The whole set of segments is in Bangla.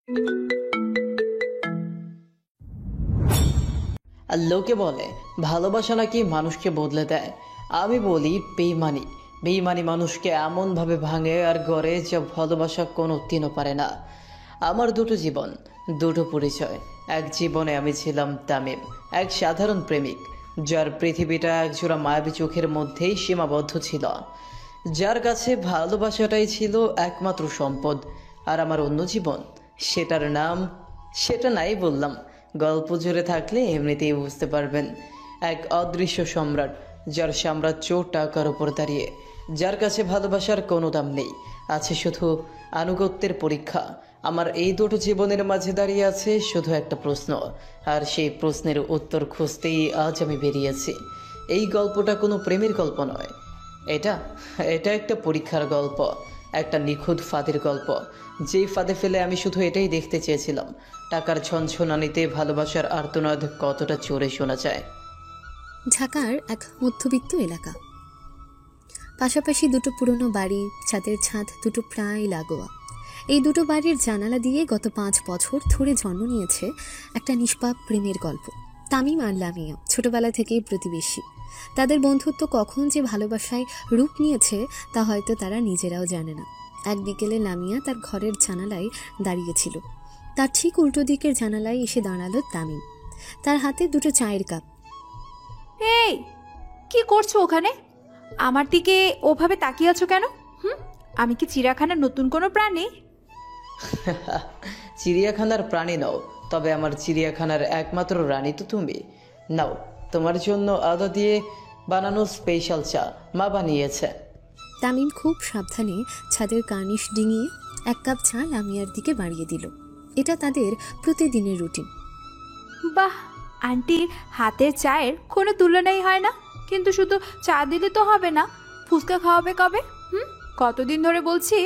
আর লোকে বলে ভালোবাসা নাকি মানুষকে বদলে দেয়। আমি বলি বেইমানি। বেইমানি মানুষকে এমনভাবে ভাঙে আর গড়ে যা ভালোবাসা কোনো দিনও পারে না। আমার দুটো জীবন, দুটো পরিচয়। এক জীবনে আমি ছিলাম তামিম, এক সাধারণ প্রেমিক, যার পৃথিবীটা একজোড়া মায়াবী চোখের মধ্যেই সীমাবদ্ধ ছিল, যার কাছে ভালোবাসাটাই ছিল একমাত্র সম্পদ। আর আমার অন্য জীবন, সেটার নাম, সেটা নাই বললাম, গল্প জুড়ে থাকলে এমনিতেই বুঝতে পারবেন। এক অদৃশ্য সম্রাট, যার সাম্রাজ্য টাকার উপর দাঁড়িয়ে, যার কাছে ভালোবাসার কোনো দাম নেই, আছে শুধু আনুগত্যের পরীক্ষা। আমার এই দুটো জীবনের মাঝে দাঁড়িয়ে আছে শুধু একটা প্রশ্ন, আর সেই প্রশ্নের উত্তর খুঁজতেই আজ আমি বেরিয়েছি। এই গল্পটা কোনো প্রেমের গল্প নয়, এটা এটা একটা পরীক্ষার গল্প, একটা নিখুঁত ফাঁদের গল্প, যেই ফাঁদে ফেলে আমি শুধু এটাই দেখতে চেয়েছিলাম, টাকার ছনছনানিতে ভালোবাসার আর্তনাদ কতটা জোরে শোনা যায়। ঢাকার এক মধ্যবিত্ত এলাকা, পাশাপাশি দুটো পুরনো বাড়ি, ছাদের ছাদ দুটো প্রায় লাগোয়া। এই দুটো বাড়ির জানালা দিয়ে গত 5 বছর ধরে জন্ম নিয়েছে একটা নিষ্পাপ প্রেমের গল্প। তামিম আর লামিয়া ছোটবেলা থেকেই প্রতিবেশী। তাদের বন্ধুত্ব কখন যে ভালোবাসায় রূপ নিয়েছে তা হয়তো তারা নিজেরাও জানে না। এক বিকেলে লামিয়া তার ঘরের জানালায় দাঁড়িয়েছিল। তার ঠিক উল্টো দিকের জানালায় এসে দাঁড়ালো তামিম, তার হাতে দুটো চায়ের কাপ। এই, কি করছো ওখানে? আমার দিকে ওভাবে তাকিয়ে আছো কেন? আমি কি চিড়িয়াখানার নতুন কোনো প্রাণী? চিড়িয়াখানার প্রাণী নও, তবে আমার চিড়িয়াখানার একমাত্র রানী তো তুমি। নাও, তোমার জন্য আদা দিয়ে বানানো স্পেশাল চা মা বানিয়েছে। তামিম খুব সাবধানে ছাদের কার্নিশ ডিঙিয়ে 1 কাপ চা লামিয়ার দিকে বাড়িয়ে দিল। এটা তাদের প্রতিদিনের রুটিন। বাহ, আন্টির হাতের চায়ের কোনো তুলনাই হয় না। কিন্তু শুধু চা দিলে তো হবে না, ফুচকা খাওয়াবে কবে? কতদিন ধরে বলছি।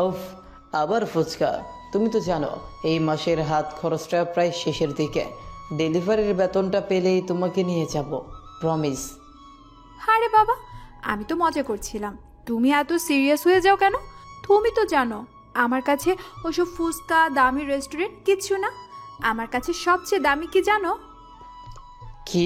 ওফ, আবার ফুচকা? তুমি তো জানো এই মাসের হাত খরচটা প্রায় শেষের দিকে। ডেলিভারির বেতনটা পেলেই তোমাকে নিয়ে যাব, প্রমিস। আরে বাবা, আমি তো মজা করছিলাম, তুমি এত সিরিয়াস হয়ে যাও কেন? তুমি তো জানো আমার কাছে ওসব ফুচকা, দামি রেস্টুরেন্ট কিচ্ছু না। আমার কাছে সবচেয়ে দামি কি জানো? কি?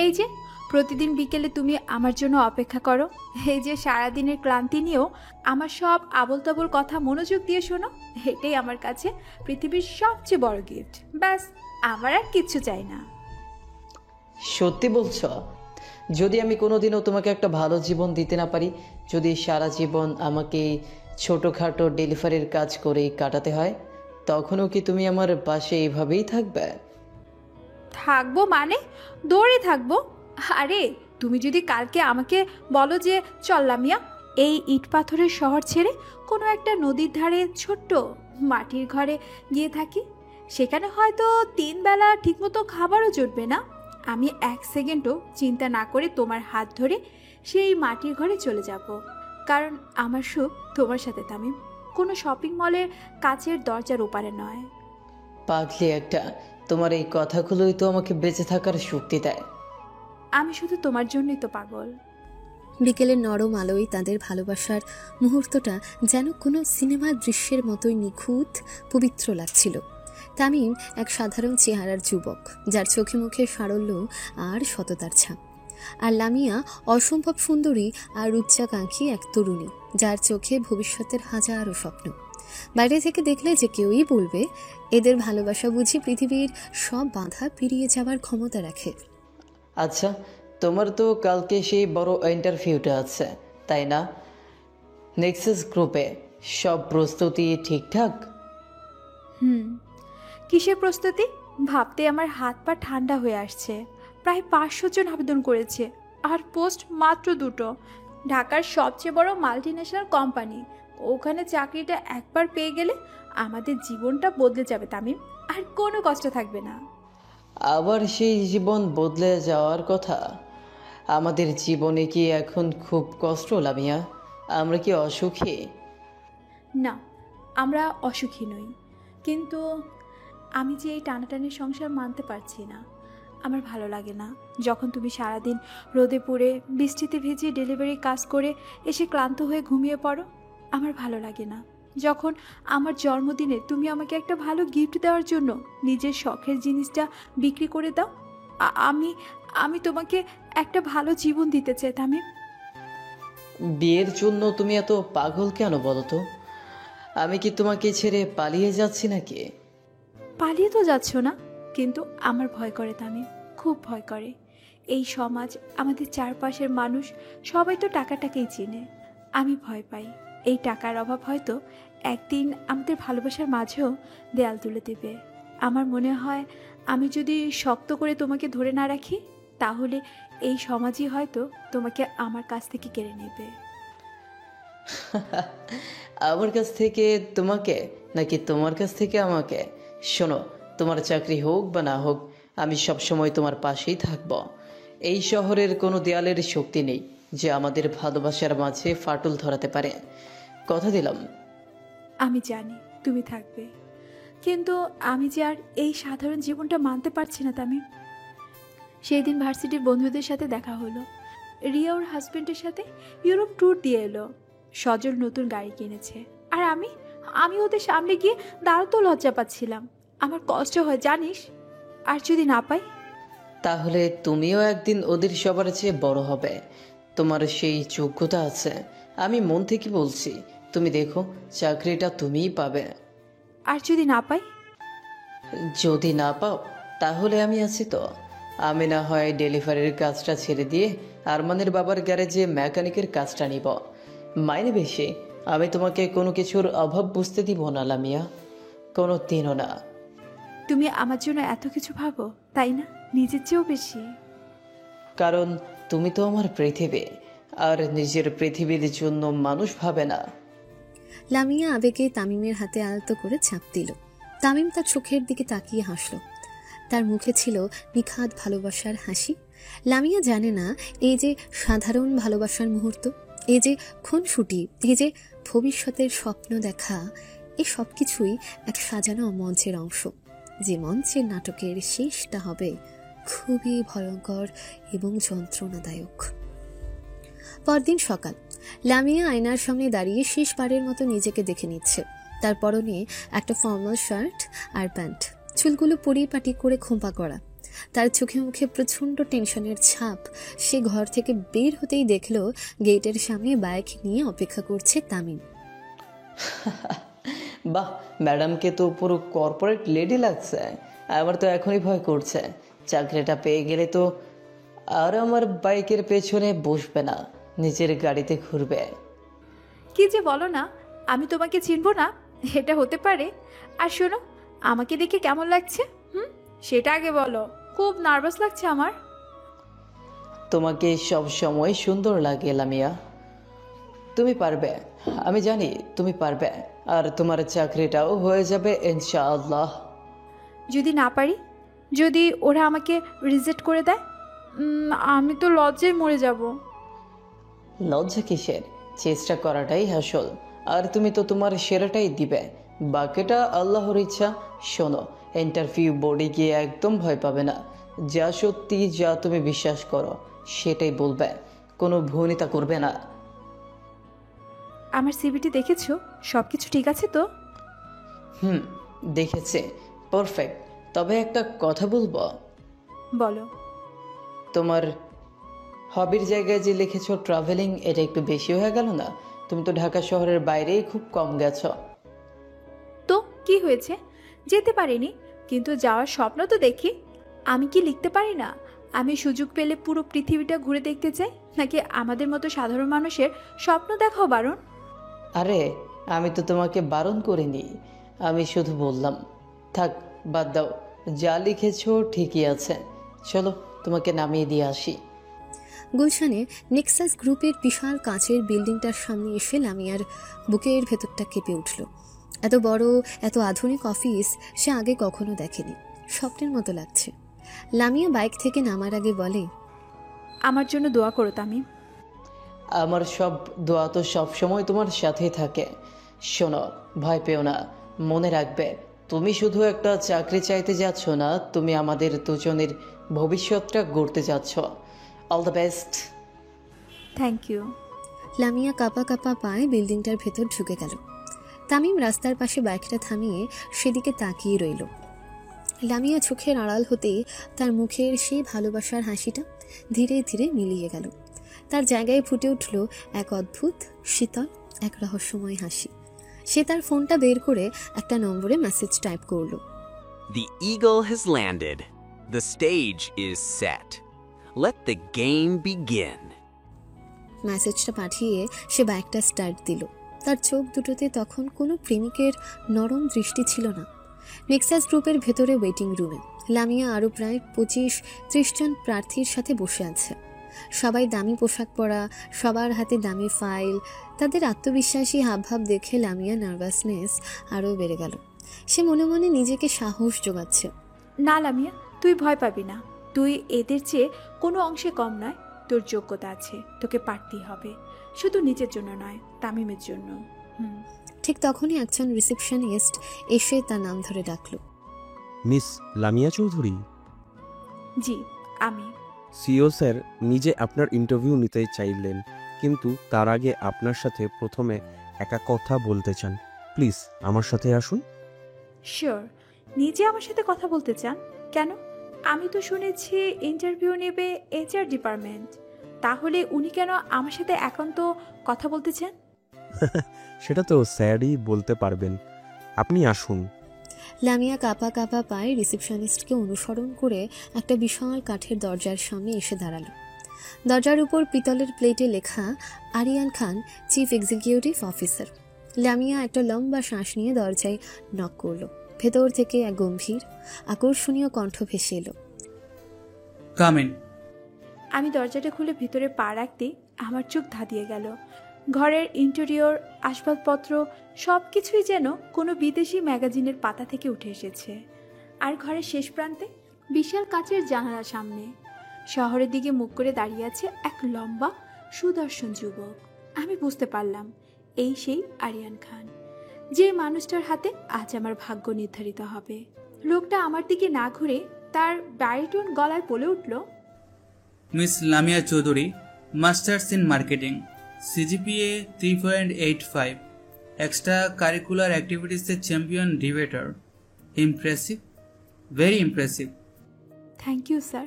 এই যে প্রতিদিন বিকেলে তুমি আমার জন্য অপেক্ষা করো, এই যে সারাদিনের ক্লান্তি নিয়েও আমার সব আবোল তাবোল কথা মনোযোগ দিয়ে শোনো, এটাই আমার কাছে পৃথিবীর সবচেয়ে বড় গিফট। ব্যাস, আমার আর কিচ্ছু চাই না। সত্যি বলছো? যদি আমি কোনোদিনও তোমাকে একটা ভালো জীবন দিতে না পারি, যদি সারা জীবন আমাকে ছোটোখাটো ডেলিভারির কাজ করেই কাটাতে হয়, তখনও কি তুমি আমার পাশে এইভাবেই থাকবে? থাকবো মানে দৌড়ে থাকবো। আরে তুমি যদি কালকে আমাকে বলো যে চল লামিয়া, এই ইট পাথরের শহর ছেড়ে কোনো একটা নদীর ধারে ছোট্ট মাটির ঘরে গিয়ে থাকি, সেখানে হয়তো 3 বেলা ঠিকমতো খাবারও জুটবে না, আমি 1 সেকেন্ডও চিন্তা না করে তোমার হাত ধরে সেই মাটির ঘরে চলে যাব। কারণ আমার সুখ তোমার সাথে তামিম, কোনো শপিং মলের কাচের দরজার ওপারে নয়। পাগলি একটা, তোমার এই কথাগুলোই তো আমাকে বেঁচে থাকার শক্তি দেয়। আমি শুধু তোমার জন্যই তো পাগল। বিকেলের নরম আলোয় তাদের ভালোবাসার মুহূর্তটা যেন কোনো সিনেমার দৃশ্যের মতোই নিখুঁত, পবিত্র লাগছিল। তামিম এক সাধারণ চেহারার যুবক, যার চোখে মুখে সারল্য আর সততার ছাপ। আর লামিয়া অসম্ভব সুন্দরী আর উচ্চাকাঙ্ক্ষী এক তরুণী, যার চোখে ভবিষ্যতের হাজারো স্বপ্ন। বাইরে থেকে দেখলে যে কেউই বলবে এদের ভালোবাসা বুঝি পৃথিবীর সব বাধা পেরিয়ে যাওয়ার ক্ষমতা রাখে। আচ্ছা, তোমার তো কালকে সেই বড় ইন্টারভিউটা আছে, তাই না? নেক্সাস গ্রুপে সব প্রস্তুতি ঠিকঠাক? কিসের প্রস্তুতি? ভাবতে আমার হাত পা ঠান্ডা হয়ে আসছে। প্রায় 500 জন আবেদন করেছে, আর পোস্ট মাত্র 2টো। ঢাকার সবচেয়ে বড় মাল্টিন্যাশনাল কোম্পানি, ওখানে চাকরিটা একবার পেয়ে গেলে আমাদের জীবনটা বদলে যাবে তামিম, আর কোনো কষ্ট থাকবে না। আবার সেই জীবন বদলে যাওয়ার কথা? আমাদের জীবনে কি এখন খুব কষ্ট লামিয়া? আমরা কি অসুখী? না, আমরা অসুখী নই, কিন্তু আমি যে এই টানাটানির সংসার মানতে পারছি না। আমার ভালো লাগে না যখন তুমি সারাদিন রোদে পুড়ে বৃষ্টিতে ভিজে ডেলিভারি কাজ করে এসে ক্লান্ত হয়ে ঘুমিয়ে পড়ো। আমার ভালো লাগে না যখন আমার জন্মদিনে তুমি আমাকে একটা ভালো গিফট দেওয়ার জন্য নিজের শখের জিনিসটা বিক্রি করে দাও? আমি আমি তোমাকে একটা ভালো জীবন দিতে চাই তামিম। বিয়ের জন্য তুমি এত পাগল কেন বলো তো? আমি কি তোমাকে ছেড়ে পালিয়ে যাচ্ছি নাকি? পালিয়ে তো যাচ্ছ না, কিন্তু আমার ভয় করে তামিম, খুব ভয় করে। এই সমাজ, আমাদের চারপাশের মানুষ সবাই তো টাকাটাকেই চিনে। আমি ভয় পাই এই টাকার অভাব হয়তো একদিন আমাদের ভালোবাসার মাঝেও দেয়াল তুলে দেবে। আমার মনে হয় আমি যদি শক্ত করে তোমাকে ধরে না রাখি, তাহলে এই সমাজই হয়তো তোমাকে আমার কাছ থেকে কেড়ে নেবে। আমার কাছ থেকে তোমাকে নাকি তোমার কাছ থেকে আমাকে? শোনো, তোমার চাকরি হোক বা না হোক, আমি সবসময় তোমার পাশেই থাকব। এই শহরের কোনো দেয়ালের শক্তি নেই যে আমাদের ভালোবাসার মাঝে ফাটল ধরাতে পারে। কথা দিলাম। আমি জানি তুমি থাকবে, কিন্তু আমি যে আর এই সাধারণ জীবনটা মানতে পারছি না তামিম। সেই দিন ভার্সিটির বন্ধুদের সাথে দেখা হলো। রিয়া ওর হাজবেন্ডের সাথে ইউরোপ ট্যুর দিয়ে এলো। সজল নতুন গাড়ি কিনেছে, আর আমি ওদের সামনে গিয়ে দাঁড়াতেও লজ্জা পাচ্ছিলাম। আমার কষ্ট হয় জানিস। আর যদি না পাই? তাহলে তুমিও একদিন ওদের সবার চেয়ে বড় হবে। তোমার সেই যোগ্যতা আছে, আমি মন থেকে বলছি। তুমি দেখো, চাকরিটা তুমিই পাবে। আর যদি না পাই? যদি না পাও, তাহলে আমি আছি তো। আমি না হয় ডেলিভারির কাজটা ছেড়ে দিয়ে আরমানের বাবার গ্যারেজে মেকানিকের কাজটা নিব। মাইনে বেশি। আমি তোমাকে কোনো কিছুর অভাব বুঝতে দিব না লামিয়া, কোনো দিনও না। তুমি আমার জন্য এত কিছু ভাবো, তাই না? নিজের চেয়েও বেশি। কারণ তুমি তো আমার পৃথিবী, আর নিজের পৃথিবীর জন্য মানুষ ভাবে না। লামিয়া আবেগে তামিমের হাতে আলতো করে চাপ দিল। তামিম তার চোখের দিকে তাকিয়ে হাসল। তার মুখে ছিল নিখাদ ভালোবাসার হাসি। লামিয়া জানে না, এই যে সাধারণ ভালোবাসার মুহূর্ত, এই যে খুনসুটি, এই যে ভবিষ্যতের স্বপ্ন দেখা, এই সব কিছুই এক সাজানো মঞ্চের অংশ। যে মঞ্চের নাটকের শেষটা হবে খুবই ভয়ঙ্কর এবং যন্ত্রণাদায়ক। পরদিন সকাল, লামিয়া আয়নার সামনে দাঁড়িয়ে শেষবারের মতো নিজেকে দেখে নিচ্ছে। তার পরনে একটা ফর্মাল শার্ট আর প্যান্ট, চুলগুলো পরিপাটি করে খোঁপা করা। তার চোখে মুখে প্রচণ্ড টেনশনের ছাপ। সে ঘর থেকে বের হতেই দেখল গেটের সামনে বাইক নিয়ে অপেক্ষা করছে তামিম। বাহ, ম্যাডামকে তো পুরো কর্পোরেট লেডি লাগছে। আমার তো এখনই ভয় করছে, চাকরিটা পেয়ে গেলে তো আর আমার বাইকের পেছনে বসবে না, নিজের গাড়িতে ঘুরবে। কি যে বলো না, আমি তোমাকে চিনবো না, এটা হতে পারে? আর শোনো, আমাকে দেখে কেমন লাগছে সেটা আগে বলো। খুব নার্ভাস লাগছে আমার। তোমাকে সব সময় সুন্দর লাগে লামিয়া। তুমি পারবে, আমি জানি তুমি পারবে। আর তোমার চাকরিটাও হয়ে যাবে ইনশাআল্লাহ। যদি না পারি, যদি ওরা আমাকে রিজেক্ট করে দেয়, আমি তো লজ্জায় মরে যাব। লজ্জা কিসের? চেষ্টা করাটাই আসল। আর তুমি তো তোমার সেরাটাই দিবে, বাকিটা আল্লাহর ইচ্ছা। শোনো, ইন্টারভিউ বোর্ডে গিয়ে একদম ভয় পাবে না। যা সত্যি, যা তুমি বিশ্বাস করো সেটাই বলবে, কোনো ভূমিতা করবে না। আমার সিভিটি দেখেছো? সব কিছু ঠিক আছে তো? দেখেছে, পারফেক্ট। তবে একটা কথা বলবো। বলো। তোমার হবির জায়গায় যে লিখেছো ট্রাভেলিং, এটা একটু বেশি হয়ে গেল না? তুমি তো ঢাকা শহরের বাইরেই খুব কম গেছো। তো কি হয়েছে? যেতে পারিনি, কিন্তু যাওয়ার স্বপ্ন তো দেখি। আমি কি লিখতে পারি না? আমি সুযোগ পেলে পুরো পৃথিবীটা ঘুরে দেখতে চাই, নাকি আমাদের মতো সাধারণ মানুষের স্বপ্ন দেখাও বারণ? আরে, আমি তো তোমাকে বারণ করিনি, আমি শুধু বললাম। থাক, বাদ দাও, যা লিখেছো ঠিকই আছে। চলো, তোমাকে নামিয়ে দিয়ে আসি। গুলশানে নেক্সাস গ্রুপের বিশাল কাঁচের বিল্ডিংটার সামনে এসে লামিয়ার বুকের ভেতরটা কেঁপে উঠল। এত বড়, এত আধুনিক অফিস সে আগে কখনো দেখেনি। স্বপ্নের মতো লাগছে। লামিয়া বাইক থেকে নামার আগে বলে, আমার জন্য দোয়া করো তামিম। আমার সব দোয়া তো সবসময় তোমার সাথেই থাকে। শোনো, ভয় পেও না। মনে রাখবে, তুমি শুধু একটা চাকরি চাইতে যাচ্ছ না, তুমি আমাদের দুজনের ভবিষ্যৎটা গড়তে যাচ্ছ। All the best. Thank you. Lamia কাঁপা কাঁপা পায়ে বিল্ডিংটার ভেতর ঢুকে গেল। তামিম রাস্তার পাশে বাইকটা থামিয়ে সেদিকে তাকিয়ে রইল। লামিয়া চোখের আড়াল হতেই তার মুখের সেই ভালোবাসার হাসিটা ধীরে ধীরে মিলিয়ে গেল। তার জায়গায় ফুটে উঠল এক অদ্ভুত শীতল এক রহস্যময় হাসি। সে তার ফোনটা বের করে একটা নম্বরে মেসেজ টাইপ করলো। The eagle has landed. The stage is set. Let the game begin. মেসেজটা পাঠিয়ে সে বাইকটা স্টার্ট দিল। তার চোখ দুটোতে তখন কোনো প্রেমিকের নরম দৃষ্টি ছিল না। নেক্সাস গ্রুপের ভেতরে ওয়েটিং রুমে লামিয়া আরও প্রায় 25-30 জন প্রার্থীর সাথে বসে আছে। সবাই দামি পোশাক পরা, সবার হাতে দামি ফাইল। তাদের আত্মবিশ্বাসী হাবভাব দেখে লামিয়া নার্ভাসনেস আরও বেড়ে গেল। সে মনে মনে নিজেকে সাহস জোগাচ্ছে। না লামিয়া, তুই ভয় পাবি না। তুই এদের চেয়ে কোনো অংশে কম নয়। তোর যোগ্যতা আছে, তোকে পারতেই হবে, শুধু নিজের জন্য নয়, তামিমের জন্য। ঠিক তখনই একজন রিসেপশনিস্ট এসে তার নাম ধরে ডাকলো। মিস লামিয়া চৌধুরী। জি, আমি। সিও স্যার নিজে আপনার ইন্টারভিউ নিতে চাইলেন, কিন্তু তার আগে আপনার সাথে প্রথমে একা কথা বলতে চান। প্লিজ আমার সাথে আসুন। শিওর। নিজে আমার সাথে কথা বলতে চান কেন? আমি তো শুনেছি ইন্টারভিউ নেবে HR ডিপার্টমেন্ট। তাহলে উনি কেন আমার সাথে একান্ত কথা বলতে চান? সেটা তো স্যারই বলতে পারবেন, আপনি আসুন। লামিয়া কাঁপা কাঁপা পায়ে রিসেপশনিস্টকে অনুসরণ করে একটা বিশাল কাঠের দরজার সামনে এসে দাঁড়ালো। দরজার উপর পিতলের প্লেটে লেখা আরিয়ান খান, চিফ এক্সিকিউটিভ অফিসার। লামিয়া একটা লম্বা শ্বাস নিয়ে দরজায় নক করলো। ভেতর থেকে এক গম্ভীর আকর্ষণীয় কণ্ঠ ভেসে এলো। Come in. আমি দরজাটা খুলে ভিতরে পা রাখতেই আমার চোখ ধাঁধিয়ে গেল। ঘরের ইন্টেরিয়র, আসবাবপত্র সব কিছুই যেন কোনো বিদেশি ম্যাগাজিনের পাতা থেকে উঠে এসেছে। আর ঘরের শেষ প্রান্তে বিশাল কাচের জানালার সামনে শহরের দিকে মুখ করে দাঁড়িয়ে আছে এক লম্বা সুদর্শন যুবক। আমি বুঝতে পারলাম এই সেই আরিয়ান খান, যে মানুষটার হাতে আজ আমার ভাগ্য নির্ধারিত হবে। লোকটা আমার দিকে না ঘুরে তার ব্যারিটোন গলায় বলে উঠল, miss Lamia Chowdhury, masters in marketing, CGPA 3.85, extracurricular অ্যাক্টিভিটিসের champion debater. Impressive, very impressive. Thank you sir.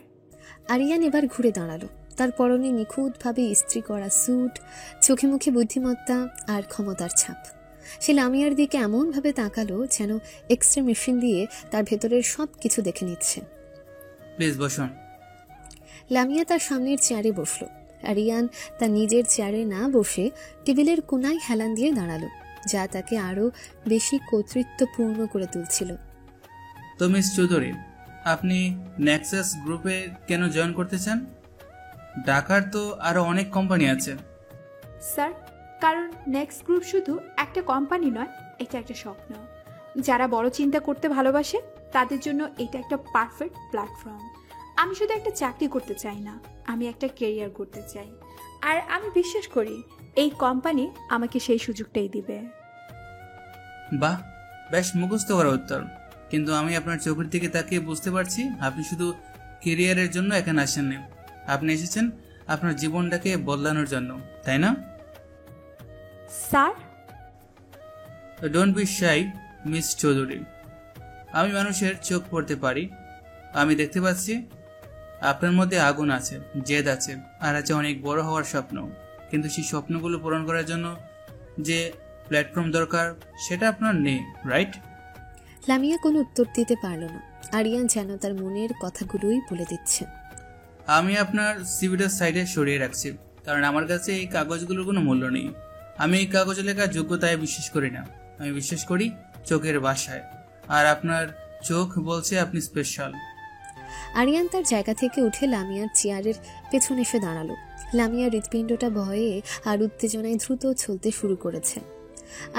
Aryan এবার ঘুরে দাঁড়ালো। তার পরনে নিখুঁতভাবে ইস্ত্রি করা স্যুট, চোখে মুখে বুদ্ধিমত্তা আর ক্ষমতার ছাপ। সে লামিয়ার দিকে এমনভাবে তাকালো যেন এক্সরে মেশিন দিয়ে তার ভেতরের সব কিছু দেখে নিচ্ছে। প্লিজ বসুন। লামিয়া তার সামনের চেয়ারে বসলো। আরিয়ান তার নিজের চেয়ারে না বসে টেবিলের কোনায় হেলান দিয়ে দাঁড়ালো, যা তাকে আরও বেশি কর্তৃত্বপূর্ণ করে তুলছিল। তো মিস চৌধুরী, আপনি নেক্সাস গ্রুপে কেন জয়েন করতে চান? ঢাকার তো আরও অনেক কোম্পানি আছে। স্যার, কারণ নেক্সট গ্রুপ শুধু একটা কোম্পানি নয়, এটা একটা স্বপ্ন। যারা বড় চিন্তা করতে ভালোবাসে তাদের জন্য এটা একটা পারফেক্ট প্ল্যাটফর্ম। আমি শুধু একটা চাকরি করতে চাই না, আমি একটা কেরিয়ার করতে চাই। আর আমি বিশ্বাস করি এই কোম্পানি আমাকে সেই সুযোগটাই দিবে। বাহ, বেশ মুখস্থ করা উত্তর। কিন্তু আমি আপনার চোখের দিকে তাকিয়ে বুঝতে পারছি আপনি শুধু কেরিয়ারের জন্য এখানে আসেননি, আপনি এসেছেন আপনার জীবনটাকে বদলানোর জন্য, তাই না? Sir, don't be shy Miss Chowdhury. আমি মানুষের চোখ পড়তে পারি। আমি দেখতে পাচ্ছি আপনার মধ্যে আগুন আছে, জেদ আছে, আর আছে অনেক বড় হওয়ার স্বপ্ন। কিন্তু সেই স্বপ্নগুলো পূরণ করার জন্য যে প্ল্যাটফর্ম দরকার সেটা আপনার নেই, রাইট? লামিয়া কোনো উত্তর দিতে পারল না। আরিয়ান যেন তার মনের কথাগুলোই বলে দিচ্ছে। আমি আপনার সিভিটা সাইডে সরিয়ে রাখছি, কারণ আমার কাছে এই কাগজগুলোর কোনো মূল্য নেই। আমি এই কাগজে লেখার যোগ্যতায় বিশ্বাস করি না, আমি বিশ্বাস করি চোখের ভাষায়। আর আপনার চোখ বলছে আপনি স্পেশাল। আরিয়ান তার জায়গা থেকে উঠে লামিয়ার চেয়ারের পেছনে এসে দাঁড়ালো। লামিয়ার হৃৎপিণ্ডটা ভয়ে আর উত্তেজনায় দ্রুত চলতে শুরু করেছে।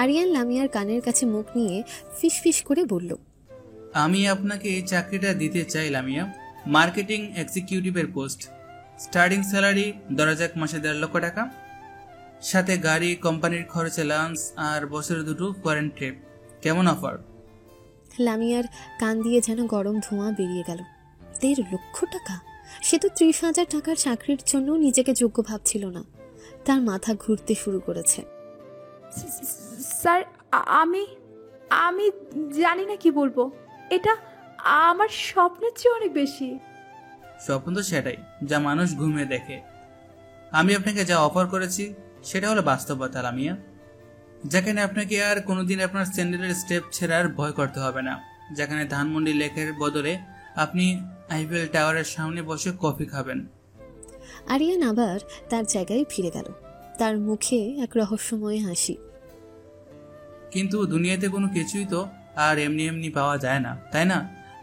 আরিয়ান লামিয়ার কানের কাছে মুখ নিয়ে ফিসফিস করে বলল, আমি আপনাকে এই চাকরিটা দিতে চাই লামিয়া। মার্কেটিং এক্সিকিউটিভের পোস্ট, স্টার্টিং স্যালারি ধরা যাক মাসে 1.5 লক্ষ টাকা, সাথে গাড়ি, কোম্পানির খরচে লাঞ্চ আর বছরে 2 ফরেন ট্রিপ। কেমন অফার? লামিয়ার কান দিয়ে যেন গরম ধোঁয়া বেরিয়ে গেল। 1.5 লক্ষ টাকা! সে তো 30,000 টাকার চাকরির জন্য নিজেকে যোগ্য ভাবছিল না। তার মাথা ঘুরতে শুরু করেছে। স্যার, আমি আমি জানি না কি বলবো। এটা আমার স্বপ্নের চেয়ে অনেক বেশি। স্বপ্ন তো সেটাই যা মানুষ ঘুমিয়ে দেখে। আমি আপনাকে যা অফার করেছি সেটা হলো বাস্তবতা লামিয়া, যেখানে আপনাকে আর কোনোদিন আপনার স্যান্ডেলের স্টেপ ছেড়ার ভয় করতে হবে না, যেখানে ধানমন্ডি লেকের বদলে আপনি আইফেল টাওয়ারের সামনে বসে কফি খাবেন। আরিয়ান আবার তার জায়গায় ফিরে গেল, তার মুখে এক রহস্যময় হাসি। কিন্তু দুনিয়াতে কোনো কিছুই তো আর এমনি এমনি পাওয়া যায় না, তাই না?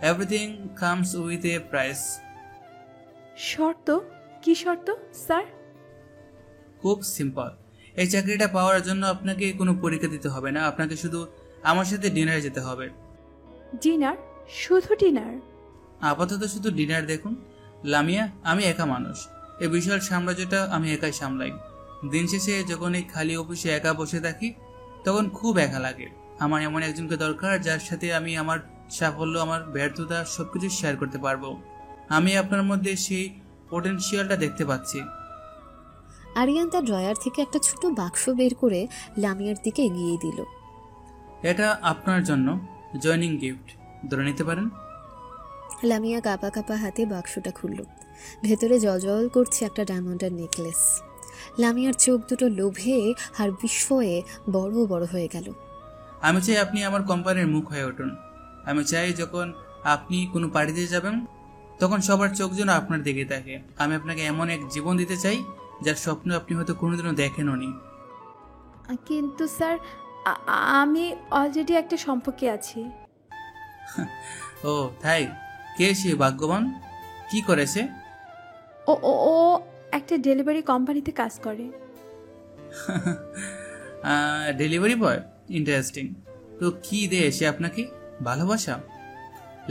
Everything comes with a price. শর্ত? কি শর্ত স্যার? খুব সিম্পল। এই চাকরিটা পাওয়ার জন্য আপনাকে কোনো পরীক্ষা দিতে হবে না, আপনাকে শুধু আমার সাথে ডিনারে যেতে হবে। ডিনার? শুধু ডিনার? আপাতত শুধু ডিনার দেখুন লামিয়া, আমি একা মানুষ, এই বিশাল সাম্রাজ্যটা আমি একাই সামলাই। দিন শেষে যখন এই খালি অফিসে একা বসে থাকি তখন খুব একা লাগে। আমার এমন একজনকে দরকার যার সাথে আমি আমার সাফল্য, আমার ব্যর্থতা সবকিছু শেয়ার করতে পারবো। আমি আপনার মধ্যে সেই পোটেনশিয়ালটা দেখতে পাচ্ছি। আরিয়ান তার ড্রয়ার থেকে একটা ছোট বাক্স বের করে লামিয়ার দিকে এগিয়ে দিল। এটা আপনার জন্য জয়নিং গিফট, ধরে নিতে পারেন। লামিয়া কাঁপা কাঁপা হাতে বাক্সটা খুলল। ভেতরে জলজল করছে একটা ডায়মন্ডের নেকলেস। লামিয়ার চোখ দুটো লোভে আর বিস্ময়ে বড় বড় হয়ে গেল। আমি চাই আপনি আমার কোম্পানির মুখ হয়ে উঠুন। আমি চাই যখন আপনি কোনো পার্টিতে যাবেন তখন সবার চোখ যেন আপনার দিকে থাকে। আমি আপনাকে এমন এক জীবন দিতে চাই যার স্বপ্ন আপনি হয়তো কোনোদিনও দেখেননি। কিন্তু স্যার আমি অলরেডি একটা সম্পর্কে আছি। ও তাই? কে সে ভাগ্যবান? কি করেছে? ও ও ও একটা ডেলিভারি কোম্পানিতে কাজ করে। Delivery boy? ইন্টারেস্টিং। তো কি দেয় সে আপনাকে? ভালোবাসা?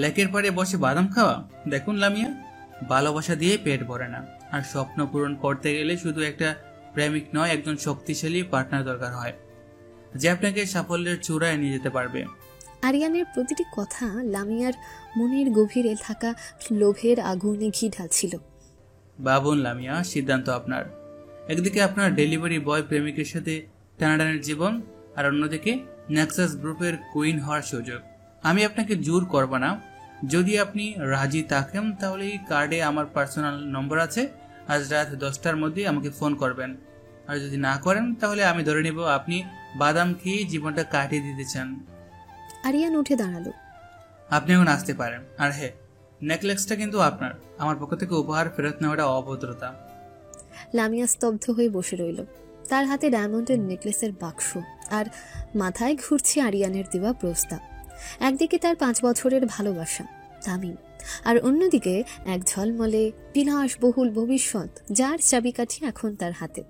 লেকের পাড়ে বসে বাদাম খাওয়া? দেখুন লামিয়া, ভালোবাসা দিয়ে পেট ভরে না, আর স্বপ্ন পূরণ করতে গেলে শুধু একটা প্রেমিক নয়, একজন শক্তিশালী পার্টনার দরকার হয় যে আপনাকে সাফল্যের চূড়ায় নিয়ে যেতে পারবে। আরিয়ানের প্রতিটি কথা লামিয়ার মনের গভীরে থাকা লোভের আগুনে ঘি ঢালছিল। ভাবুন লামিয়া, সিদ্ধান্ত আপনার। একদিকে আপনার ডেলিভারি বয় প্রেমিকের সাথে টানাটানের জীবন, আর অন্যদিকে নেক্সাস গ্রুপের কুইন হওয়ার সুযোগ। আমি আপনাকে জোর করব না। যদি আপনি রাজি থাকেন তাহলে এই কার্ডে আমার পার্সোনাল নম্বর আছে, আজ রাত 10টার মধ্যে আমাকে ফোন করবেন। আর যদি না করেন তাহলে আমি ধরে নেব আপনি বাদাম খেয়ে জীবনটা কাটিয়ে দিতে চান। আরিয়ান উঠে দাঁড়ালো। আপনি এখন আসতে পারেন। আর হ্যাঁ, নেকলেসটা কিন্তু আপনার। আমার পক্ষ থেকে উপহার ফেরত নেওয়াটা অভদ্রতা। লামিয়া স্তব্ধ হয়ে বসে রইল, তার হাতে ডায়মন্ডের নেকলেসের বাক্স, আর মাথায় ঘুরছে আরিয়ানের দেওয়া প্রস্তাব। একদিকে তার 5 বছরের ভালোবাসা তামিম, আর অন্যদিকে এক ঝলমলে বিলাসবহুল ভবিষ্যৎ যার চাবিকাঠি এখন তার হাতে।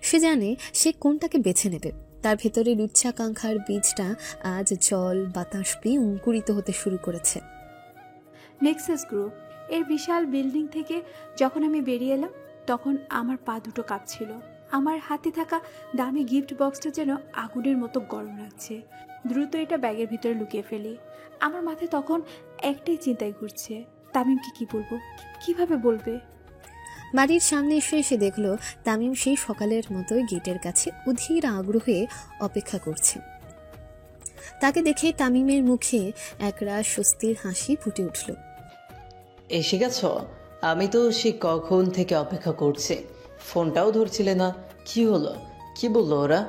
সে জানে সে কোনটাকে বেছে নেবে। তার ভেতরের উচ্চাকাঙ্ক্ষার বীজটা আজ জল বাতাস পেয়ে অঙ্কুরিত হতে শুরু করেছে। নেক্সাস গ্রুপ এর বিশাল বিল্ডিং থেকে যখন আমি বেরিয়ে এলাম তখন আমার পা দুটো কাঁপছিল। আমার হাতে থাকা দামি গিফট বক্সটা যেন আগুনের মতো গরম লাগছে। দ্রুত এটা ব্যাগের ভিতরে লুকিয়ে ফেলি। আমার মাথায় তখন একটাই চিন্তায় ঘুরছে, তামিমকে কি বলবো, কিভাবে বলবে। বাড়ির সামনে এসে সে দেখল তামিম সেই সকালের মতোই গেটের কাছে অধীর আগ্রহে অপেক্ষা করছে। তাকে দেখে তামিমের মুখে একরাশ স্বস্তির হাসি ফুটে উঠল। এসে গেছ? আমি তো সে কখন থেকে অপেক্ষা করছি, ফোনটাও ধরছিলে না। কি হলো? কি বললো ওরা?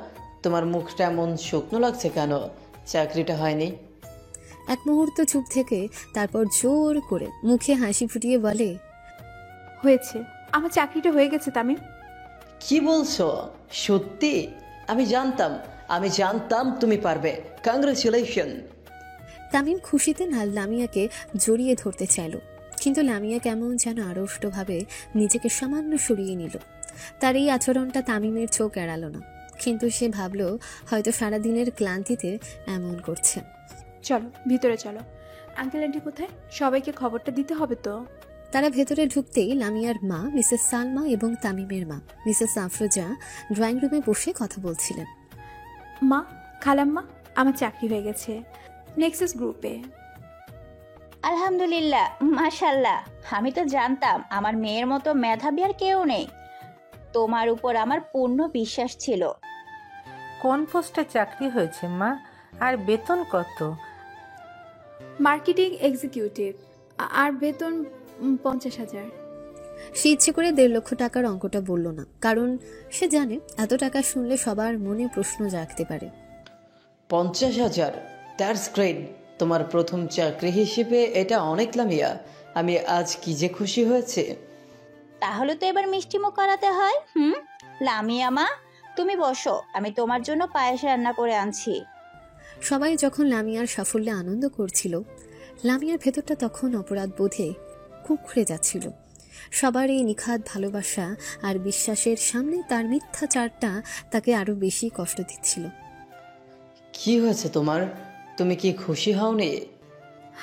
তোমার মুখটা এমন শুকনো লাগছে কেন? চাকরিটা হয়নি? এক মুহূর্ত চুপ থেকে তারপর জোর করে মুখে হাসি ফুটিয়ে বলে, হয়েছে, আমার চাকরিটা হয়ে গেছে তামিম। কি বলছো? সত্যি? আমি জানতাম তুমি পারবে। কংগ্রেচুলেশন। তামিম খুশিতে লামিয়াকে জড়িয়ে ধরতে চাইল, কিন্তু লামিয়া কেমন যেন আড়ষ্টভাবে নিজেকে সামান্য সরিয়ে নিল। তার এই আচরণটা তামিমের চোখ এড়ালো না, কিন্তু সে ভাবল হয়তো সারাদিনের ক্লান্তিতে এমন করছে। চলো ভিতরে চলো। আঙ্কেল আন্টি কোথায়? সবাইকে খবরটা দিতে হবে তো। তারা ভেতরে ঢুকতেই লামিয়ার মা মিসেস সালমা এবং তামিমের মা মিসেস আফরোজা ড্রয়িং রুমে বসে কথা বলছিলেন। মা, খালাম্মা, আমার চাকরি হয়ে গেছে নেক্সাস গ্রুপে। আলহামদুলিল্লাহ, মাশাল্লাহ। আমি তো জানতাম আমার মেয়ের মতো মেধাবী আর কেউ নেই। তোমার উপর আমার পূর্ণ বিশ্বাস ছিল। কোন পোস্টে চাকরি হয়েছে মা? আর বেতন কত? মার্কেটিং এক্সিকিউটিভ, আর বেতন 50,000। সে ইচ্ছে করে 1.5 লক্ষ টাকার অঙ্কটা বলল না, কারণ সে জানে এত টাকা শুনলে সবার মনে প্রশ্ন জাগতে পারে। 50,000? That's great. তোমার প্রথম চাকরি হিসেবে এটা অনেক লামিয়া। আমি আজ কি যে খুশি হয়েছে। তাহলে তো এবার মিষ্টিমুখ করাতে হয়। লামিয়া মা, তুমি বসো, আমি তোমার জন্য পায়েস রান্না করে আনছি। সবাই যখন লামিয়ার সাফল্যে আনন্দ করছিল, লামিয়ার ভেতরটা তখন অপরাধ বোধে কুঁকড়ে যাচ্ছিল। সবার এই নিখাদ ভালোবাসা আর বিশ্বাসের সামনে তার মিথ্যাচারটা তাকে আরো বেশি কষ্ট দিচ্ছিল। কি হয়েছে তোমার? তুমি কি খুশি হওনি?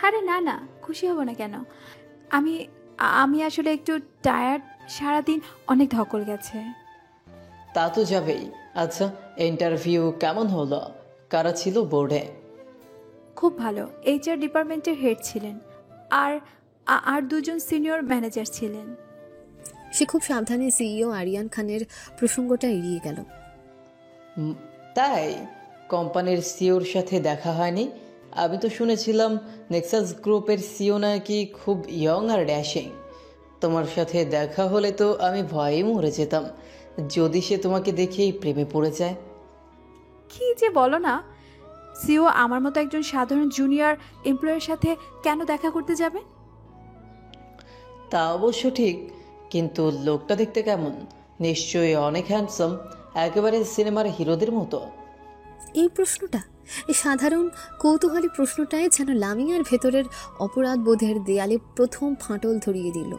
আরে না না, খুশি হব না কেন? আমি আমি আসলে একটু টায়ার্ড, সারাদিন অনেক ধকল গেছে। তা তো যাবেই। আচ্ছা, ইন্টারভিউ কেমন হলো? কারা ছিল বোর্ডে? খুব ভালো। HR ডিপার্টমেন্টের হেড ছিলেন, আর আর 2জন সিনিয়র ম্যানেজার ছিলেন। সে খুব সাবধানে সিইও আরিয়ান খানের প্রসঙ্গটা এড়িয়ে গেল। তাই কোম্পানির সিওর সাথে দেখা হয়নি? আমি তো শুনেছিলাম নেক্সাস গ্রুপের সিও নাকি খুব ইয়ং আর ড্যাশিং। তোমার সাথে দেখা হলে তো আমি ভয়ে মরে যেতাম, যদি সে তোমাকে দেখেই প্রেমে পড়ে যায়। কি যে বলো না, সিও আমার মতো একজন সাধারণ জুনিয়র এমপ্লয়ের সাথে কেন দেখা করতে যাবে? তা অবশ্য ঠিক, কিন্তু লোকটা দেখতে কেমন? নিশ্চয়ই অনেক হ্যান্ডসাম, একেবারে সিনেমার হিরোদের মতো। এই প্রশ্নটা, এই সাধারণ কৌতূহলী প্রশ্নটাই যেন লামিয়ার ভেতরের অপরাধ বোধের দেয়ালে প্রথম ফাটল ধরিয়ে দিল।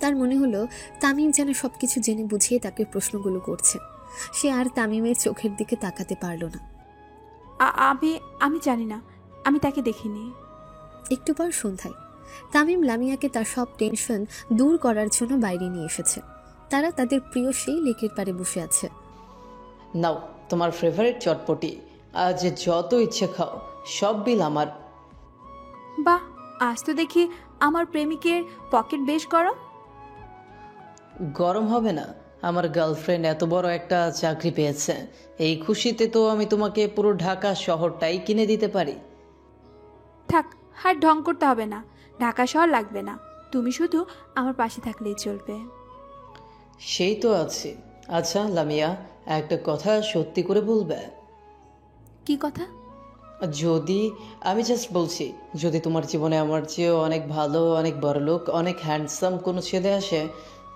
তার মনে হলো তামিম যেন সবকিছু জেনে বুঝিয়ে তাকে প্রশ্নগুলো করছে। সে আর তামিমের চোখের দিকে তাকাতে পারল না। আমি জানি না, আমি তাকে দেখিনি। একটু পর সন্ধ্যায় তামিম লামিয়াকে তার সব টেনশন দূর করার জন্য বাইরে নিয়ে এসেছে। তারা তাদের প্রিয় সেই লেকের পাড়ে বসে আছে। নাও তোমার ফেভারিট চটপটি, আজ যত ইচ্ছে খাও, সব বিল আমার। বাহ, আজ তো দেখি আমার প্রেমিকের পকেট বেশ গরম। গরম হবে না? আমার গার্লফ্রেন্ড এত বড় একটা চাকরি পেয়েছে, এই খুশিতে তো আমি তোমাকে পুরো ঢাকা শহরটাই কিনে দিতে পারি। থাক, আর ঢং করতে হবে না। ঢাকা শহর লাগবে না, তুমি শুধু আমার পাশে থাকলেই চলবে। সেই তো আছে। আচ্ছা লামিয়া, একটা কথা সত্যি করে বলবে? কি কথা? যদি, আমি জাস্ট বলছি, যদি তোমার জীবনে আমার চেয়েও অনেক ভালো, অনেক বড়লোক, অনেক হ্যান্ডসাম কোনো ছেলে আসে,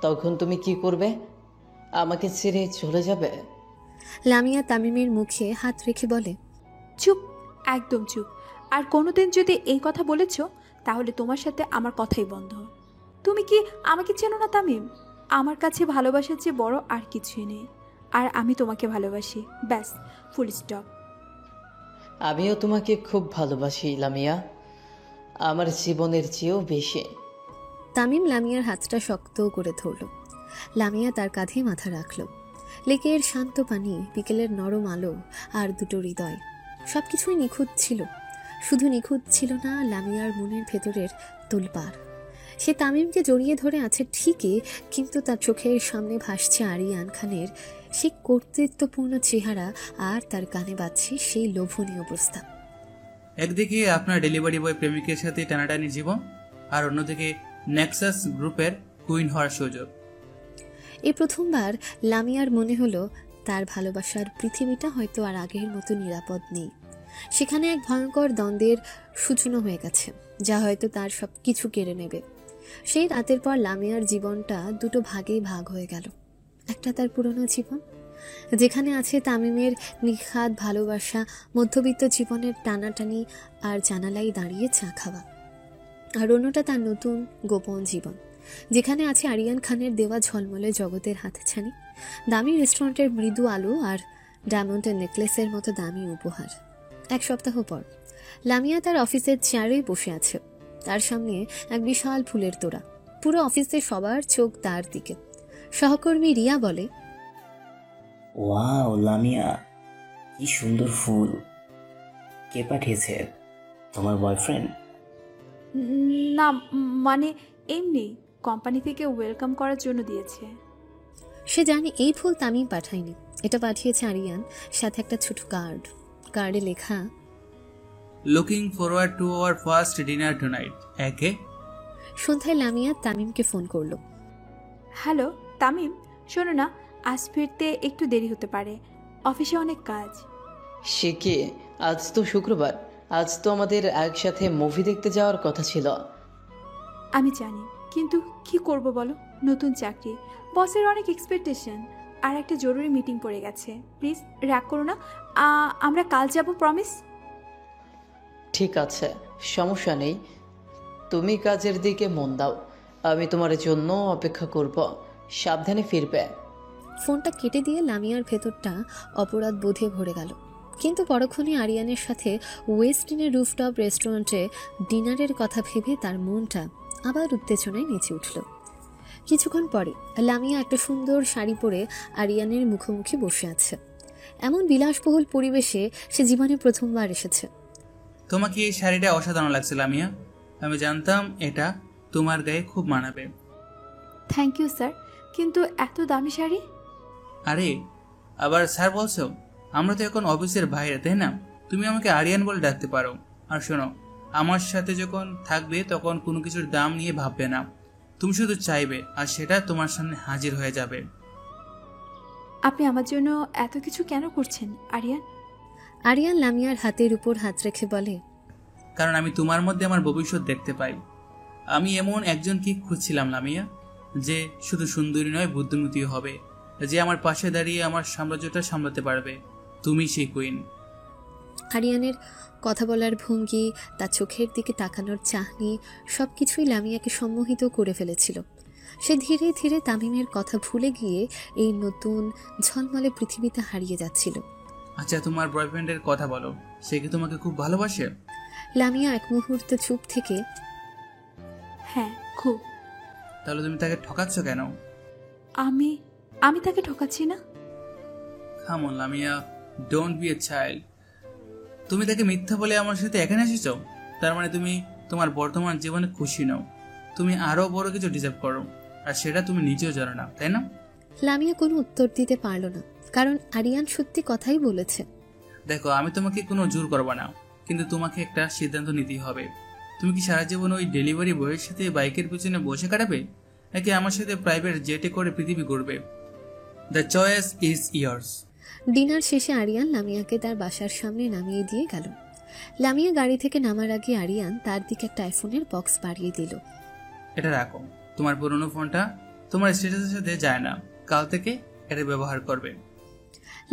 তখন তুমি কি করবে? আমাকে ছেড়ে চলে যাবে? লামিয়া তামিমের মুখে হাত রেখে বলে, চুপ, একদম চুপ। আর কোনোদিন যদি এই কথা বলেছ, তাহলে তোমার সাথে আমার কথাই বন্ধ। তুমি কি আমাকে চেনো না তামিম? আমার কাছে ভালোবাসার চেয়ে বড় আর কিছুই নেই, আর আমি তোমাকে ভালোবাসি, ব্যাস, ফুল স্টপ। আমিও তোমাকে খুব ভালোবাসি লামিয়া, আমার জীবনের চেয়েও বেশি। তামিম লামিয়ার হাতটা শক্ত করে ধরল। লামিয়া তার কাঁধে মাথা রাখল। লেকের শান্ত পানি, বিকেলের নরম আলো আর দুটো হৃদয়, সবকিছুই নিখুঁত ছিল। শুধু নিখুঁত ছিল না লামিয়ার মনের ভেতরের তোলপাড়। সে তামিমকে জড়িয়ে ধরে আছে ঠিকই, কিন্তু তার চোখের সামনে ভাসছে আরিয়ান খানের সেই কর্তৃত্বপূর্ণ চেহারা, আর তার কানে বাজছে সেই লোভনীয় প্রস্তাব। একদিকে আপনার ডেলিভারি বয় প্রেমিকের সাথে টানাটানি জীবন, আর অন্যদিকে নেক্সাস গ্রুপের কুইন হওয়ার সুযোগ। এই প্রথমবার লামিয়ার মনে হলো তার ভালোবাসার পৃথিবীটা হয়তো আর আগের মতো নিরাপদ নেই। সেখানে এক ভয়ঙ্কর দ্বন্দ্বের সূচনা হয়ে গেছে, যা হয়তো তার সব কিছু কেড়ে নেবে। সেই রাতের পর লামিয়ার জীবনটা দুটো ভাগেই ভাগ হয়ে গেল। একটা তার পুরনো জীবন, যেখানে আছে তামিমের নিখাদ ভালোবাসা, মধ্যবিত্ত জীবনের টানাটানি আর জানালাই দাঁড়িয়ে চা খাওয়া। আর অন্যটা তার নতুন গোপন জীবন, যেখানে আছে আরিয়ান খানের দেওয়া ঝলমলে জগতের হাতছানি, দামি রেস্টুরেন্টের মৃদু আলো আর ডায়মন্ডের নেকলেসের মতো দামি উপহার। এক সপ্তাহ পর লামিয়া তার অফিসের চেয়ারে বসে আছে। তার সামনে এক বিশাল ফুলের তোড়া। পুরো অফিসে সবার চোখ তার দিকে। সহকর্মী রিয়া বলে, ওয়াও লামিয়া, কি সুন্দর ফুল। কে পাঠিয়েছে? তোমার বয়ফ্রেন্ড? না, মানে এমনি কোম্পানি থেকে ওয়েলকাম করার জন্য দিয়েছে। সে জানে এই ফুল তামিম পাঠায়নি, এটা পাঠিয়েছে আরিয়ান, সাথে একটা ছোট কার্ড। কার্ডে লেখা, looking forward to our first dinner tonight. একে সন্ধ্যায় লামিয়া তামিমকে ফোন করলো। হ্যালো তামিম, শোনো না, আজ ফিরতে একটু দেরি হতে পারে, অফিসে অনেক কাজ। সে কি, আজ তো শুক্রবার, আজ তো আমাদের একসাথে মুভি দেখতে যাওয়ার কথা ছিল। আমি জানি, কিন্তু কি করব বলো, নতুন চাকরি, বসের অনেক এক্সপেকটেশন, আর একটা জরুরি মিটিং পড়ে গেছে। প্লিজ রাগ করো না, আমরা কাল যাব, প্রমিস। ঠিক আছে, সমস্যা নেই, তুমি কাজের দিকে মন দাও, আমি তোমার জন্য অপেক্ষা করব, সাবধানে ফিরবে। ফোনটা কেটে দিয়ে লামিয়ার ভেতরটা অপরাধ বোধে ভরে গেল। কিন্তু পরক্ষণে আরিয়ানের সাথে ওয়েস্টিনের রুফটপ রেস্টুরেন্টে ডিনারের কথা ভেবে তার মনটা আবার উত্তেজনায় নেচে উঠল। কিছুক্ষণ পরে লামিয়া একটা সুন্দর শাড়ি পরে আরিয়ানের মুখোমুখি বসে আছে। এমন বিলাসবহুল পরিবেশে সে জীবনে প্রথমবার এসেছে। তোমাকে এই শাড়িটা অসাধারণ লাগছে লামিয়া, আমি জানতাম এটা তোমার গায়ে খুব মানাবে। থ্যাংক ইউ স্যার, কিন্তু এত দামি শাড়ি? আরে আবার স্যার বলছো? আমরা তো এখন অফিসের বাইরে, তাই না? তুমি আমাকে আরিয়ান বলে ডাকতে পারো। আর শোনো, আমার সাথে যখন থাকবে তখন কোনো কিছুর দাম নিয়ে ভাববে না, তুমি শুধু চাইবে আর সেটা তোমার সামনে হাজির হয়ে যাবে। আপনি আমার জন্য এত কিছু কেন করছেন আরিয়ান? আরিয়ান লামিয়ার হাতের উপর হাত রেখে বলে, কারণ আমি তোমার মধ্যে আমার ভবিষ্যৎ দেখতে পাই। আমি এমন একজনকে খুঁজছিলাম লামিয়া, যে শুধু সুন্দরী নয়, বুদ্ধিমতীও হবে, যে আমার পাশে দাঁড়িয়ে আমার সাম্রাজ্যটা সামলাতে পারবে। তুমি সেই কুইন। আরিয়ানের কথা বলার ভঙ্গি, তার চোখের দিকে তাকানোর চাহনি সবকিছুই লামিয়াকে সম্মোহিত করে ফেলেছিল। সে ধীরে ধীরে তামিমের কথা ভুলে গিয়ে এই নতুন ঝলমলে পৃথিবীতে হারিয়ে যাচ্ছিল। আচ্ছা, তোমার বয়ফ্রেন্ডের কথা বলো, সে কি তোমাকে খুব ভালোবাসে? লামিয়া এক মুহূর্তে চুপ থেকে, হ্যাঁ খুব। তাহলে তুমি তাকে ঠকাচ্ছ কেন? আমি তাকে ঠকাচ্ছি না। Come on Lamia, don't be a child. তুমি তাকে মিথ্যা বলে আমার সাথে এখানে এসেছো, তার মানে তুমি তোমার বর্তমান জীবনে খুশি নও। তুমি আরো বড় কিছু ডিজার্ভ করো, আর সেটা তুমি নিজেও জানো না, তাই না? লামিয়া কোনো উত্তর দিতে পারল না, কারণ আরিয়ান সত্যি কথাই বলেছে। দেখো, আমি তোমাকে কোনো জোর করবো না, কিন্তু তোমাকে একটা সিদ্ধান্ত নিতেই হবে। তুমি কি সারা জীবন ওই ডেলিভারি বয়ের সাথে বাইকের পিছনে বসে কাটাবে, নাকি আমার সাথে প্রাইভেট জেটে করে পৃথিবী ঘুরবে? The choice is years. Dinner শেষে আরিয়ান লামিয়াকে তার বাসার সামনে নামিয়ে দিয়ে গেল। লামিয়া গাড়ি থেকে নামার আগে আরিয়ান তার দিকে একটা আইফোনের বক্স বাড়িয়ে দিল। এটা রাখো, তোমার পুরনো ফোনটা তোমার স্ট্যাটাসের সাথে যায় না, কাল থেকে এটা ব্যবহার করবে।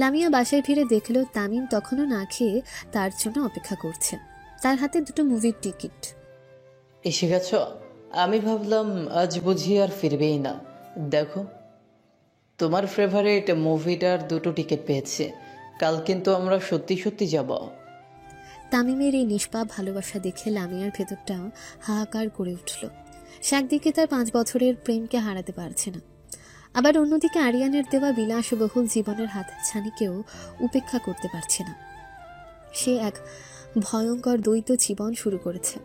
লামিয়া বাসায় ফিরে দেখল তামিম তখনও না খেয়ে তার জন্য অপেক্ষা করছে। তার হাতে দুটো মুভির টিকিট। এসে গেছ? আমি ভাবলাম আজ বুঝি আর ফিরবেই না। দেখো, তোমার ফেভারিট মুভিটার দুটো টিকিট পেয়েছে, কাল কিন্তু আমরা সত্যি সত্যি যাব। তামিমের এই নিষ্পাপ ভালোবাসা দেখে লামিয়ার ভেতরটা হাহাকার করে উঠল। সে একদিকে তার 5 বছরের প্রেমকে হারাতে পারছে না, আবার অন্যদিকে আরিয়ানের দেওয়া বিলাসবহুল জীবনের হাতছানিকেও উপেক্ষা করতে পারছে না। সে এক ভয়ঙ্কর দ্বৈত জীবন শুরু করেছে,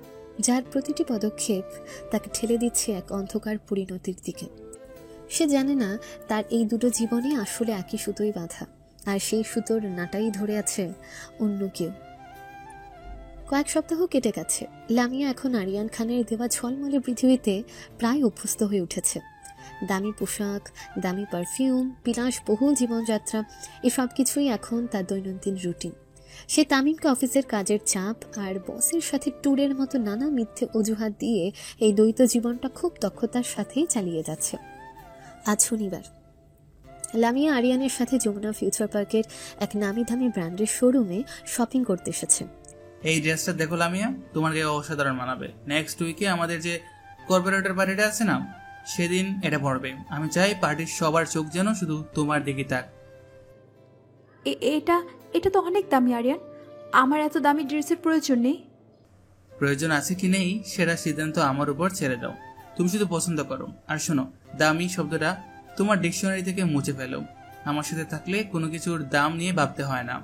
যার প্রতিটি পদক্ষেপ তাকে ঠেলে দিচ্ছে এক অন্ধকার পরিণতির দিকে। সে জানে না তার এই দুটো জীবনই আসলে একই সুতোই বাঁধা, আর সেই সুতোর নাটাই ধরে আছে অন্য কেউ। কয়েক সপ্তাহ কেটে গেছে। লামিয়া এখন আরিয়ান খানের দেওয়া ঝলমলে পৃথিবীতে প্রায় অভ্যস্ত হয়ে উঠেছে। দামি পোশাক, দামি পারফিউম, বিলাসবহুল জীবনযাত্রা, এসব কিছুই এখন তার দৈনন্দিন রুটিন। সে তামিমকে অফিসের কাজের চাপ আর বসের সাথে ট্যুরের মতো নানা মিথ্যে অজুহাত দিয়ে এই দ্বৈত জীবনটা খুব দক্ষতার সাথেই চালিয়ে যাচ্ছে। আজ শনিবার। লামিয়া আরিয়ানের সাথে যমুনা ফিউচার পার্কের এক নামি দামি ব্র্যান্ডের শোরুমে শপিং করতে এসেছে। এই ড্রেসটা দেখো লামিয়া, তোমার গায়ে অসাধারণ মানাবে। নেক্সট উইকে আমাদের যে কর্পোরেটর পার্টিটা আছে না, সেদিন এটা পড়বে। আমি চাই পার্টির সবার চোখ যেন শুধু তোমার দিকে তাক। এটা তো অনেক দামি আরিয়ান, আমার এত দামি ড্রেসের প্রয়োজন নেই। প্রয়োজন আছে কি নেই সেটা সিদ্ধান্ত আমার উপর ছেড়ে দাও, তুমি শুধু পছন্দ করো। আর শোনো, দামি শব্দটা তোমার ডিকশনারি থেকে মুছে ফেলো। আমার সাথে থাকলে কোনো কিছুর দাম নিয়ে ভাবতে হয় না।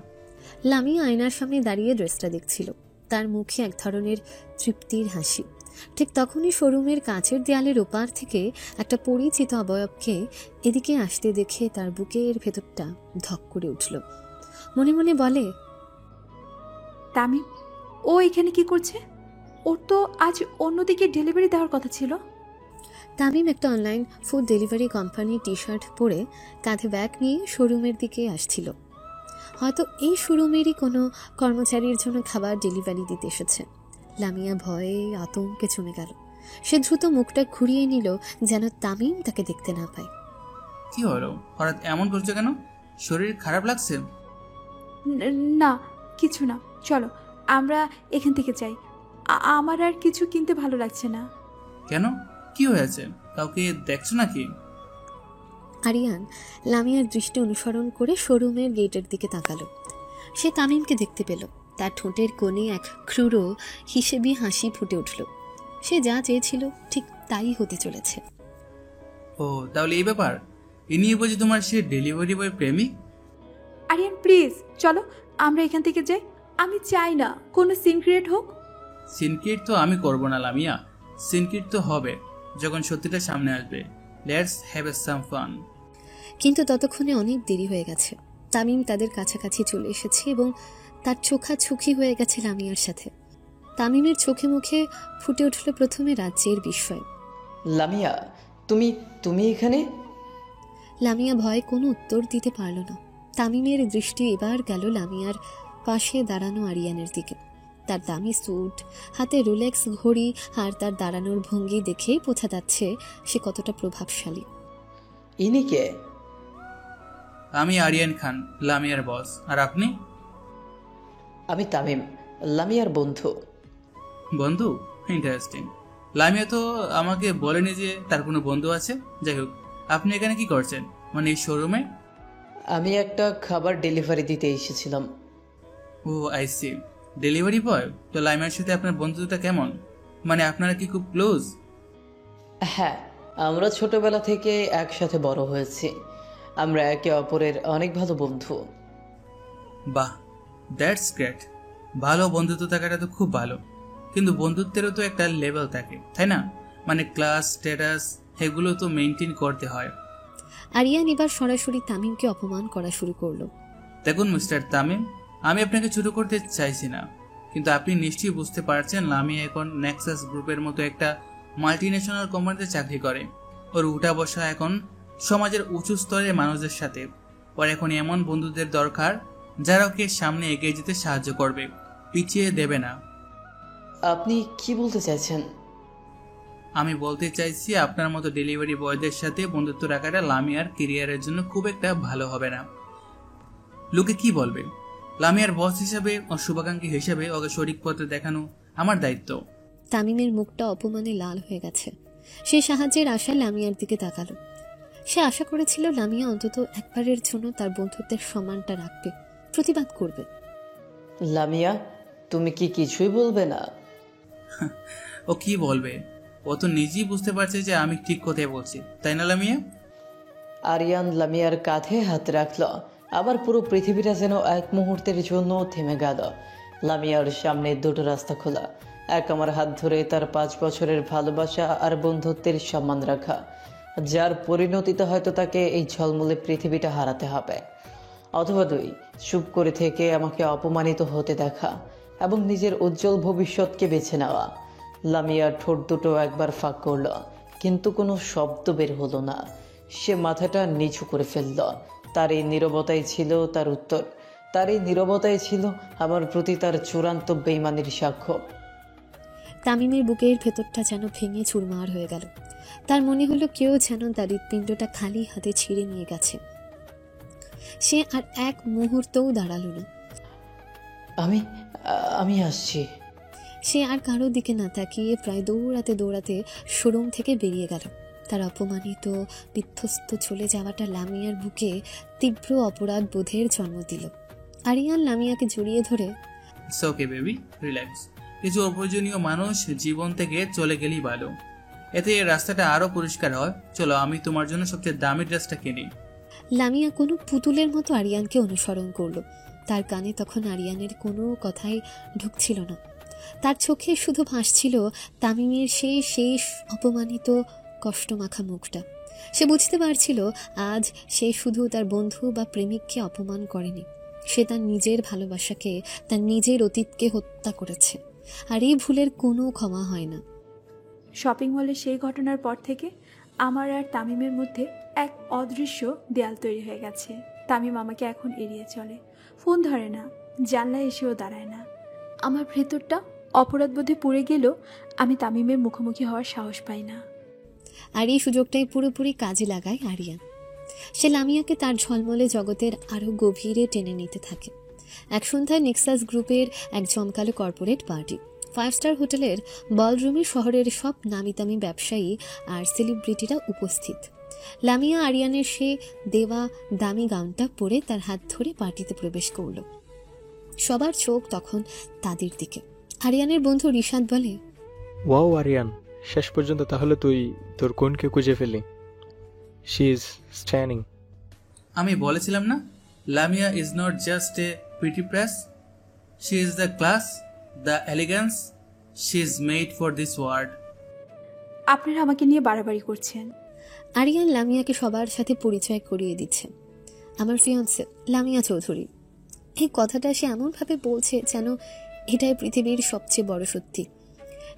লামিয়া আয়নার সামনে দাঁড়িয়ে ড্রেসটা দেখছিল, তার মুখে এক ধরনের তৃপ্তির হাসি। ঠিক তখনই শোরুমের কাঁচের দেয়ালের ওপার থেকে একটা পরিচিত অবয়বকে এদিকে আসতে দেখে তার বুকের ভেতরটা ধক করে উঠল। মনে মনে বলে, তামিম, ও এখানে কি করছে? ওর তো আজ অন্যদিকে ডেলিভারি দেওয়ার কথা ছিল। তামিম একটা অনলাইন ফুড ডেলিভারি কোম্পানির টি শার্ট পরে কাঁধে ব্যাগ নিয়ে শোরুমের দিকে আসছিল। হয়তো এই শোরুমেরই কোনো কর্মচারীর জন্য খাবার ডেলিভারি দিতে এসেছে। লামিয়া ভয়ে আতঙ্কে জমে গেল। সে দ্রুত মুখটা ঘুরিয়ে নিল যেন তামিম তাকে দেখতে না পায়। কি হলো, হঠাৎ এমন করছো কেন? শরীর খারাপ লাগছে? না, কিছু না, চলো আমরা এখান থেকে যাই। আমার আর কিছু কিনতে ভালো লাগছে না। কেন, কি হয়েছে? কাউকে দেখছো নাকি? আরিয়ান লামিয়ার দৃষ্টি অনুসরণ করে শোরুমের গেটের দিকে তাকালো। সে তামিমকে দেখতে পেল। তার ঠোঁটের কোণে এক ক্রূর হিসেবি হাসি ফুটে উঠল। সে যা চেয়েছিল ঠিক তাই হতে চলেছে। ও তাহলে এই ব্যাপার, এ নিয়ে বুঝি তোমার সে ডেলিভারি বয় প্রেমিক? আরিয়ান প্লিজ চলো আমরা এখান থেকে যাই। আমি চাই না কোনো সিন ক্রিয়েট হোক। সিনক্রিট তো আমি করবো না লামিয়া, সিনক্রিট তো হবে যখন সত্যিটা সামনে আসবে। Let's have a some fun. কিন্তু ততক্ষণে অনেক দেরি হয়ে গেছে। তামিম তাদের কাছাকাছি চলে এসেছে এবং তার চোখাচোখি হয়ে গেছে লামিয়ার সাথে। তামিমের চোখে মুখে ফুটে উঠল প্রথমে রাজ্যের বিস্ময়। লামিয়া, তুমি তুমি এখানে? লামিয়া ভয়ে কোনো উত্তর দিতে পারল না। তামিমের দৃষ্টি এবার গেল লামিয়ার পাশে দাঁড়ানো আরিয়ানের দিকে। তার দামি স্যুট, হাতে রোলেক্স ঘড়ি আর তার দাঁড়ানোর ভঙ্গি দেখেই বোঝা যাচ্ছে সে কতটা প্রভাবশালী। ইনি কে? আমি আরিয়ান খান, লামিয়ার বস। আর আপনি? আমি তামিম, লামিয়ার বন্ধু। বন্ধু? ইন্টারেস্টিং। লামিয়া তো আমাকে বলেনি যে তার কোনো বন্ধু আছে। যাই হোক, আপনি এখানে কি করছেন, মানে এই শোরুমে? আমি একটা খাবার ডেলিভারি দিতে এসেছিলাম। ও আই সি, ডেলিভারি বয়। তো লামিয়ার সাথে আপনার বন্ধুটা কেমন, মানে আপনারা কি খুব ক্লোজ? হ্যাঁ, আমরা ছোটবেলা থেকে একসাথে বড় হয়েছি। আমরা একে অপরের অনেক ভালো বন্ধু। বাহ, দ্যাটস গ্রেট। ভালো বন্ধুত্ব থাকাটা তো খুব ভালো, কিন্তু বন্ধুত্বেরও তো একটা লেভেল থাকে, তাই না? মানে ক্লাস, স্ট্যাটাস, এগুলো তো মেনটেন করতে হয়। আরিয়ান এবার সরাসরি তামিমকে অপমান করা শুরু করলো। দেখুন মিস্টার তামিম, আমি আপনাকে ছোট করতে চাইছি না, কিন্তু আপনি নিশ্চয়ই বুঝতে পারছেন লামিয়া এখন নেক্সাস গ্রুপের মতো একটা মাল্টিন্যাশনাল কোম্পানিতে চাকরি করে। ওর উঠা বসা এখন সমাজের উঁচু স্তরের মানুষদের সাথে। ওর এখন এমন বন্ধুদের দরকার যারা ওকে সামনে এগিয়ে যেতে সাহায্য করবে, পিছিয়ে দেবে না। আপনি কি বলতে চাইছেন? আমি বলতে চাইছি আপনার মতো ডেলিভারি বয়দের সাথে বন্ধুত্ব রাখাটা লামিয়ার কেরিয়ারের জন্য খুব একটা ভালো হবে না। লোকে কি বলবে? লামিয়ার বস হিসাবে ও শুভাকাঙ্ক্ষী হিসাবে ওকে সঠিক পথে দেখানো আমার দায়িত্ব। তামিমের মুখটা অপমানে লাল হয়ে গেছে। সে সাহায্যের আশায় লামিয়ার দিকে তাকালো। সে আশা করেছিল লামিয়া অন্তত একবারের জন্য তার বন্ধুত্বের সম্মানটা রাখবে, প্রতিবাদ করবে। লামিয়া, তুমি কি কিছুই বলবে না? ও কি বলবে? ও তো নিজেই বুঝতে পারছে যে আমি ঠিক কথাই বলছি, তাই না লামিয়া? আরিয়ান লামিয়ার কাঁধে হাত রাখল। আবার পুরো পৃথিবীটা যেন এক মুহূর্তের জন্য থেমে গেল। লামিয়ার সামনে দুটো রাস্তা খোলা। এক, আমার হাত ধরে তার 5 বছরের ভালোবাসা আর বন্ধুত্বের সম্মান রাখা, যার পরিণতিতে হয়তো তাকে এই ঝলমলে পৃথিবীটা হারাতে হবে। অথবা 2, চুপ করে থেকে আমাকে অপমানিত হতে দেখা এবং নিজের উজ্জ্বল ভবিষ্যৎকে বেছে নেওয়া। লামিয়ার ঠোঁট দুটো একবার ফাঁক করল, কিন্তু কোনো শব্দ বের হলো না। সে মাথাটা নিচু করে ফেলল। তার এই নীরবতাই ছিল তার উত্তর। তার এই নীরবতাই ছিল আমার প্রতি তার চূড়ান্ত বেইমানির সাক্ষ্য। তামিমের বুকের ভেতরটা যেন ভেঙে চুরমার হয়ে গেল। তার মনে হলো কেউ যেন তার হৃৎপিণ্ডটা খালি হাতে ছিঁড়ে নিয়ে গেছে। সে আর এক মুহূর্তও দাঁড়ালো না। আমি আসছি। সে আর কারো দিকে না তাকিয়ে প্রায় দৌড়াতে দৌড়াতে শোরুম থেকে বেরিয়ে গেল। তার অপমানিত, বিধ্বস্ত চলে যাওয়াটা লামিয়ার বুকে তীব্র অপরাধ বোধের জন্ম দিল। আরিয়ান লামিয়াকে জড়িয়ে ধরে, ইটস ওকে বেবি, রিল্যাক্স। কিছু অপ্রয়োজনীয় মানুষ জীবন থেকে চলে গেলেই ভালো, এতে এই রাস্তাটা আরো পরিষ্কার হয়। চলো, আমি তোমার জন্য সবচেয়ে দামি ড্রেসটা কিনি। লামিয়া কোনো পুতুলের মতো আরিয়ানকে অনুসরণ করল। তার কানে তখন আরিয়ানের কোনো কথাই ঢুকছিল না। তার চোখে শুধু ভাসছিল তামিমের সেই শেষ অপমানিত কষ্টমাখা মুখটা। সে বুঝতে পারছিল আজ সে শুধু তার বন্ধু বা প্রেমিককে অপমান করেনি, সে তার নিজের ভালোবাসাকে, তার নিজের অতীতকে হত্যা করেছে, আর এই ভুলের কোনো ক্ষমা হয় না। শপিং মলে সেই ঘটনার পর থেকে আমার আর তামিমের মধ্যে এক অদৃশ্য দেয়াল তৈরি হয়ে গেছে। তামিম আমাকে এখন এড়িয়ে চলে, ফোন ধরে না, জানলায় এসেও দাঁড়ায় না। আমার ভেতরটা অপরাধবোধে পুড়ে গেলেও আমি তামিমের মুখোমুখি হওয়ার সাহস পাই না। আর এই সুযোগটাই পুরোপুরি কাজে লাগায় আরিয়ান। সে লামিয়াকে তার ঝলমলে জগতের আরও গভীরে টেনে নিতে থাকে। এক সন্ধ্যায় নেক্সাস গ্রুপের এক জমকালো কর্পোরেট পার্টি। 5 স্টার হোটেলের বলরুমে শহরের সব নামিদামি ব্যবসায়ী আর সেলিব্রিটিরা উপস্থিত। লামিয়া আরিয়ানের সে দেওয়া দামি গাউনটা পরে তার হাত ধরে পার্টিতে প্রবেশ করল। সবার চোখ তখন তাদের দিকে। আরিয়ানের বন্ধু রিশাদ বলে, ওয়াও আরিয়ান, শেষ পর্যন্ত তাহলে তুই তোর কোনকে খুঁজে ফেলি। She is staining. আমি বলেছিলাম না, Lamia is not just a pretty press, she is the class, the elegance, she is made for this world. আপনারা আমাকে নিয়ে বাড়াবাড়ি করছেন। আরিয়ান লামিয়াকে সবার সাথে পরিচয় করিয়ে দিচ্ছে। আমার ফিয়ান্সে লামিয়া চৌধুরী। এই কথাটা সে এমনভাবে বলছে যেন এটাই পৃথিবীর সবচেয়ে বড় সত্যি।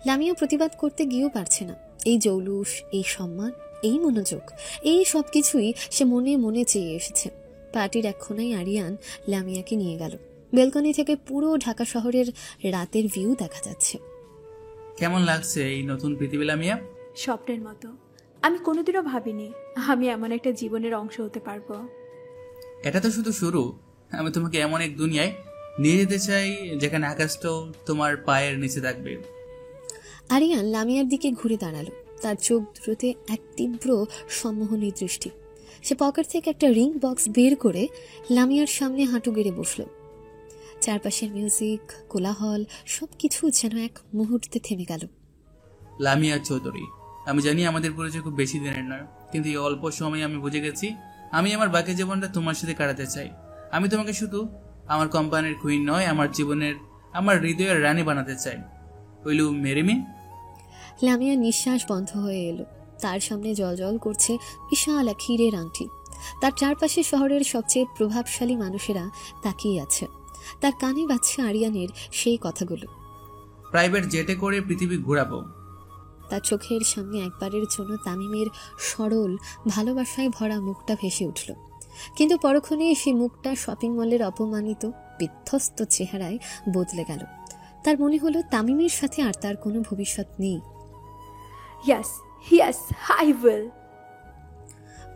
লামিয়া প্রতিবাদ করতে গিয়েও পারছে না। এই জৌলুস, এই সম্মান, এই মনোযোগ, এই সব কিছুই সে মনে মনে চেয়ে এসেছে। পার্টির এক কোণায় আরিয়ান লামিয়াকে নিয়ে গেল। বেলকনি থেকে পুরো ঢাকা শহরের রাতের ভিউ দেখা যাচ্ছে। কেমন লাগছে এই নতুন পৃথিবী লামিয়া? স্বপ্নের মতো। আমি কোনোদিনও ভাবিনি আমি এমন একটা জীবনের অংশ হতে পারবো। এটা তো শুধু শুরু। আমি তোমাকে এমন এক দুনিয়ায় নিয়ে যেতে চাই যেখানে আকাশটাও তোমার পায়ের নিচে থাকবে। আরিয়ান লামিয়ার দিকে ঘুরে দাঁড়ালো। তার চোখ দুটোতে এক তীব্র সম্মোহনী দৃষ্টি। সে পকেট থেকে একটা রিং বক্স বের করে লামিয়ার সামনে হাঁটু গেড়ে বসল। চারপাশের মিউজিক, কোলাহল সবকিছু যেন এক মুহূর্তে থেমে গেল। লামিয়া চৌধুরী, আমি জানি আমাদের পরিচয় খুব বেশি দিনের নয়, কিন্তু এই অল্প সময়ে আমি বুঝে গেছি আমি আমার বাকি জীবনটা তোমার সাথে কাটাতে চাই। আমি তোমাকে শুধু আমার কোম্পানির কুইন নয়, আমার জীবনের, আমার হৃদয়ের রানী বানাতে চাই। Will you marry me? লামিয়ার নিঃশ্বাস বন্ধ হয়ে এলো। তার সামনে জলজল করছে বিশাল এক হীরের আংটি। তার চারপাশে শহরের সবচেয়ে প্রভাবশালী মানুষেরা তাকিয়ে আছে। তার কানে বাজছে আরিয়ানের সেই কথাগুলো। প্রাইভেট জেটে করে পৃথিবী ঘোরাবো। তার চোখের সামনে একবারের জন্য তামিমের সরল ভালোবাসায় ভরা মুখটা ভেসে উঠল। কিন্তু পরক্ষণে সেই মুখটা শপিং মলের অপমানিত বিধ্বস্ত চেহারায় বদলে গেল। তার মনে হলো তামিমের সাথে আর তার কোনো ভবিষ্যৎ নেই। ইয়াস ইয়াস, আই উইল।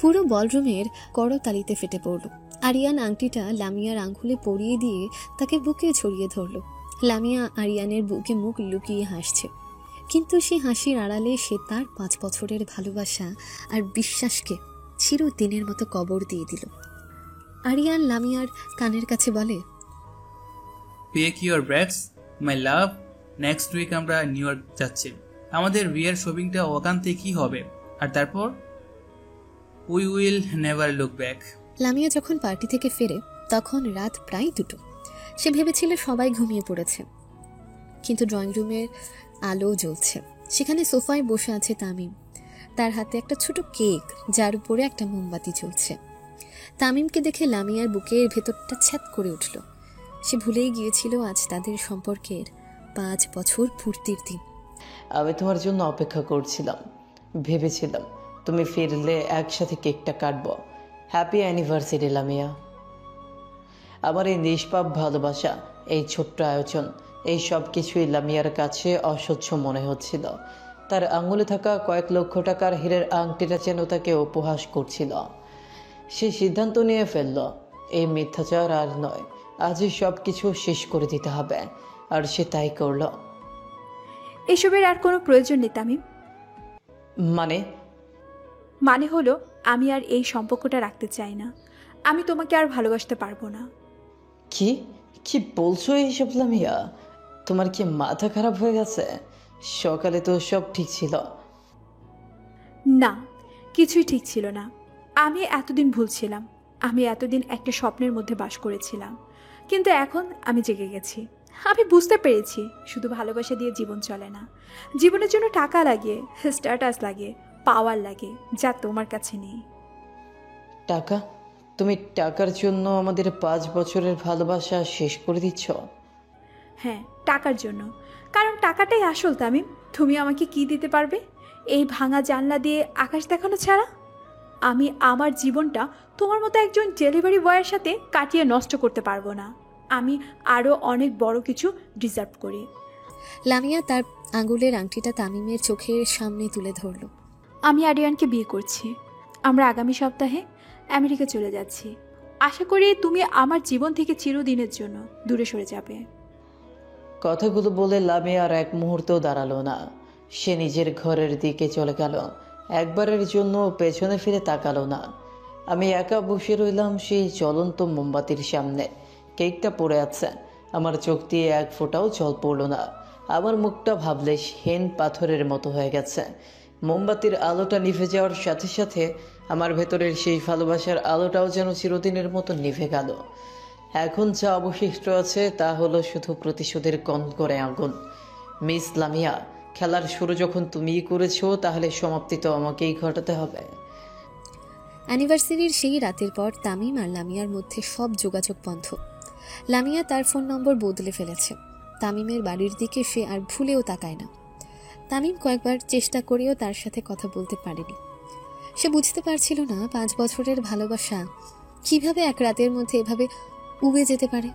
পুরো বলরুমের করতালিতে ফেটে পড়ল। আরিয়ান আংটিটা লামিয়ার আঙ্গুলে পরিয়ে দিয়ে তাকে বুকে ছড়িয়ে ধরল। লামিয়া আরিয়ানের বুকে মুখ লুকিয়ে হাসছে, কিন্তু সে হাসির আড়ালে সে তার 5 বছরের ভালোবাসা আর বিশ্বাসকে চিরদিনের মতো কবর দিয়ে দিল। আরিয়ান লামিয়ার কানের কাছে বলে, pack your bags my love, next week আমরা নিউ ইয়র্ক যাচ্ছি। আমাদের বিয়ের শপিংটা ওখান থেকেই হবে, আর তারপর we will never look back. Lamia যখন পার্টি থেকে ফেরে তখন রাত প্রায় 2টো। সে ভেবেছিল সবাই ঘুমিয়ে পড়েছে, কিন্তু ড্রয়িং রুমের আলো জ্বলছে। সেখানে সোফায় বসে আছে তামিম। তার হাতে একটা ছোট কেক, যার উপরে একটা মোমবাতি জ্বলছে। তামিমকে দেখে লামিয়ার বুকের ভেতরটা ছ্যাদ করে উঠল। সে ভুলেই গিয়েছিল আজ তাদের সম্পর্কের 5 বছর পূর্তির দিন। আমি তোমার জন্য অপেক্ষা করছিলাম, ভেবেছিলাম তুমি ফিরলে একসাথে কেকটা কাটবো। Happy anniversary Lamia. আমার এই নিষ্পাপ ভালোবাসা, এই ছোট্ট আয়োজন, এই সব কিছুই লামিয়ার কাছে অসহ্য মনে হচ্ছিল। তার আঙুলে থাকা কয়েক লক্ষ টাকার হীরের আংটিটা যেন তাকে উপহাস করছিল। সে সিদ্ধান্ত নিয়ে ফেলল, এই মিথ্যাচার আর নয়, আজই সব কিছু শেষ করে দিতে হবে। আর সে তাই করল। এসবের আর কোনো প্রয়োজন নেই তামিম। মানে হলো আমি আর এই সম্পর্কটা রাখতে চাই না। আমি তোমাকে আর ভালোবাসতে পারবো না। কি কি বলছো এইসব লামিয়া? তোমার কি মাথা খারাপ হয়ে গেছে? সকালে তো সব ঠিক ছিল। না, কিছুই ঠিক ছিল না। আমি এতদিন ভুলছিলাম। আমি এতদিন একটা স্বপ্নের মধ্যে বাস করেছিলাম, কিন্তু এখন আমি জেগে গেছি। আমি বুঝতে পেরেছি শুধু ভালোবাসা দিয়ে জীবন চলে না। জীবনের জন্য টাকা লাগে, স্ট্যাটাস লাগে, পাওয়ার লাগে, যা তোমার কাছে নেই। টাকা? তুমি টাকার জন্য আমাদের 5 বছরের ভালোবাসা শেষ করে দিচ্ছ? হ্যাঁ, টাকার জন্য। কারণ টাকাটাই আসল তামিম। তুমি আমাকে কি দিতে পারবে এই ভাঙা জানলা দিয়ে আকাশ দেখানো ছাড়া? আমি আমার জীবনটা তোমার মতো একজন ডেলিভারি বয়ের সাথে কাটিয়ে নষ্ট করতে পারবো না। আমি আরও অনেক বড় কিছু ডিজার্ভ করি। লামিয়া তার আঙুলের আংটিটা তামিমের চোখের সামনে তুলে ধরল। আমি আরিয়ানকে বিয়ে করছি। আমরা আগামী সপ্তাহে আমেরিকা চলে যাচ্ছি। আশা করি তুমি আমার জীবন থেকে চিরদিনের জন্য দূরে সরে যাবে। কথাগুলো বলে লামিয়া আর এক মুহূর্তও দাঁড়ালো না। সে নিজের ঘরের দিকে চলে গেল। একবারের জন্য পেছনে ফিরে তাকালো না। আমি একা বসে রইলাম সেই জ্বলন্ত মোমবাতির সামনে। কেকটা পড়ে আছে, আমার চোখ দিয়ে এক ফোঁটাও জল পড়ল না। আমার মুখটা ভাবলে হেন পাথরের মতো হয়ে গেছে। মোমবাতির আলোটা নিভে যাওয়ার সাথে সাথে আমার ভেতরের সেই ভালোবাসার আলোটাও যেন চিরদিনের মতো নিভে গেল। এখন যা অবশিষ্ট আছে তা হলো শুধু প্রতিশোধের কনকনে আগুন। মিস লামিয়া, খেলার শুরু যখন তুমিই করেছো, তাহলে সমাপ্তি তো আমাকেই ঘটাতে হবে। অ্যানিভার্সারির সেই রাতের পর তামিম আর লামিয়ার মধ্যে সব যোগাযোগ বন্ধ। লামিয়া তার ফোন নম্বর বদলে ফেলেছে। তামিমের বাড়ির দিকে সে আর ভুলেও তাকায় না। তামিম কয়েকবার চেষ্টা করেও তার সাথে কথা বলতে পারেনি। সে বুঝতে পারছিল না 5 বছরের ভালোবাসা কিভাবে এক রাতের মধ্যে এভাবে উবে যেতে পারে।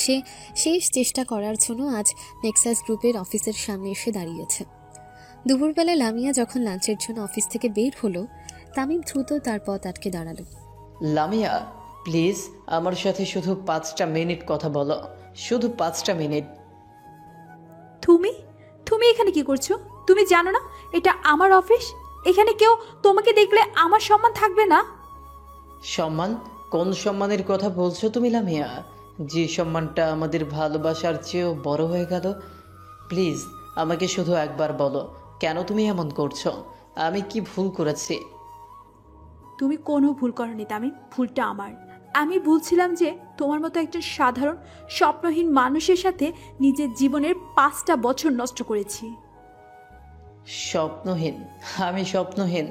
সে শেষ চেষ্টা করার জন্য আজ নেক্সাস গ্রুপের অফিসের সামনে এসে দাঁড়িয়েছে। দুপুরবেলা লামিয়া যখন লাঞ্চের জন্য অফিস থেকে বের হলো, তামিম দ্রুত তার পথ আটকে দাঁড়ালো। লামিয়া, প্লিজ আমার সাথে শুধু 5টা মিনিট কথা বলো, শুধু 5টা মিনিট। তুমি এখানে কি করছো? তুমি জানো না এটা আমার অফিস? এখানে কেউ তোমাকে দেখলে আমার সম্মান থাকবে না। সম্মান? কোন সম্মানের কথা বলছো তুমি লামিয়া? যে সম্মানটা আমাদের ভালোবাসার চেয়েও বড় হয়ে গেল। প্লিজ আমাকে শুধু একবার বলো, কেন তুমি এমন করছো? আমি কি ভুল করেছি? তুমি কোনো ভুল করনি তামিম, ভুলটা আমার। আমি ভুলছিলাম যে তোমার মতো একজন সাধারণ স্বপ্নহীন মানুষের সাথে নিজের জীবনের 5টা বছর নষ্ট করেছি। স্বপ্নহীন? আমি স্বপ্নহীন?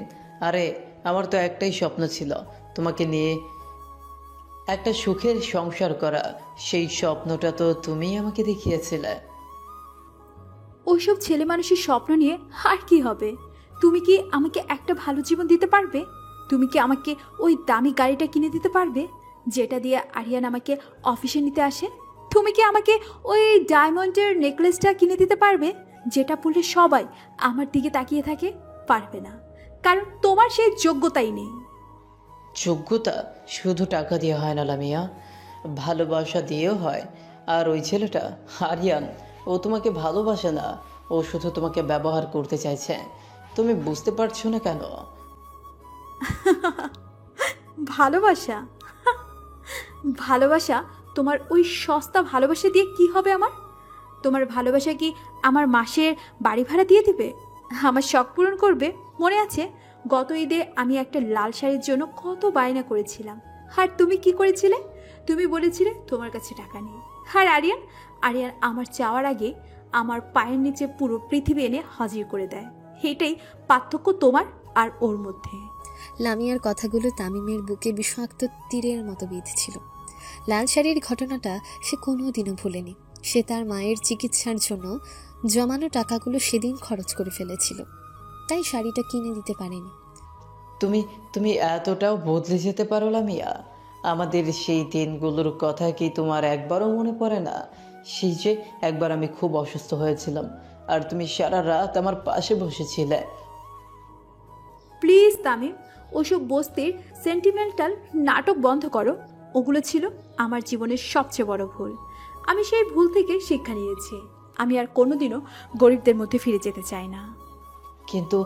আরে আমার তো একটাই স্বপ্ন ছিল, তোমাকে নিয়ে একটা সুখের সংসার করা। সেই স্বপ্নটা তো তুমি আমাকে দেখিয়েছিলে। ওইসব ছেলে মানুষের স্বপ্ন নিয়ে আর কি হবে? তুমি কি আমাকে একটা ভালো জীবন দিতে পারবে? তুমি কি আমাকে ওই দামি গাড়িটা কিনে দিতে পারবে যেটা দিয়ে আরিয়ান আমাকে অফিসে নিতে আসে? তুমি কি আমাকে ওই ডায়মন্ডের নেকলেসটা কিনে দিতে পারবে যেটা পরলে সবাই আমার দিকে তাকিয়ে থাকে? পারবে না, কারণ তোমার সেই যোগ্যতাই নেই। যোগ্যতা শুধু টাকা দিয়ে হয় না লামিয়া, ভালোবাসা দিয়েও হয়। আর ওই ছেলেটা আরিয়ান, ও তোমাকে ভালোবাসে না, ও শুধু তোমাকে ব্যবহার করতে চাইছে। তুমি বুঝতে পারছো না কেন? ভালোবাসা? ভালোবাসা? তোমার ওই সস্তা ভালোবাসা দিয়ে কি হবে আমার? তোমার ভালোবাসা কি আমার মাসের বাড়ি ভাড়া দিয়ে দিবে? আমার শখ পূরণ করবে? মনে আছে গত ঈদে আমি একটা লাল শাড়ির জন্য কত বায়না করেছিলাম, আর তুমি কি করেছিলে? তুমি বলেছিলে তোমার কাছে টাকা নেই। আর আরিয়ান আমার চাওয়ার আগে আমার পায়ের নিচে পুরো পৃথিবী এনে হাজির করে দেয়। এটাই পার্থক্য তোমার আর ওর মধ্যে। লামিয়ার কথাগুলো তামিমের বুকে বিষাক্ত তীরের মতো বিঁধছিল। লাল শাড়ির ঘটনাটা সে কোনোদিনও ভুলেনি। সে তার মায়ের চিকিৎসার জন্য জমানো টাকাগুলো সেদিন খরচ করে ফেলেছিল, তাই শাড়িটা কিনে দিতে পারেনি। তুমি এতটাও বদলে যেতে পারো লামিয়া? আমাদের সেই দিনগুলোর কথা কি তোমার একবারও মনে পড়ে না? সেই যে একবার আমি খুব অসুস্থ হয়েছিলাম আর তুমি সারা রাত আমার পাশে বসেছিলে। প্লিজ তামিম, ওসব বস্তির সেন্টিমেন্টাল নাটক বন্ধ করো। ওগুলো ছিল আমার জীবনের সবচেয়ে বড় ভুল। আমি সেই ভুল থেকে শিক্ষা নিয়েছি। আমি আর কোনোদিনও গরিবদের মধ্যে ফিরে যেতে চাই না। কিন্তু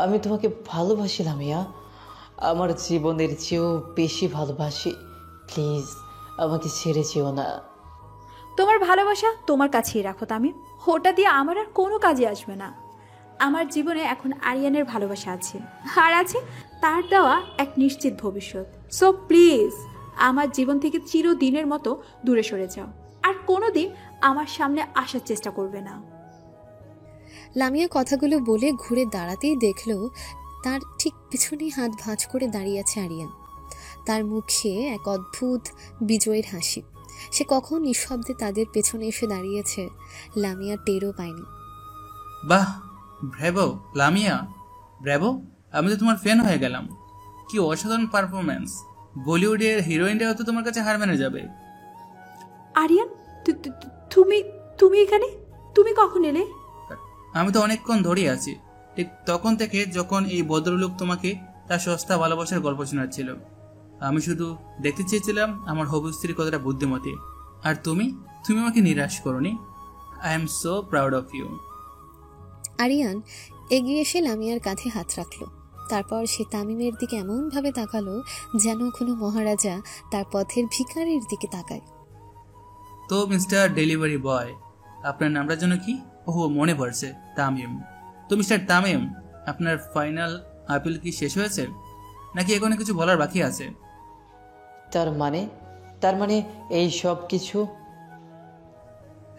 আমি তোমাকে ভালোবাসি লামিয়া, আমার জীবনের চেয়েও বেশি ভালোবাসি। প্লিজ আমাকে ছেড়ে যেও না। তোমার ভালোবাসা তোমার কাছেই রাখো তামিম, ওটা দিয়ে আমার আর কোনো কাজে আসবে না। আমার জীবনে এখন আরিয়ানের ভালোবাসা আছে, আর আছে তার দেওয়া এক নিশ্চিত ভবিষ্যৎ। সো প্লিজ আমার জীবন থেকে চিরদিনের মতো দূরে সরে যাও, আর কোনোদিন আমার সামনে আসার চেষ্টা করবে না। লামিয়া কথাগুলো বলে ঘুরে দাঁড়াতেই দেখল তার ঠিক পিছনেই হাত ভাঁজ করে দাঁড়িয়ে আছে আরিয়ান। তার মুখে এক অদ্ভুত বিজয়ের হাসি। সে কখন নিঃশব্দে তাদের পেছনে এসে দাঁড়িয়েছে লামিয়া টেরও পায়নি। বাহ ব্র্যাভো লামিয়া, ব্র্যাভো, আমি তো তোমার ফ্যান হয়ে গেলাম। কি অসাধারণ পারফরমেন্স! বলিউডের হিরোইনরাও তো তোমার কাছে হার মেনে যাবে। আরিয়ান, তুমি তুমি এখানে, তুমি কখন এলে? আমি তো অনেকক্ষণ ধরেই আছি, ঠিক তখন থেকে যখন এই ভদ্রলোক তোমাকে তার সস্তা ভালোবাসার গল্প শোনাচ্ছিল। আমি শুধু দেখতে চেয়েছিলাম আমার হবু স্ত্রী কতটা বুদ্ধিমতী। আর তুমি তুমি আমাকে নিরাশ করোনি। I am so proud of you. Aryan এগিয়ে এসে লামিয়ার কাঁধে হাত রাখলো। তারপর সে তামিমের দিকে এমনভাবে তাকালো যেন কোনো মহারাজা তার পথের ভিখারির দিকে তাকায়। তো মিস্টার ডেলিভারি বয়, আপনার নামটার জন্য কি? ওহ, মনে পড়ছে, তামিম। তো মিস্টার তামিম, আপনার ফাইনাল আপিল কি শেষ হয়েছে, নাকি এখনো কিছু বলার বাকি আছে? তার মানে এই সব কিছু?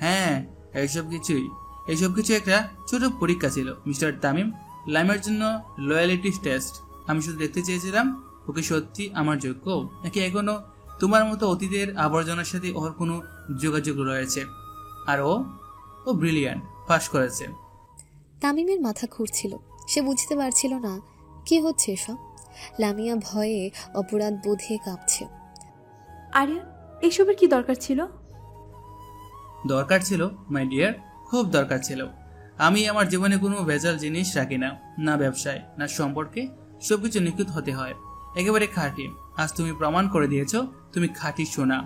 হ্যাঁ, এইসব কিছু একটা ছোট পরীক্ষা ছিল মিস্টার তামিম, লাইমের জন্য লয়ালিটি টেস্ট। আমি শুধু দেখতে চেয়েছিলাম ওকে সত্যি আমার যোগ্য, নাকি এখনো তোমার মতো অতীতের আবর্জনার সাথে ওর কোনো যোগাযোগ রয়েছে। আর ও ব্রিলিয়ান্ট, পাশ করেছে। তামিমের মাথা ঘুরছিল, সে বুঝতে পারছিল না কি হচ্ছে এসব। লামিয়া ভয়ে অপরাধ বোধে কাঁপছে। আরিয়ান, এসবের কি দরকার ছিল? দরকার ছিল মাই ডিয়ার, খুব দরকার ছিল। আমি আমার জীবনে কোনো ভেজাল জিনিস রাখি না, না ব্যবসায় না সম্পর্কে, সবকিছু নিখুঁত হতে হয়, একেবারে খাঁটি। আজ তুমি প্রমাণ করে দিয়েছো তুমি খাঁটি সোনা,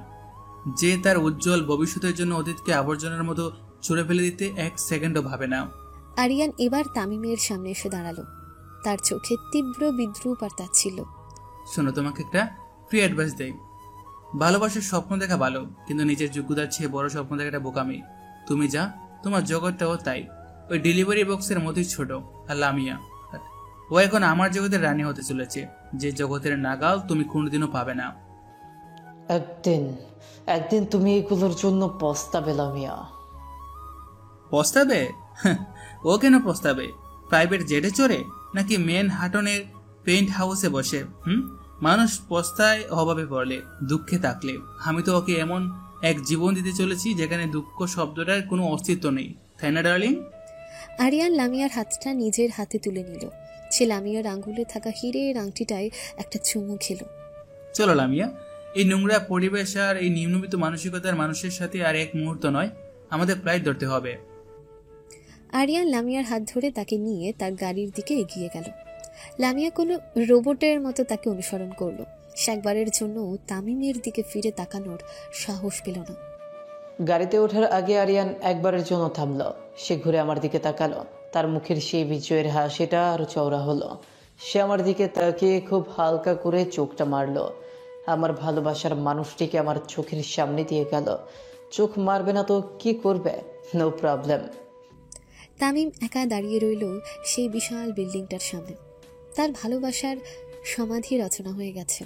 যে তার উজ্জ্বল ভবিষ্যতের জন্য অতীতকে আবর্জনার মতো ছুঁড়ে ফেলে দিতে এক সেকেন্ডও ভাবে না। আরিয়ান এবার তামিমের সামনে এসে দাঁড়ালো, তার চোখে তীব্র বিদ্রুপ আর তাচ্ছিল্য। শোনো, তোমাকে একটা ফ্রি অ্যাডভাইস দেই। ভালোবাসার স্বপ্ন দেখা ভালো, কিন্তু নিজের যোগ্যতার চেয়ে বড় স্বপ্ন দেখাটা বোকামি। তুমি যা, তোমার জগৎটাও তাই, ওই ডেলিভারি বক্সের মতোই ছোট। আর লামিয়া, ও এখন আমার জগতের রানী হতে চলেছে, যে জগতের নাগাল তুমি কোনোদিনও পাবে না। একদিন তুমি এগুলোর জন্য পস্তাবে লামিয়া। পস্তাবে? ও কেন পস্তাবে? প্রাইভেট জেটে চড়ে, নাকি মেন হাটনের পেইন্ট হাউসে বসে? মানুষ পস্তায় অভাবে পড়লে, দুঃখে থাকলে। আমি তো ওকে এমন এক জীবন দিতে চলেছি যেখানে দুঃখ শব্দটার কোনো অস্তিত্ব নেই, তাই না ডার্লিং? আরিয়ান লামিয়ার হাতটা নিজের হাতে তুলে নিল। সে লামিয়ার আঙ্গুলে থাকা হিরের আংটিটায় একটা চুমু খেল। চলো লামিয়া, এই নোংরা পরিবেশ আর এই নিম্নবিত্ত মানসিকতার মানুষের সাথে আর এক মুহূর্ত নয়, আমাদের ফ্লাইট ধরতে হবে। আরিয়ান লামিয়ার হাত ধরে তাকে নিয়ে তার গাড়ির দিকে এগিয়ে গেল। লামিয়া কোনো রোবটের মতো তাকে অনুসরণ করলো। সে একবারের জন্য তামিমের দিকে ফিরে তাকানোর সাহস পেল না। গাড়িতে ওঠার আগে আরিয়ান একবারের জন্য থামল। সে ঘুরে আমার দিকে তাকালো। তার মুখের সেই বিজয়ের হাসিটা আরো চওড়া হলো। সে আমার দিকে তাকিয়ে খুব হালকা করে চোখটা মারলো। আমার ভালোবাসার মানুষটিকে আমার চোখের সামনে দিয়ে গেল। চোখ মারবে না তো কি করবে? No problem. তামিম একা দাঁড়িয়ে রইল সেই বিশাল বিল্ডিংটার সামনে। তার ভালোবাসার সমাধি রচনা হয়ে গেছে।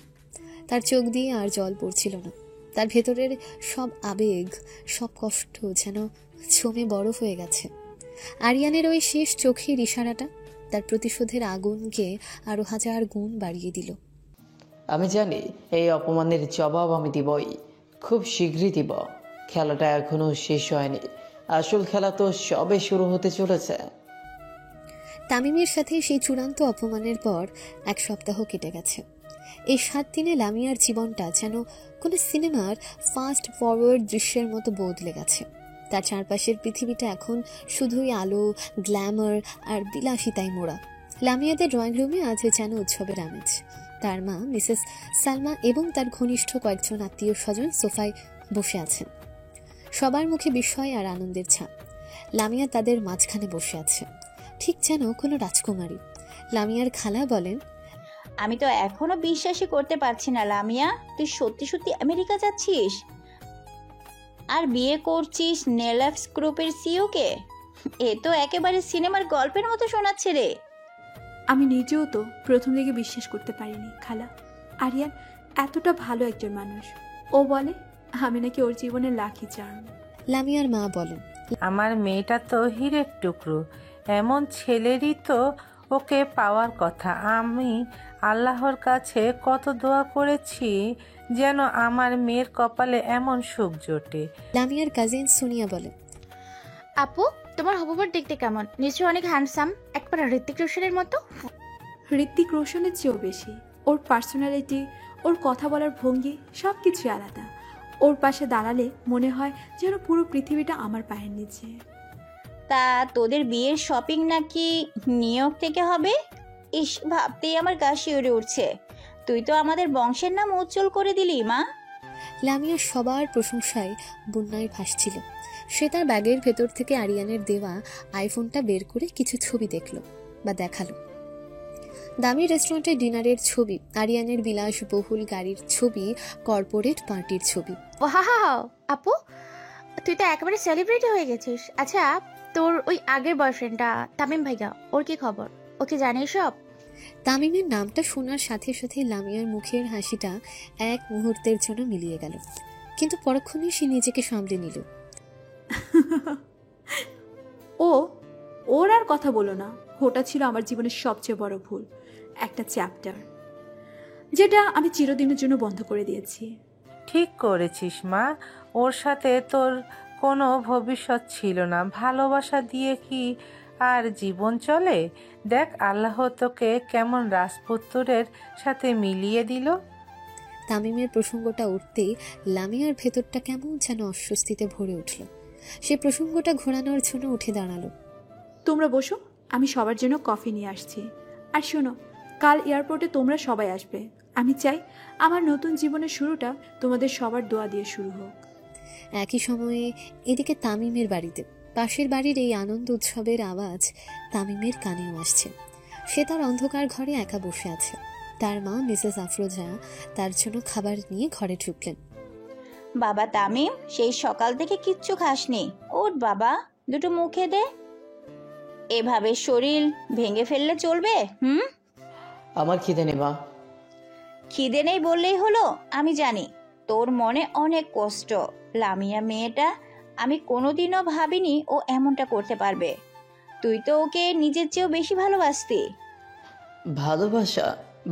তার চোখ দিয়ে আর জল পড়ছিল না। তার ভেতরের সব আবেগ, সব কষ্ট যেন জমে বরফ হয়ে গেছে। আরিয়ানের ওই শেষ চোখের ইশারাটা তার প্রতিশোধের আগুনকে আরো 1000 গুণ বাড়িয়ে দিল। আমি জানি এই অপমানের জবাব আমি দিবই, খুব শীঘ্রই দিব। খেলাটা এখনো শেষ হয়নি, আসল খেলা তো সবে শুরু হতে চলেছে। তামিমের সাথে সেই চূড়ান্ত অপমানের পর 1 সপ্তাহ কেটে গেছে। এই 7 দিনে লামিয়ার জীবনটা যেন কোনো সিনেমার ফাস্ট ফরওয়ার্ড দৃশ্যের মতো বদলে গেছে। তার চারপাশের পৃথিবীটা এখন শুধুই আলো, গ্ল্যামার আর বিলাসিতায় মোড়া। লামিয়াদের ড্রয়িং রুমে আজ যেন উৎসবের আমেজ। তার মা মিসেস সালমা এবং তার ঘনিষ্ঠ কয়েকজন আত্মীয় স্বজন সোফায় বসে আছেন। সবার মুখে বিস্ময় আর আনন্দের ছাপ। লামিয়া তাদের মাঝখানে বসে আছে, ঠিক যেন কোনো রাজকুমারী। লামিয়ার খালা বলেন, আমি তো এখনো বিশ্বাসই করতে পারছি না লামিয়া, তুই সত্যি সত্যি আমেরিকা যাচ্ছিস আর বিয়ে করছিস নেলাফস গ্রুপের সিইও কে? এ তো একেবারে সিনেমার গল্পের মতো শোনাচ্ছে রে। আমি নিজেও তো প্রথম দিকে বিশ্বাস করতে পারিনি খালা। আরিয়ান এতটা ভালো একজন মানুষ। ও বলে আমি নাকি ওর জীবনের লাকি চার্ম। লামিয়ার মা বলেন, আমার মেয়েটা তো হীরের টুকরো, এমন ছেলেরই তো ওকে পাওয়ার কথা। আমি আল্লাহর কাছে কত দোয়া করেছি যেন আমার মেয়ের কপালে এমন সুখ জোটে। লামিয়ার কাজিন সোনিয়া বলে, আপু তোমার হবুবর দেখতে কেমন? নিশ্চয়ই অনেক হ্যান্ডসাম, একবার ঋত্বিক রোশনের মতো। ঋত্বিক রোশনের চেয়েও বেশি। ওর পার্সোনালিটি, ওর কথা বলার ভঙ্গি সব কিছুই আলাদা। ওর পাশে দাঁড়ালে মনে হয় যেন পুরো পৃথিবীটা আমার পায়ের নিচে। তা তোদের বিয়ের শপিং নাকি নিউ ইয়র্ক থেকে হবে? ইস, ভাবতেই আমার গা শিউরে উঠছে। তুই তো আমাদের বংশের নাম উজ্জ্বল করে দিলি মা। লামিয়া সবার প্রশংসায় বন্যায় ভাসছিল। সে তার ব্যাগের ভেতর থেকে আরিয়ানের দেওয়া আইফোনটা বের করে কিছু ছবি দেখালো। দামি রেস্টুরেন্টে ডিনারের ছবি, আরিয়ানের বিলাসবহুল গাড়ির ছবি, কর্পোরেট পার্টির ছবি। ওয়াও আপু, তুই তো একেবারে সেলিব্রিটি হয়ে গেছিস। আচ্ছা, তোর ওই আগের বয়ফ্রেন্ডটা তামিম ভাইয়া, ওর কি খবর? ওকে জানিস সব? তামিমের নামটা শোনার সাথে সাথে লামিয়ার মুখের হাসিটা এক মুহূর্তের জন্য মিলিয়ে গেল, কিন্তু পরক্ষণেই সে নিজেকে সামলে নিল। ওর আর কথা বলো না। ওটা ছিল আমার জীবনের সবচেয়ে বড় ভুল, একটা চ্যাপ্টার যেটা আমি চিরদিনের জন্য বন্ধ করে দিয়েছি। ঠিক করেছিস মা, ওর সাথে তোর কোনো ভবিষ্যৎ ছিল না। ভালোবাসা দিয়ে কি আর জীবন চলে? দেখ আল্লাহ তোকে কেমন রাজপুত্রের সাথে মিলিয়ে দিল। তামিমের প্রসঙ্গটা উঠতেই লামিয়ার ভেতরটা কেমন যেন অস্বস্তিতে ভরে উঠল। সে প্রসঙ্গটা ঘোরানোর জন্য উঠে দাঁড়ালো। তোমরা বসো, আমি সবার জন্য কফি নিয়ে আসছি। আর শোনো, কাল এয়ারপোর্টে তোমরা সবাই আসবে। আমি চাই আমার নতুন জীবনের শুরুটা তোমাদের সবার দোয়া দিয়ে শুরু হোক। একই সময়ে এদিকে তামিমের বাড়িতে পাশের বাড়ির এই আনন্দ উৎসবের আওয়াজ তামিমের কানেও আসছে। সে তার অন্ধকার ঘরে একা বসে আছে। তার মা মিসেস আফরোজা তার জন্য খাবার নিয়ে ঘরে ঢুকলেন। বাবা তামিম, সেই সকাল থেকে কিচ্ছু খাসনি। ওঠ বাবা, দুটো মুখে দে। এভাবে শরীর ভেঙে ফেললে চলবে? আমার খিদে নেই মা। খিদে নেই বললেই হলো? আমি জানি তোর মনে অনেক কষ্ট। লামিয়া মেয়েটা, আমি কোনোদিনও ভাবিনি ও এমনটা করতে পারবে। তুই তো ওকে নিজের চেয়েও বেশি ভালোবাসতি।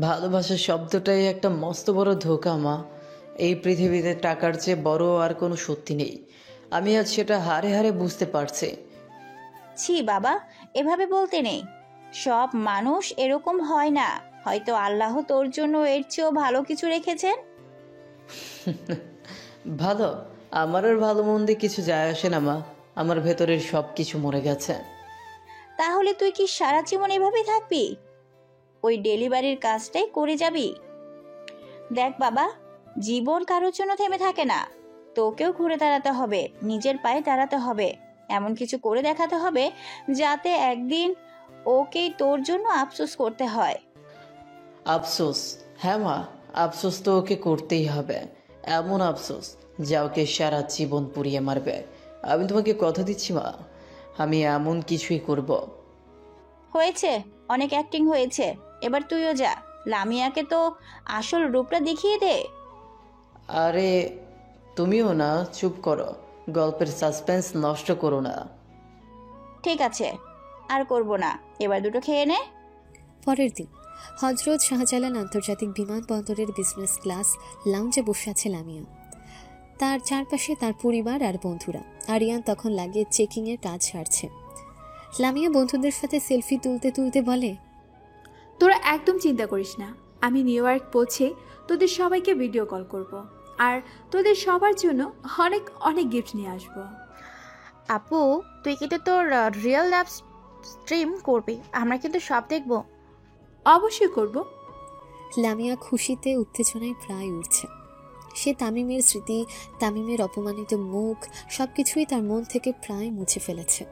ভালোবাসা শব্দটাই একটা মস্ত বড় ধোঁকা মা। এই পৃথিবীতে টাকার চেয়ে বড় আর কোনো সত্যি নেই। আমি আজ সেটা হারে হারে বুঝতে পারছি। ছি বাবা, এভাবে বলতে নেই। সব মানুষ এরকম হয় না। হয়তো আল্লাহ তোর জন্য এর চেয়েও ভালো কিছু রেখেছেন। ভালো? আমার আর ভালো মন্দে কিছু যায় আসে না মা। আমার ভেতরের সব কিছু মরে গেছে। তাহলে তুই কি সারা জীবন এভাবেই থাকবি? ওই ডেলিভারির কাজটাই করে যাবি? দেখ বাবা, জীবন কারোর জন্য থেমে থাকে না। তোকেও ঘুরে দাঁড়াতে হবে, নিজের পায়ে দাঁড়াতে হবে, এমন কিছু করে দেখাতে হবে যাতে একদিন ওকেই তোর জন্য আফসোস করতে হয়। আফসোস? হ্যাঁ মা, আফসোস তো ওকে করতেই হবে। এমন আফসোস যা ওকে সারা জীবন পুড়িয়ে মারবে। আমি তোমাকে কথা দিচ্ছি মা, আমি এমন কিছুই করব। হয়েছে, অনেক অ্যাক্টিং হয়েছে। এবার তুইও যা, লামিয়াকে তো আসল রূপটা দেখিয়ে দে। আরে তুমিও না, চুপ করো। গল্পের সাসপেন্স নষ্ট করো না। ঠিক আছে, আর করব না। এবার দুটো খেয়ে নে। পরের দিন হজরত শাহজালাল আন্তর্জাতিক বিমানবন্দরের বিজনেস ক্লাস লাউঞ্জে বসে আছে লামিয়া। তার চারপাশে তার পরিবার আর বন্ধুরা। আরিয়ান তখন লাগিয়ে চেকিং এর কাজ সারছে। লামিয়া বন্ধুদের সাথে সেলফি তুলতে তুলতে বলে, তোরা একদম চিন্তা করিস না, আমি নিউ ইয়র্ক পৌঁছে তোদের সবাইকে ভিডিও কল করব আর তোদের সবার জন্য অনেক অনেক গিফট নিয়ে আসব। আপু তুই কিন্তু তোর রিয়েল লাইফ স্ট্রিম করবি, আমরা কিন্তু সব দেখব। অবশ্যই করব। লামিয়া খুশিতে উত্তেজনায় প্রায় উঠছে। সে তামিমের স্মৃতি, তামিমের অপমানিত মুখ সবকিছুই তার মন থেকে প্রায় মুছে ফেলেছে।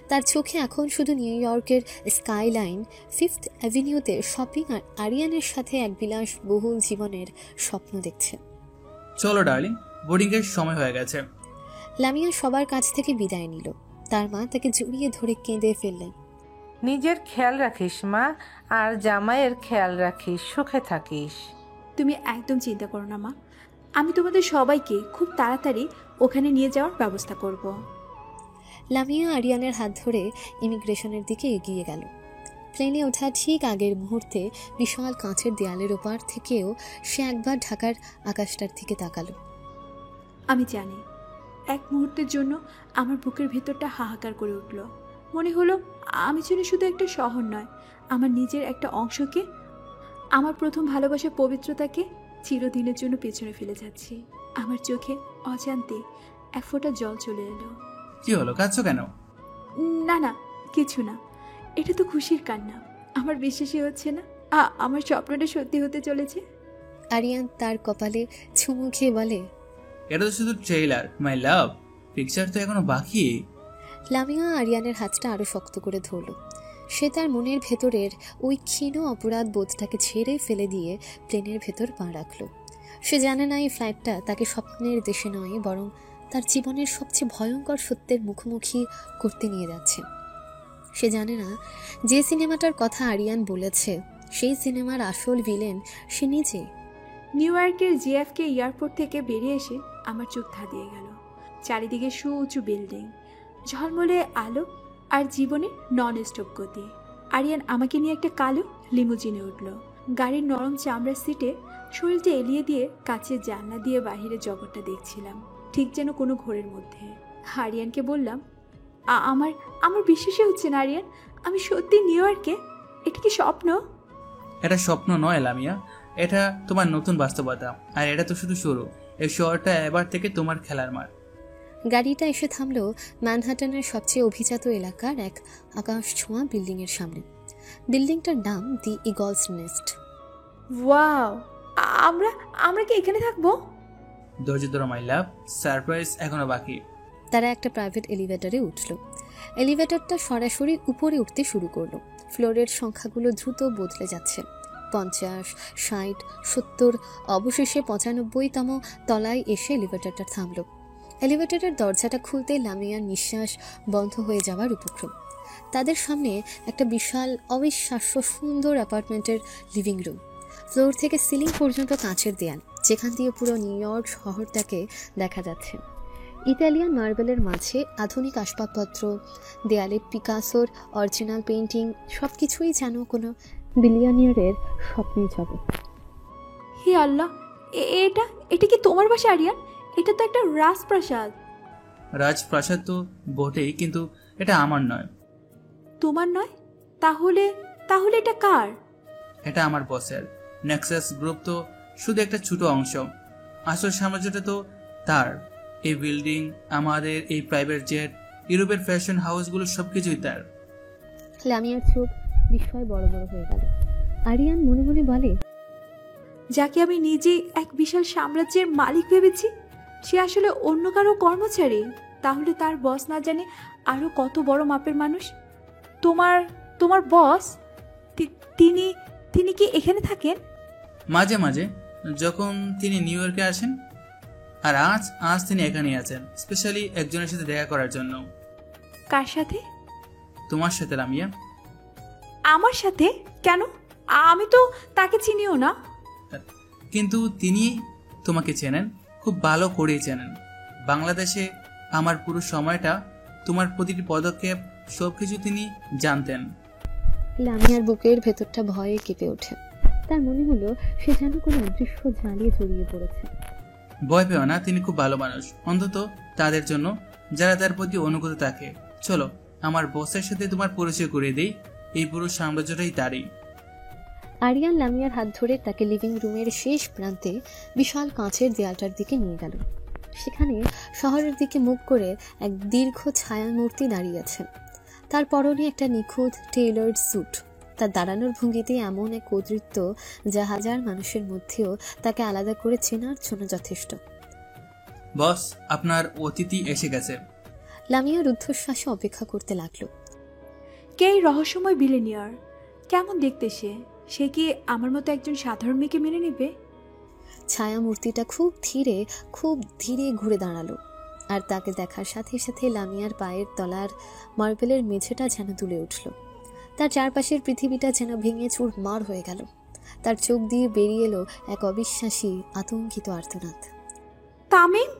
তার চোখে এখন শুধু নিউ ইয়র্কের স্কাইলাইন, 5th অ্যাভিনিউতে শপিং আর আরিয়ানের সাথে এক বিলাসবহুল জীবনের স্বপ্ন দেখছে। চলো ডার্লিং, বোর্ডিং এর সময় হয়ে গেছে। লামিয়া সবার কাছ থেকে বিদায় নিল। তার মা তাকে জড়িয়ে ধরে কেঁদে ফেললেন। নিজের খেয়াল রাখিস মা, আর জামাইয়ের খেয়াল রাখিস, সুখে থাকিস। তুমি একদম চিন্তা করো না মা, আমি তোমাদের সবাইকে খুব তাড়াতাড়ি ওখানে নিয়ে যাওয়ার ব্যবস্থা করব। লামিয়া আরিয়ানের হাত ধরে ইমিগ্রেশনের দিকে এগিয়ে গেল। প্লেনে ওঠা ঠিক আগের মুহূর্তে বিশাল কাঁচের দেয়ালের ওপার থেকেও সে একবার ঢাকার আকাশটার দিকে তাকালো। আমি জানি এক মুহূর্তের জন্য আমার বুকের ভেতরটা হাহাকার করে উঠল। মনে হলো আমি যেন শুধু একটা শহর নয়, আমার নিজের একটা অংশকে, আমার প্রথম ভালোবাসার পবিত্রতাকে চিরদিনের জন্য পেছনে ফেলে যাচ্ছি। আমার চোখে অজান্তে এক ফোঁটা জল চলে এলো। কি হলো, কাঁদছো কেন? না না, কিছু না, এটা তো খুশির কান্না। আমার বিশ্বাসই হচ্ছে না আমার স্বপ্নটা সত্যি হতে চলেছে। আরিয়ান তার কপালে চুমু খেয়ে বলে, এটা তো শুধু ট্রেইলার মাই লাভ, পিকচার তো এখনো বাকি। লামিয়া আরিয়ানের হাতটা আরো শক্ত করে ধরল। সে তার মনের ভেতরের ওই ক্ষীণ অপরাধ বোধটাকে ছেড়ে ফেলে দিয়ে প্লেনের ভেতর পা রাখল। সে জানে না এই ফ্লাইটটা তাকে স্বপ্নের দেশে নয়, বরং তার জীবনের সবচেয়ে ভয়ঙ্কর সত্যের মুখোমুখি করতে নিয়ে যাচ্ছে। সে জানে না যে সিনেমাটার কথা আরিয়ান বলেছে সেই সিনেমার আসল ভিলেন সে নিজে। নিউ ইয়র্কের জিএফকে এয়ারপোর্ট থেকে বেরিয়ে এসে আমার চোখ ধাঁধিয়ে গেল। চারিদিকে সুউঁচু বিল্ডিং, ঝলমলে আলো আর জীবনের নন স্টপ গতি। আরিয়ান আমাকে নিয়ে একটা কালো লিমুজিনে উঠল। গাড়ির নরম চামড়ার সিটে শরীরটা এলিয়ে দিয়ে কাচের জানলা দিয়ে বাহিরের জগৎটা দেখছিলাম, ঠিক যেন কোনো ঘোরের মধ্যে। আরিয়ানকে বললাম, আমার আমার বিশ্বাসই হচ্ছে না আরিয়ান, আমি সত্যি নিউ ইয়র্কে। এটা কি স্বপ্ন? এটা স্বপ্ন নয় লামিয়া, এটা তোমার নতুন বাস্তবতা। আর এটা তো শুধু শুরু। এই শহরটা এবার থেকে তোমার খেলার মাঠ। গাড়িটা এসে থামলো ম্যানহাটনের সবচেয়ে অভিজাত এলাকার এক আকাশ ছোঁয়া বিল্ডিংয়ের সামনে। বিল্ডিংটার নাম দি ইগলস নেস্ট। ওয়াও, আমরা আমরা কি এখানে থাকবো? ধৈর্য ধরো মাই লাভ, সারপ্রাইজ এখনো বাকি। তারা একটা প্রাইভেট এলিভেটরে উঠল। এলিভেটরটা সরাসরি উপরে উঠতে শুরু করলো। ফ্লোরের সংখ্যাগুলো দ্রুত বদলে যাচ্ছে। 50, 60, 70, অবশেষে 95তম তলায় এসে এলিভেটরটা থামল। এলিভেটরের দরজাটা খুলতে লামিয়ার নিঃশ্বাস বন্ধ হয়ে যাওয়ার উপক্রম। তাদের সামনে একটা বিশাল অবিশ্বাস্য সুন্দর অ্যাপার্টমেন্টের লিভিং রুম। ফ্লোর থেকে সিলিং পর্যন্ত কাঁচের দেয়াল, যেখান দিয়ে পুরো নিউ ইয়র্ক শহরটাকে দেখা যাচ্ছে। ইতালিয়ান মার্বেলের মাঝে আধুনিক আসবাবপত্র, দেয়ালে পিকাসোর অরিজিনাল পেইন্টিং, সব কিছুই যেন কোনো বিলিয়নিয়ারের স্বপ্নের জগৎ। হে আল্লাহ, এটা এটা কি তোমার বাসা আরিয়ান? এটা তো একটা রাজপ্রাসাদ। রাজপ্রাসাদ তো বটেই, কিন্তু এটা আমার নয়। তোমার নয়? তাহলে তাহলে এটা কার? এটা আমার বসের। নেক্সাস গ্রুপ তো শুধু একটা ছোট অংশ, আসল সাম্রাজ্যটা তো তার। এই বিল্ডিং, আমাদের এই প্রাইভেট জেট, ইউরোপের ফ্যাশন হাউসগুলো সবকিছুই তার। লামিয়ার চোখ বিস্ময় বড় বড় হয়ে গেল। আরিয়ান মনে মনে বলে, যাকে আমি নিজেই এক বিশাল সাম্রাজ্যের মালিক ভেবেছি, সে আসলে অন্য কারো কর্মচারী। তাহলে তার বস না জানে আরো কত বড় মাপের মানুষ। তোমার তোমার বস তিনি তিনি কি এখানে থাকেন? মাঝে মাঝে, যখন তিনি নিউ ইয়র্কে আসেন। আর আজ তিনি এখানেই আছেন, স্পেশালি একজনের সাথে দেখা করার জন্য। কার সাথে? তোমার সাথে লামিয়া। আমার সাথে? কেন? আমি তো তাকে চিনিও না। কিন্তু তিনি তোমাকে চেনেন, খুব ভালো করেই চেনেন। বাংলাদেশে আমার পুরো সময়টা, তোমার প্রতিটি পদক্ষেপ, সবকিছু তিনি জানতেন। লামিয়ার বুকের ভেতরটা ভয়ে কেঁপে ওঠে। তার মনে হলো সে যেন কোনো অদৃশ্য জালে জড়িয়ে পড়েছে। ভয় পেও না, তিনি খুব ভালো মানুষ, অন্তত তাদের জন্য যারা তার প্রতি অনুগত থাকে। চলো আমার বসের সাথে তোমার পরিচয় করিয়ে দেই। এই পুরো সাম্রাজ্যটাই তারই। আরিয়ান লামিয়ার হাত ধরে তাকে লিভিং রুমের শেষ প্রান্তে বিশাল কাঁচের দেয়ালটার দিকে নিয়ে গেল। সেখানে শহরের দিকে মুখ করে এক দীর্ঘ ছায়া মূর্তি দাঁড়িয়ে আছে। তার পরনে একটা নিখুঁত টেইলার্ড স্যুট। তার দাঁড়ানোর ভঙ্গিতে এমন এক কর্তৃত্ব যা হাজার মানুষের মধ্যেও তাকে আলাদা করে চেনার জন্য যথেষ্ট। বস, আপনার অতিথি এসে গেছে। লামিয়া রুদ্ধশ্বাসে অপেক্ষা করতে লাগলো। কে এই রহস্যময় বিলিনিয়ার? কেমন দেখতে সে? সে কি আমার মতো একজন সাধারণ মেয়েকে মেনে নেবে? ছায়া মূর্তিটা খুব ধীরে ঘুরে দাঁড়ালো, আর তাকে দেখার সাথে সাথে লামিয়ার পায়ের তলার মার্বেলের মেঝেটা যেন তুলে উঠল। তার চারপাশের পৃথিবীটা যেন ভেঙে চুরমার হয়ে গেল। তার চোখ দিয়ে বেরিয়ে এলো এক অবিশ্বাসী আতঙ্কিত আর্তনাদ। তামিম!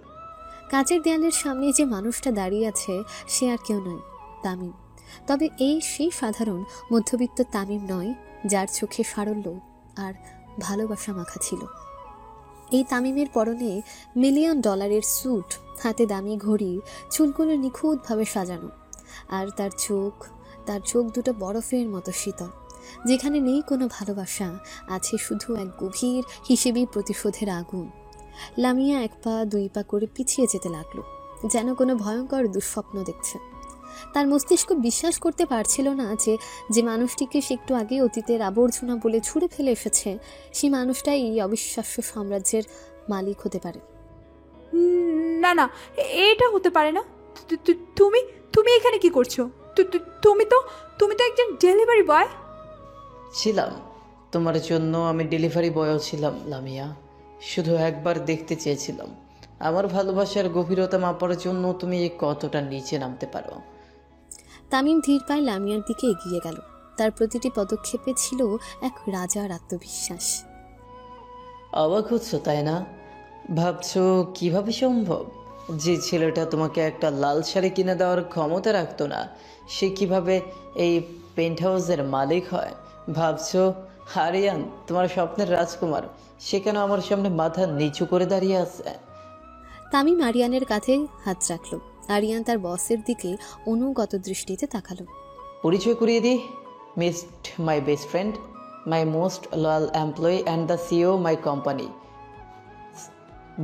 কাঁচের দেয়ালের সামনে যে মানুষটা দাঁড়িয়ে আছে সে আর কেউ নয়, তামিম। তবে এই সেই সাধারণ মধ্যবিত্ত তামিম নয় যার চোখে সারল্য আর ভালোবাসা মাখা ছিল। এই তামিমের পরনে $1,000,000 স্যুট, হাতে দামি ঘড়ি, চুলগুলো নিখুঁতভাবে সাজানো, আর তার চোখ দুটো বরফের মতো শীতল, যেখানে নেই কোনো ভালোবাসা, আছে শুধু এক গভীর হিসেবে প্রতিশোধের আগুন। লামিয়া 1 পা 2 পা করে পিছিয়ে যেতে লাগলো, যেন কোনো ভয়ঙ্কর দুঃস্বপ্ন দেখছে। তার মস্তিষ্ক বিশ্বাস করতে পারছিল না যে মানুষটিকে সে একটু আগে অতীতের আবর্জনা বলে ছুঁড়ে ফেলে এসেছে, সেই মানুষটাই এই অবিশ্বাস্য সাম্রাজ্যের মালিক হতে পারে। না না, এটা হতে পারে না। তুমি তুমি এখানে কি করছো? তুমি তো একজন ডেলিভারি বয়। ছিলাম, তোমার জন্য আমি ডেলিভারি বয়ও ছিলাম লামিয়া। শুধু একবার দেখতে চেয়েছিলাম আমার ভালোবাসার গভীরতা মাপার জন্য তুমি কতটা নিচে নামতে পারো। তামিম ধীর পায়ে লামিয়ার দিকে এগিয়ে গেল। তার প্রতিটি পদক্ষেপে ছিল এক রাজার আত্মবিশ্বাস। অবাক হচ্ছ তাই না? ভাবছো কিভাবে সম্ভব যে ছেলেটা তোমাকে একটা লাল শাড়ি কিনে দেওয়ার ক্ষমতা রাখতো না, সে কিভাবে এই পেন্ট হাউসের মালিক হয়? ভাবছো আরিয়ান তোমার স্বপ্নের রাজকুমার, সে কেন আমার সামনে মাথা নিচু করে দাঁড়িয়ে আছে? তামিম আরিয়ানের কাঁধে হাত রাখল। আরিয়ান তার বসের দিকে অনুগত দৃষ্টিতে তাকালো। পরিচয় করিয়ে দিই, meet my best friend, my most loyal employee and the CEO my company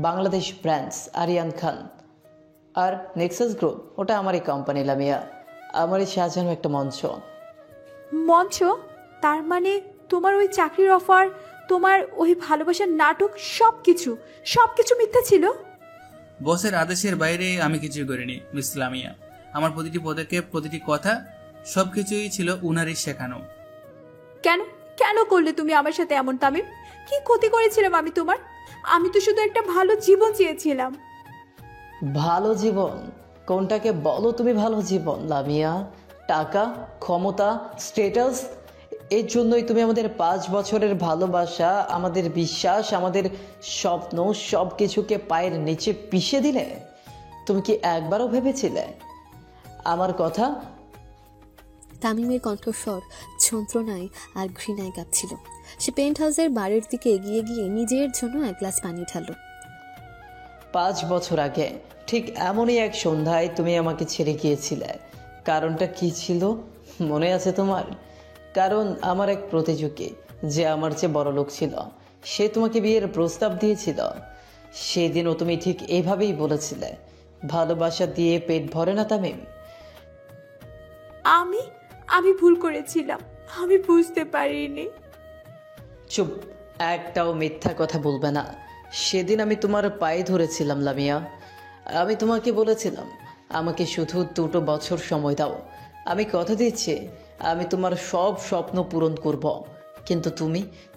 Bangladesh branch Aryan Khan. আর নেক্সাস গ্রুপ, ওটা আমারই কোম্পানি লামিয়া, আমারই সাজানো একটা মঞ্চ। মঞ্চ? তার মানে তোমার ওই চাকরির অফার, তোমার ওই ভালোবাসার নাটক, সবকিছু মিথ্যা ছিল? বসের আদেশের বাইরে আমি কিছুই করিনি মিস লামিয়া। আমার প্রতিটি পদক্ষেপ, প্রতিটি কথা, সবকিছুই ছিল উনারই শেখানো। কেন করলে তুমি আমার সাথে এমন তামিম? কি ক্ষতি করেছিলাম আমি তোমার? আমি তো শুধু একটা ভালো জীবন চেয়েছিলাম। ভালো জীবন? কোনটাকে বলো তুমি ভালো জীবন লামিয়া? টাকা, ক্ষমতা, স্ট্যাটাস, এর জন্যই তুমি আমাদের 5 বছরের ভালোবাসা, আমাদের বিশ্বাস, আমাদের স্বপ্ন সব কিছুকে পায়ের নিচে পিষে দিলে? তুমি কি একবারও ভেবেছিলে আমার কথা? তামিমের কণ্ঠস্বর যন্ত্রণায় আর ঘৃণায় কাঁপছিল। সে পেন্ট হাউসের বাড়ির দিকে এগিয়ে গিয়ে নিজের জন্য 1 গ্লাস পানি ঢালল। 5 বছর আগে ঠিক এমনই এক সন্ধ্যায় তুমি আমাকে ছেড়ে গিয়েছিলে। কারণটা কি ছিল মনে আছে তোমার? কারণ আমার এক প্রতিযোগী, যে আমার চেয়ে বড় লোক ছিল, সে তোমাকে বিয়ের প্রস্তাব দিয়েছিল। সেদিনও তুমি ঠিক এভাবেই বলেছিলে, ভালোবাসা দিয়ে পেট ভরে না তামিম। আমি ভুল করেছিলাম, আমি বুঝতে পারিনি। চুপ, একটাও মিথ্যা কথা বলবে না। সেদিন আমি তোমার পায়ে ধরেছিলাম লামিয়া। আমি তোমাকে বলেছিলাম আমাকে শুধু 2 বছর সময় দাও, আমি কথা দিচ্ছি আমি তোমার সব স্বপ্ন পূরণ করব। কিন্তু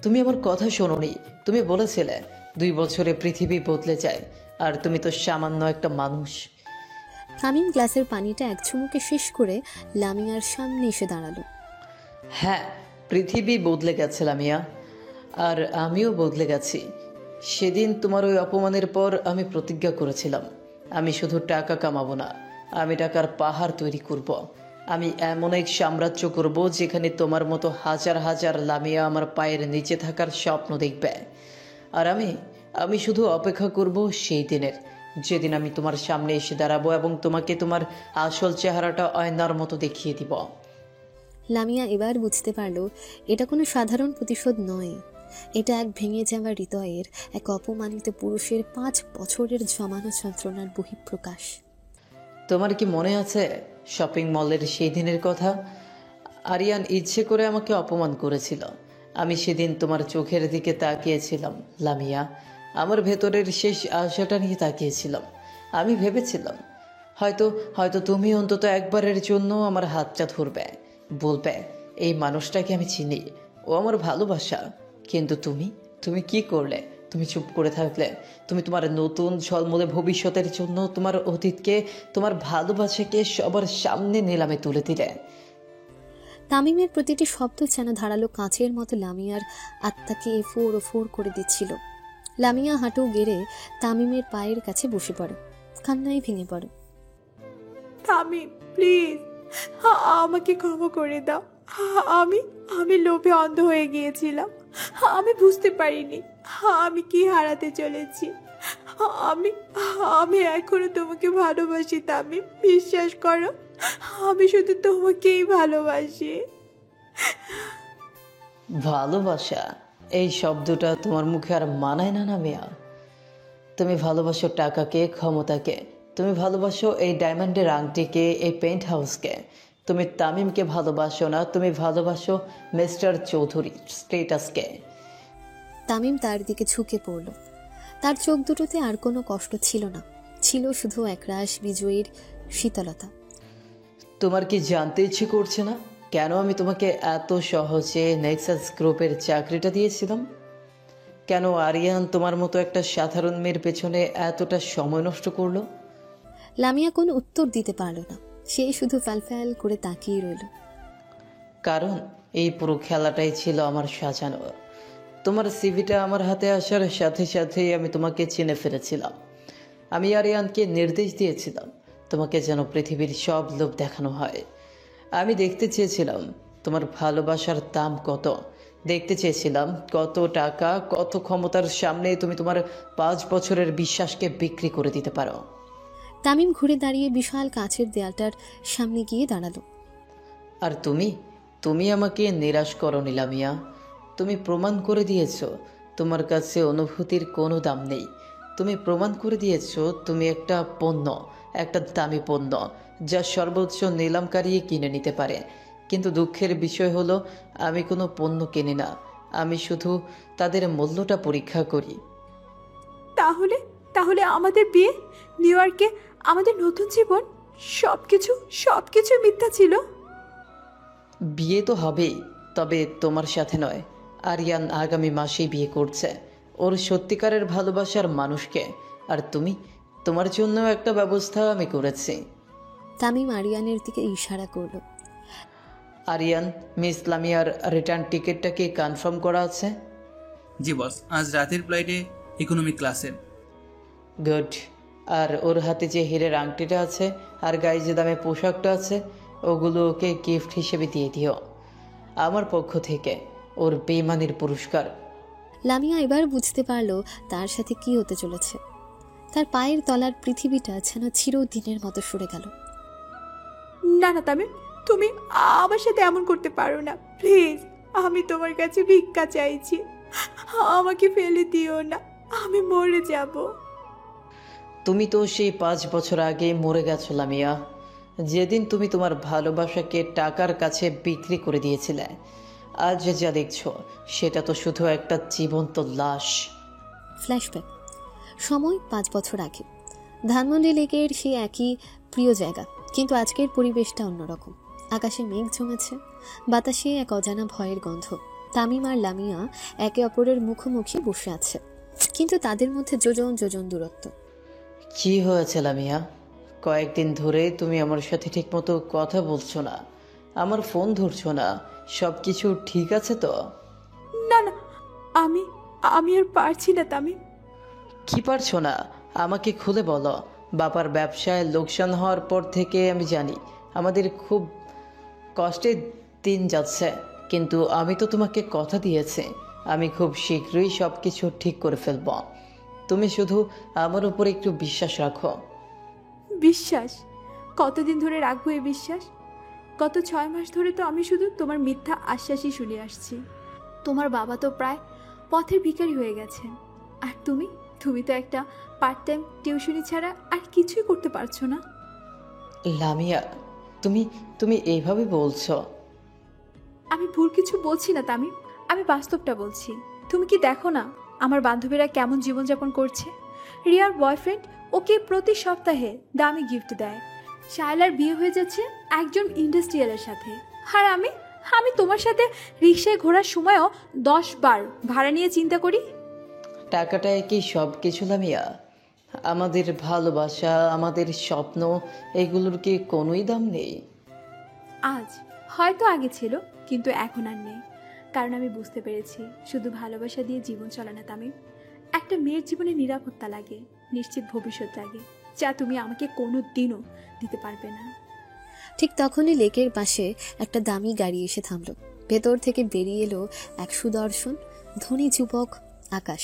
তুমি আমার কথা শোনোনি। তুমি বলেছিলে 2 বছরে পৃথিবী বদলে যায়, আর তুমি তো সামান্য একটা মানুষ। তামিম গ্লাসের পানিটা এক চুমুকে শেষ করে লামিয়ার সামনে এসে দাঁড়ালো। হ্যাঁ, পৃথিবী বদলে গেছে লামিয়া, আর আমিও বদলে গেছি। সেদিন তোমার ওই অপমানের পর আমি প্রতিজ্ঞা করেছিলাম, আমি শুধু টাকা কামাবো না, আমি টাকার পাহাড় তৈরি করব। আমি এমন এক সাম্রাজ্য করব যেখানে তোমার মতো হাজার হাজার লামিয়া আমার পায়ের নিচে থাকার স্বপ্ন দেখবে। আর আমি শুধু অপেক্ষা করব সেই দিনের, যেদিন আমি তোমার সামনে এসে দাঁড়াবো এবং তোমাকে তোমার আসল চেহারাটা আয়নার মতো দেখিয়ে দিব। লামিয়া এবার বুঝতে পারল এটা কোনো সাধারণ প্রতিশোধ নয়, এটা এক ভেঙে যাওয়া হৃদয়ের, এক অপমানিত পুরুষের 5 বছরের জমানো যন্ত্রণার বহিঃপ্রকাশ। তোমার কি মনে আছে শপিং মলের সেই দিনের কথা? আরিয়ান ইচ্ছে করে আমাকে অপমান করেছিল। আমি সেদিন তোমার চোখের দিকে তাকিয়েছিলাম লামিয়া, আমার ভেতরের শেষ আশাটা নিয়ে তাকিয়েছিলাম। আমি ভেবেছিলাম হয়তো তুমি অন্তত একবারের জন্য আমার হাতটা ধরবে, বলবে এই মানুষটাকে আমি চিনি, ও আমার ভালোবাসা। কিন্তু তুমি কি করলে? তুমি চুপ করে থাকলে। তুমি তোমার নতুন ঝলমলে ভবিষ্যতের জন্য তোমার অতীতকে, তোমার ভালোবাসাকে সবার সামনে নিলামে তুলে দিলে। তামিমের প্রতিটি শব্দ যেন ধারালো কাঁচের মতো লামিয়ার আত্মাকে ফোর ও ফোর করে দিচ্ছিল। লামিয়া হাঁটু গেড়ে তামিমের পায়ের কাছে বসে পড়ে, কান্নায় ভেঙে পড়ে। তামিম প্লিজ, আমাকে ক্ষমা করে দাও। আমি আমি লোভে অন্ধ হয়ে গিয়েছিলাম। আমি বুঝতে পারিনি আমি কি হারাতে চলেছি। আমি আমি এখনো তোমাকে ভালোবাসি তামিম, বিশ্বাস করো। আমি শুধু তোমাকেই ভালোবাসি। ভালোবাসা এই শব্দটা তোমার মুখে আর মানায় না না মিয়া। তুমি ভালোবাসো টাকাকে, ক্ষমতাকে, তুমি ভালোবাসো এই ডায়মন্ডের আংটিকে, এই পেন্ট হাউসকে। তুমি তামিমকে ভালোবাসো না, তুমি ভালোবাসো মিস্টার চৌধুরী স্টেটাসকে। তামিম তার দিকে ঝুঁকে পড়ল। তার চোখ দুটোতে আর কোনো কষ্ট ছিল না, ছিল শুধু একরাশ বিজয়ীর শীতলতা। তোমার কি জানতে ইচ্ছে করছে না কেন আমি তোমাকে এত সহজে নেক্সাস গ্রুপের চাকরিটা দিয়েছিলাম? কেন আরিয়ান তোমার মতো একটা সাধারণ মেয়ের পেছনে এতটা সময় নষ্ট করলো? লামিয়া কোনো উত্তর দিতে পারল না, সে শুধু ফ্যাল করে তাকিয়ে রইল। কারণ এই পুরো খেলাটাই ছিল আমার সাজানো। তোমার সিভিটা আমার হাতে আসার সাথে সাথেই আমি তোমাকে চিনে ফেলেছিলাম। আমি আরিয়ানকে নির্দেশ দিয়েছিলাম তোমাকে যেন পৃথিবীর সব লোভ দেখানো হয়। আমি দেখতে চেয়েছিলাম তোমার ভালোবাসার দাম কত, দেখতে চেয়েছিলাম কত টাকা, কত ক্ষমতার সামনে তুমি তোমার 5 বছরের বিশ্বাসকে বিক্রি করে দিতে পারো। তামিম ঘুরে দাঁড়িয়ে বিশাল কাঁচের দেয়ালটার সামনে গিয়ে দাঁড়ালো। আর তুমি আমাকে নিরাশ করো লামিয়া। তুমি প্রমাণ করে দিয়েছো তোমার কাছে অনুভূতির কোনো দাম নেই। তুমি প্রমাণ করে দিয়েছো তুমি একটা পণ্য, একটা দামি পণ্য, যা সর্বোচ্চ নিলামকারী কিনে নিতে পারে। কিন্তু দুঃখের বিষয় হলো আমি কোনো পণ্য কিনি না, আমি শুধু তাদের মূল্যটা পরীক্ষা করি। তাহলে তাহলে আমাদের বিয়ে, নিউ ইয়র্কে আমাদের নতুন জীবন, সবকিছু মিথ্যা ছিল। বিয়ে তো হবেই, তবে তোমার সাথে নয়। আরিয়ান আগামী মাসেই বিয়ে করছে ওর সত্যিকারের ভালোবাসার মানুষকে। আর তোমার জন্য একটা ব্যবস্থা আমি করেছি। তামিম আরিয়ানের দিকে ইশারা করলো। আরিয়ান, মিস লামিয়ার রিটার্ন টিকিটটা কি কনফার্ম করা আছে? জি বস, আজ রাতের ফ্লাইটে ইকোনমি ক্লাসে। গুড। আর ওর হাতে যে হীরের আংটিটা আছে আর গায়ে যে দামে পোশাকটা আছে, ওগুলো ওকে গিফট হিসেবে দিয়ে দিও আমার পক্ষ থেকে, ওর বেইমানির পুরস্কার। লামিয়া এবার বুঝতে পারলো তার সাথে কি হতে চলেছে। তার পায়ের তলার পৃথিবীটা যেন চিরদিনের মতো সরে গেল। না না তামিম, তুমি আমার সাথে এমন করতে পারো না, প্লিজ। আমি তোমার কাছে ভিক্ষা চাইছি, আমাকে ফেলে দিও না, আমি মরে যাব। তুমি তো সেই 5 বছর আগে মরে গেছো লামিয়া, যেদিন তুমি তোমার ভালোবাসাকে টাকার কাছে বিক্রি করে দিয়েছিলে। আজ যা দেখছো সেটা তো শুধু একটা জীবন্ত লাশ। ফ্ল্যাশব্যাক, সময় 5 বছর আগে, ধানমন্ডি লেকের সেই একই প্রিয় জায়গা, কিন্তু আজকের পরিবেশটা অন্যরকম। আকাশে মেঘ জমেছে, বাতাসে এক অজানা ভয়ের গন্ধ। তামিম আর লামিয়া একে অপরের মুখোমুখি বসে আছে, কিন্তু তাদের মধ্যে যোজন যোজন দূরত্ব। কি হয়েছে লামিয়া? কয়েকদিন ধরে তুমি আমার সাথে ঠিকমতো কথা বলছো না, আমার ফোন ধরছো না, সব কিছু ঠিক আছে তো? না না, আমি আর পারছি না তামিম। কি পারছো না? আমাকে খুলে বলো। বাবার ব্যবসায় লোকসান হওয়ার পর থেকে আমি জানি আমাদের খুব কষ্টে দিন যাচ্ছে, কিন্তু আমি তো তোমাকে কথা দিয়েছি আমি খুব শীঘ্রই সব কিছু ঠিক করে ফেলব। তুমি শুধু আমার উপর একটু বিশ্বাস রাখো। বিশ্বাস? কতদিন ধরে রাখবো এই বিশ্বাস? গত 6 মাস ধরে তো আমি শুধু তোমার মিথ্যা আশ্বাসই শুনে আসছি। তোমার বাবা তো প্রায় পথের ভিখারি হয়ে গেছে, আর তুমি তো একটা পার্ট টাইম টিউশনি ছাড়া আর কিছুই করতে পারছো না। লামিয়া, তুমি এইভাবে বলছো? আমি ভুল কিছু বলছি না তামিম, আমি বাস্তবটা বলছি। তুমি কি দেখো না আমার বান্ধবীরা কেমন জীবনযাপন করছে? রিয়ার বয়ফ্রেন্ড ওকে প্রতি সপ্তাহে দামি গিফট দেয়। শায়লার বিয়ে হয়ে যাচ্ছে একজন ইন্ডাস্ট্রিয়ালের সাথে, আর আমি তোমার সাথে রিক্সায় ঘোরার সময়ও 10 বার ভাড়া নিয়ে চিন্তা করি। টাকাটায় কি সব কিছু লামিয়া? আমাদের ভালোবাসা, আমাদের স্বপ্ন, এগুলোর কি কোনোই দাম নেই? আজ হয়তো আগে ছিল, কিন্তু এখন আর নেই। কারণ আমি বুঝতে পেরেছি শুধু ভালোবাসা দিয়ে জীবন চলে না তামিম। একটা মেয়ের জীবনে নিরাপত্তা লাগে, নিশ্চিত ভবিষ্যৎ লাগে, যা তুমি আমাকে কোনো দিনও দিতে পারবে না। ঠিক তখনই লেকের পাশে একটা দামি গাড়ি এসে থামল। ভেতর থেকে বেরিয়ে এলো এক সুদর্শন ধনী যুবক আকাশ।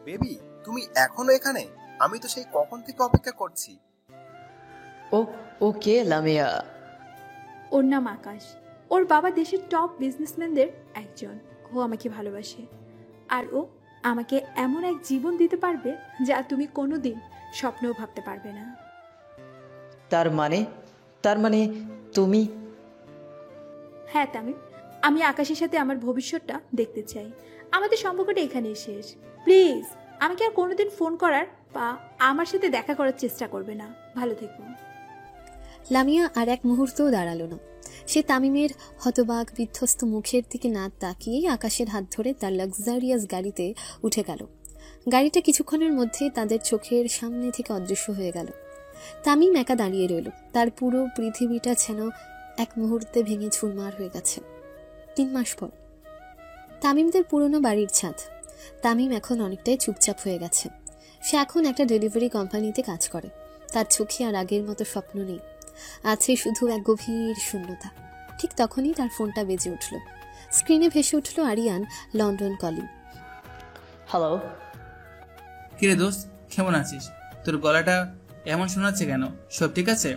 বেবি, তুমি এখনো এখানে? আমি তো সেই কখন থেকে অপেক্ষা করছি। ও কে লামিয়া? ওর নাম আকাশ। ওর বাবা দেশের টপ বিজনেসম্যানদের একজন। ও আমাকে ভালোবাসে, আর ও আমাকে এমন এক জীবন দিতে পারবে যা তুমি কোনোদিন স্বপ্নেও ভাবতে পারবে না। তার মানে তুমি? হ্যাঁ তামিম, আমি আকাশের সাথে আমার ভবিষ্যৎটা দেখতে চাই। আমাদের সম্পর্কটা এখানেই শেষ। প্লিজ আমাকে আর কোনোদিন ফোন করার বা আমার সাথে দেখা করার চেষ্টা করবে না। ভালো থেকো। লামিয়া আর এক মুহূর্তও দাঁড়ালো না। সে তামিমের হতবাক বিধ্বস্ত মুখের দিকে না তাকিয়েই আকাশের হাত ধরে তার লাক্সারিয়াস গাড়িতে উঠে গেল। গাড়িটা কিছুক্ষণের মধ্যে তাদের চোখের সামনে থেকে অদৃশ্য হয়ে গেল। তামিম একা দাঁড়িয়ে রইল। তার পুরো পৃথিবীটা যেন এক মুহূর্তে ভেঙে চুরমার হয়ে গেছে। 3 মাস পর তামিমদের পুরনো বাড়ির ছাদ। তামিম এখন অনেকটাই চুপচাপ হয়ে গেছে। সে এখন একটা ডেলিভারি কোম্পানিতে কাজ করে। তার চোখে আর আগের মতো স্বপ্ন নেই, আছে শুধু এক গভীর শূন্যতা। ঠিক তখনই তার ফোনটা বেজে উঠল। স্ক্রিনে ভেসে উঠল আরিয়ান লন্ডন কলিং। হ্যালো। কিরে দোস্ত, কেমন আছিস? তোর গলাটা এমন শোনাচ্ছে কেন? সব ঠিক আছে?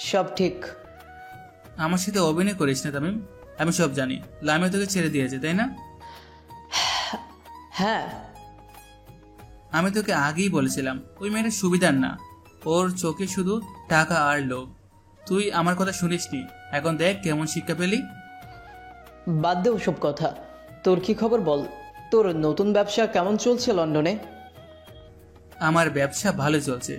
সব ঠিক। আমার সাথে অভিনয় করিস না তামিম, আমি সব জানি। লামিয়া তোকে ছেড়ে দিয়েছে, তাই না? হ্যাঁ, আমি তোকে আগেই বলেছিলাম ওই মেয়েটা সুবিধার না। ওর চোখে শুধু টাকা আর লোভ। তুই আমার কথা শুনিসনি, এখন দেখ কেমন শিক্ষা পেলি। বাদ দে ওসব কথা। তোর কি খবর বল? তোর নতুন ব্যবসা কেমন চলছে লন্ডনে? আমার ব্যবসা ভালো চলছে,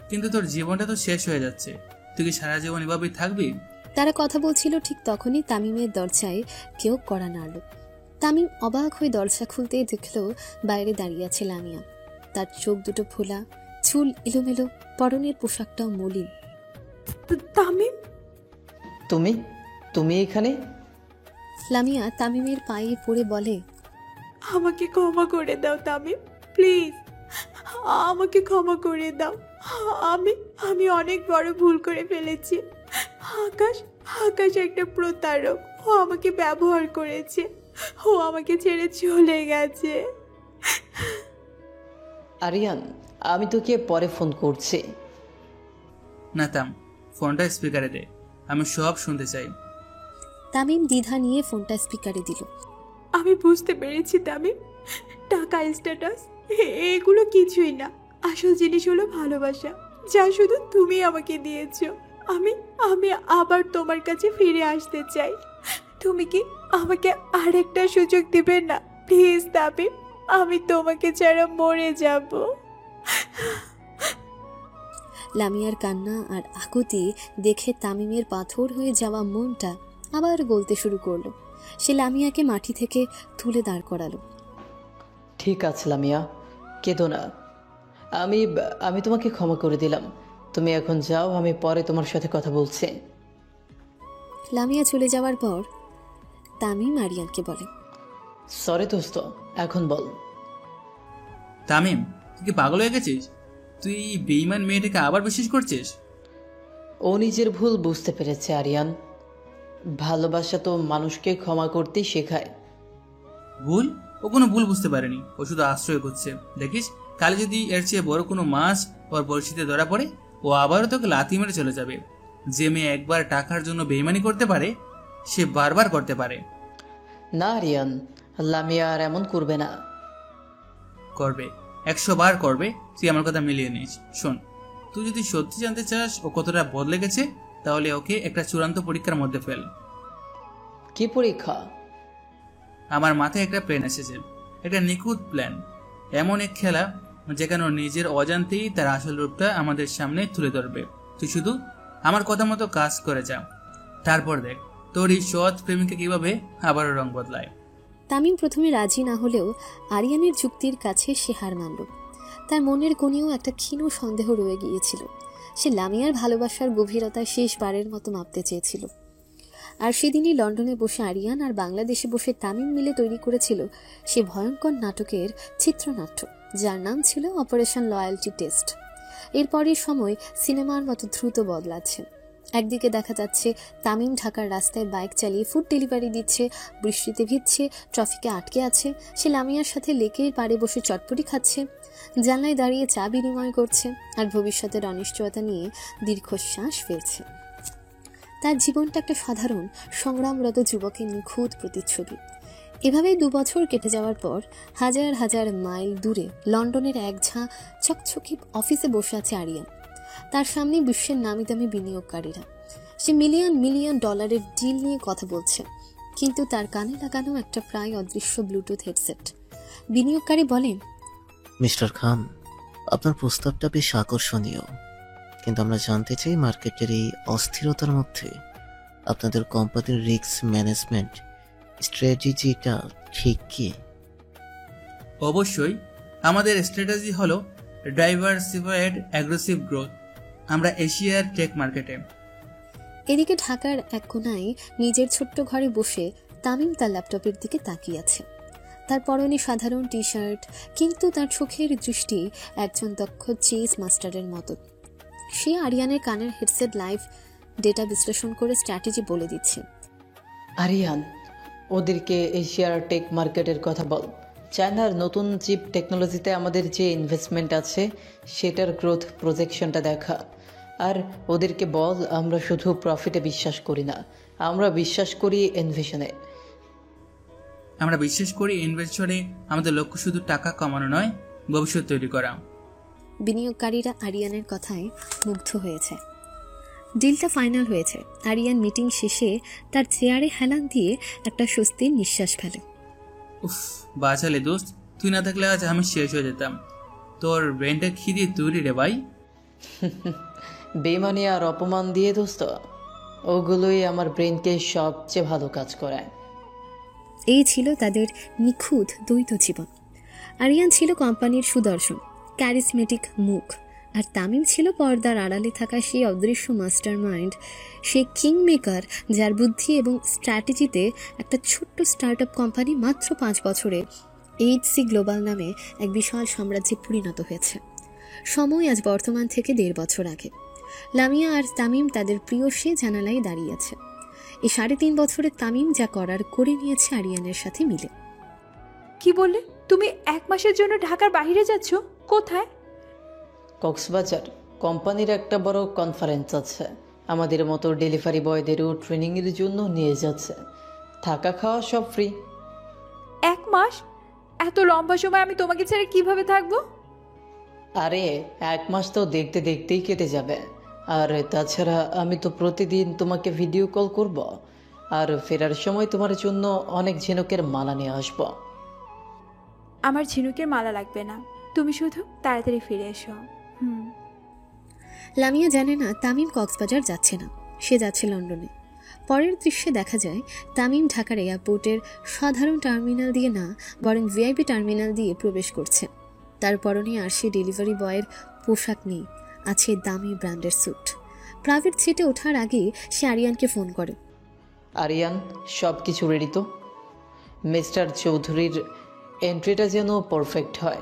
কিন্তু তোর জীবনটা তো শেষ হয়ে যাচ্ছে। তুই কি সারা জীবন এভাবেই থাকবি? তারা কথা বলছিল, ঠিক তখনই তামিমের দরজায় কেউ কড়া নাড়ল। তামিম অবাক হয়ে দরজা খুলতেই দেখল বাইরে দাঁড়িয়ে আছে লামিয়া। তার চোখ দুটো ফোলা, চুল এলোমেলো, পরনের পোশাকটাও মলিন। তামিম, তুমি এখানে? লামিয়া তামিমের পায়ে পড়ে বলে, আমাকে ক্ষমা করে দাও তামিম, প্লিজ আমাকে ক্ষমা করে দাও। আমি অনেক বড় ভুল করে ফেলেছি। আকাশ একটা প্রতারক। ও আমাকে ব্যবহার করেছে। ও আমাকে ছেড়ে চলে গেছে। আরিয়ান, আমি তোকে পরে ফোন করছি। না থাম, ফোনটা স্পিকারে দে, আমি সব শুনতে চাই। তামিম দ্বিধা নিয়ে ফোনটা স্পিকারে দিল। আমি বুঝতে পেরেছি তামিম, টাকা স্ট্যাটাস এগুলো কিছুই না। আসল জিনিস হলো ভালোবাসা, যা শুধু তুমি আমাকে দিয়েছো। আমি আবার তোমার কাছে ফিরে আসতে চাই। তুমি কি আমাকে আরেকটা সুযোগ দিবে না প্লিজ তামিম? আমি তোমাকে ছাড়া মরে যাব। লামিয়ার কান্না আর আকুতি দেখে তামিমের পাথর হয়ে যাওয়া মনটা আবার গলতে শুরু করলো। সে লামিয়াকে মাটি থেকে তুলে দাঁড় করালো। ঠিক আছে লামিয়া, কেঁদো না। আমি তোমাকে ক্ষমা করে দিলাম। তুমি এখন যাও, আমি পরে তোমার সাথে কথা বলছি। লামিয়া চলে যাওয়ার পর তামিম আরিয়ানকে বলে, সরি দোস্ত, এখন বল। তামিম, তুই কি পাগল হয়ে গেছিস? তুই বেঈমান মেয়েটাকে আবার বিশ্বাস করছিস? ও নিজের ভুল বুঝতে পেরেছে আরিয়ান। ভালোবাসা তো মানুষকে ক্ষমা করতেই শেখায়। ভুল? ও কোনো ভুল বুঝতে পারেনি, ও শুধু আশ্রয় করছে। দেখিস, কাল যদি এর চেয়ে বড় কোনো মাছ ওর বড়শিতে ধরা পড়ে, ও আবারও তোকে লাথি মেরে চলে যাবে। যে মেয়ে একবার টাকার জন্য বেঈমানি করতে পারে, সে বারবার করতে পারে। না আরিয়ান, লামিয়া আর এমন করবে না। করবে, 100 বার করবে। তুই আমার কথা মিলিয়ে নিস। শোন, তুই যদি সত্যি জানতে চাস ও কতটা বদলে গেছে, তাহলে ওকে একটা চূড়ান্ত পরীক্ষার মধ্যে ফেল। কি পরীক্ষা? আমার মাথায় একটা প্ল্যান এসেছে, একটা নিখুঁত প্ল্যান। এমন এক খেলা যেখানে নিজের অজান্তেই তার আসল রূপটা আমাদের সামনে তুলে ধরবে। তুই শুধু আমার কথা মতো কাজ করে যা, তারপর দেখ তোর এই সৎ প্রেমিকা কিভাবে আবারও রং বদলায়। তামিম প্রথমে রাজি না হলেও আরিয়ানের যুক্তির কাছে সে হার মানল। তার মনের কোণেও একটা ক্ষীণ সন্দেহ রয়ে গিয়েছিল। সে লামিয়ার ভালোবাসার গভীরতায় শেষবারের মতো মাপতে চেয়েছিল। আর সেদিনই লন্ডনে বসে আরিয়ান আর বাংলাদেশে বসে তামিম মিলে তৈরি করেছিল সে ভয়ঙ্কর নাটকের চিত্রনাট্য, যার নাম ছিল অপারেশন লয়্যালটি টেস্ট। এরপরের সময় সিনেমার মতো দ্রুত বদলাচ্ছে। একদিকে দেখা যাচ্ছে তামিম ঢাকার রাস্তায় বাইক চালিয়ে ফুড ডেলিভারি দিচ্ছে, বৃষ্টিতে ভিজছে, ট্রাফিকে আটকে আছে, সে লামিয়ার সাথে লেকের পাড়ে বসে চটপটি খাচ্ছে, জানলায় দাঁড়িয়ে চা বিনিময় করছে, আর ভবিষ্যতের অনিশ্চয়তা নিয়ে দীর্ঘশ্বাস ফেলছে। তার জীবনটা একটা সাধারণ সংগ্রামরত যুবকের নিখুঁত প্রতিচ্ছবি। এভাবেই 2 বছর কেটে যাওয়ার পর হাজার হাজার মাইল দূরে লন্ডনের এক ঝাঁ চকচকে অফিসে বসে আছে আরিয়ান। তার সামনে বিশ্বের নামি দামি বিনিয়োগকারীরা। সে মিলিয়ন মিলিয়ন ডলারের ডিল নিয়ে কথা বলছে, কিন্তু তার কানে লাগানো একটা প্রায় অদৃশ্য ব্লুটুথ হেডসেট। বিনিয়োগকারী বলেন, মিস্টার খান, আপনার প্রস্তাবটা বেশ আকর্ষণীয়, কিন্তু আমরা জানতে চাই মার্কেটের এই অস্থিরতার মধ্যে আপনাদের কোম্পানির রিস্ক ম্যানেজমেন্ট স্ট্র্যাটেজিটা ঠিক কি? অবশ্যই আমাদের স্ট্র্যাটেজি হলো ডাইভার্সিফাইড অ্যাগ্রেসিভ গ্রোথ। আমরা এশিয়ার টেক মার্কেটে। এদিকে ঢাকার এক কোনায় নিজের ছোট্ট ঘরে বসে তামিম তার ল্যাপটপের দিকে তাকিয়ে আছে। তার পরনে সাধারণ টি শার্ট, কিন্তু তার চোখের দৃষ্টি একজন দক্ষ চেস মাস্টারের মতো। সে আরিয়ানের কানের হেডসেট লাইভ ডেটা বিশ্লেষণ করে স্ট্র্যাটেজি বলে দিচ্ছে। আরিয়ান, ওদেরকে এশিয়ার টেক মার্কেটের কথা বল। চায়নার নতুন চিপ টেকনোলজিতে আমাদের যে ইনভেস্টমেন্ট আছে সেটার গ্রোথ প্রজেকশনটা দেখা। আর ওদেরকে বল, আমরা শুধু প্রফিটে বিশ্বাস করি না, আমরা বিশ্বাস করি ইনভেশনে। আমরা বিশ্বাস করি ইনভেস্টরে আমাদের লক্ষ্য শুধু টাকা কামানো নয়, ভবিষ্যৎ তৈরি করা। বিনিয়োগকারীরা আরিয়ানের কথায় মুগ্ধ হয়েছে। ডিলটা ফাইনাল হয়েছে। আরিয়ান মিটিং শেষে তার চেয়ারে হেলান দিয়ে একটা স্বস্তির নিঃশ্বাস ফেলে। উফ, বাঁচালে দোস্ত, তুই না থাকলে আজ আমি শেষ হয়ে যেতাম। তোর ব্রেনটা খিদে তৈরি রে ভাই। বেমানি আর অপমান দিয়ে দোস্ত, ওগুলোই আমার ব্রেনকে সবচেয়ে ভালো কাজ করায়। এই ছিল তাদের নিখুঁত দ্বৈত জীবন। আরিয়ান ছিল কোম্পানির সুদর্শন ক্যারিসমেটিক মুখ, আর তামিম ছিল পর্দার আড়ালে থাকা সেই অদৃশ্য মাস্টার মাইন্ড, সেই কিং মেকার যার বুদ্ধি এবং স্ট্র্যাটেজিতে একটা ছোট্ট স্টার্টআপ কোম্পানি মাত্র 5 বছরে এইচসি গ্লোবাল নামে এক বিশাল সাম্রাজ্যে পরিণত হয়েছে। সময় আজ বর্তমান থেকে 1.5 বছর আগে। লামিয়া আর তামিম তাদের প্রিয় সে জানালায় দাঁড়িয়ে আছে। এই 3.5 বছরে তামিম যা করার করে নিয়েছে আরিয়ানের সাথে মিলে। কি বললে? তুমি 1 মাসের জন্য ঢাকার বাইরে যাচ্ছ? কোথায়? কক্সবাজার। কোম্পানির একটা বড় কনফারেন্স আছে, আমাদের মতো ডেলিভারি বয়দেরও ট্রেনিংয়ের জন্য নিয়ে যাচ্ছে। থাকা খাওয়া সব ফ্রি। 1 মাস? এত লম্বা সময় আমি তোমাকে ছেড়ে কিভাবে থাকবো? আরে 1 মাস তো দেখতে দেখতেই কেটে যাবে। আর তাছাড়া আমি তো প্রতিদিন তোমাকে ভিডিও কল করব, আর ফেরার সময় তোমার জন্য অনেক ঝিনুকের মালা নিয়ে আসবো। আমার ঝিনুকের মালা লাগবে না, তুমি শুধু তাড়াতাড়ি ফিরে এসো। লামিয়া জানে না তামিম কক্সবাজার যাচ্ছে না, সে যাচ্ছে লন্ডনে। পরের দৃশ্যে দেখা যায় তামিম ঢাকার এয়ারপোর্টের সাধারণ টার্মিনাল দিয়ে না, বরং ভিআইপি টার্মিনাল দিয়ে প্রবেশ করছে। তার পরনে আর সে ডেলিভারি বয়ের পোশাক নেই, আছে দামি ব্র্যান্ডের স্যুট। প্রাইভেট সিটে ওঠার আগে সে আরিয়ানকে ফোন করে। আরিয়ান, সব কিছু রেডি তো? মিস্টার চৌধুরীর এন্ট্রিটা যেন পারফেক্ট হয়।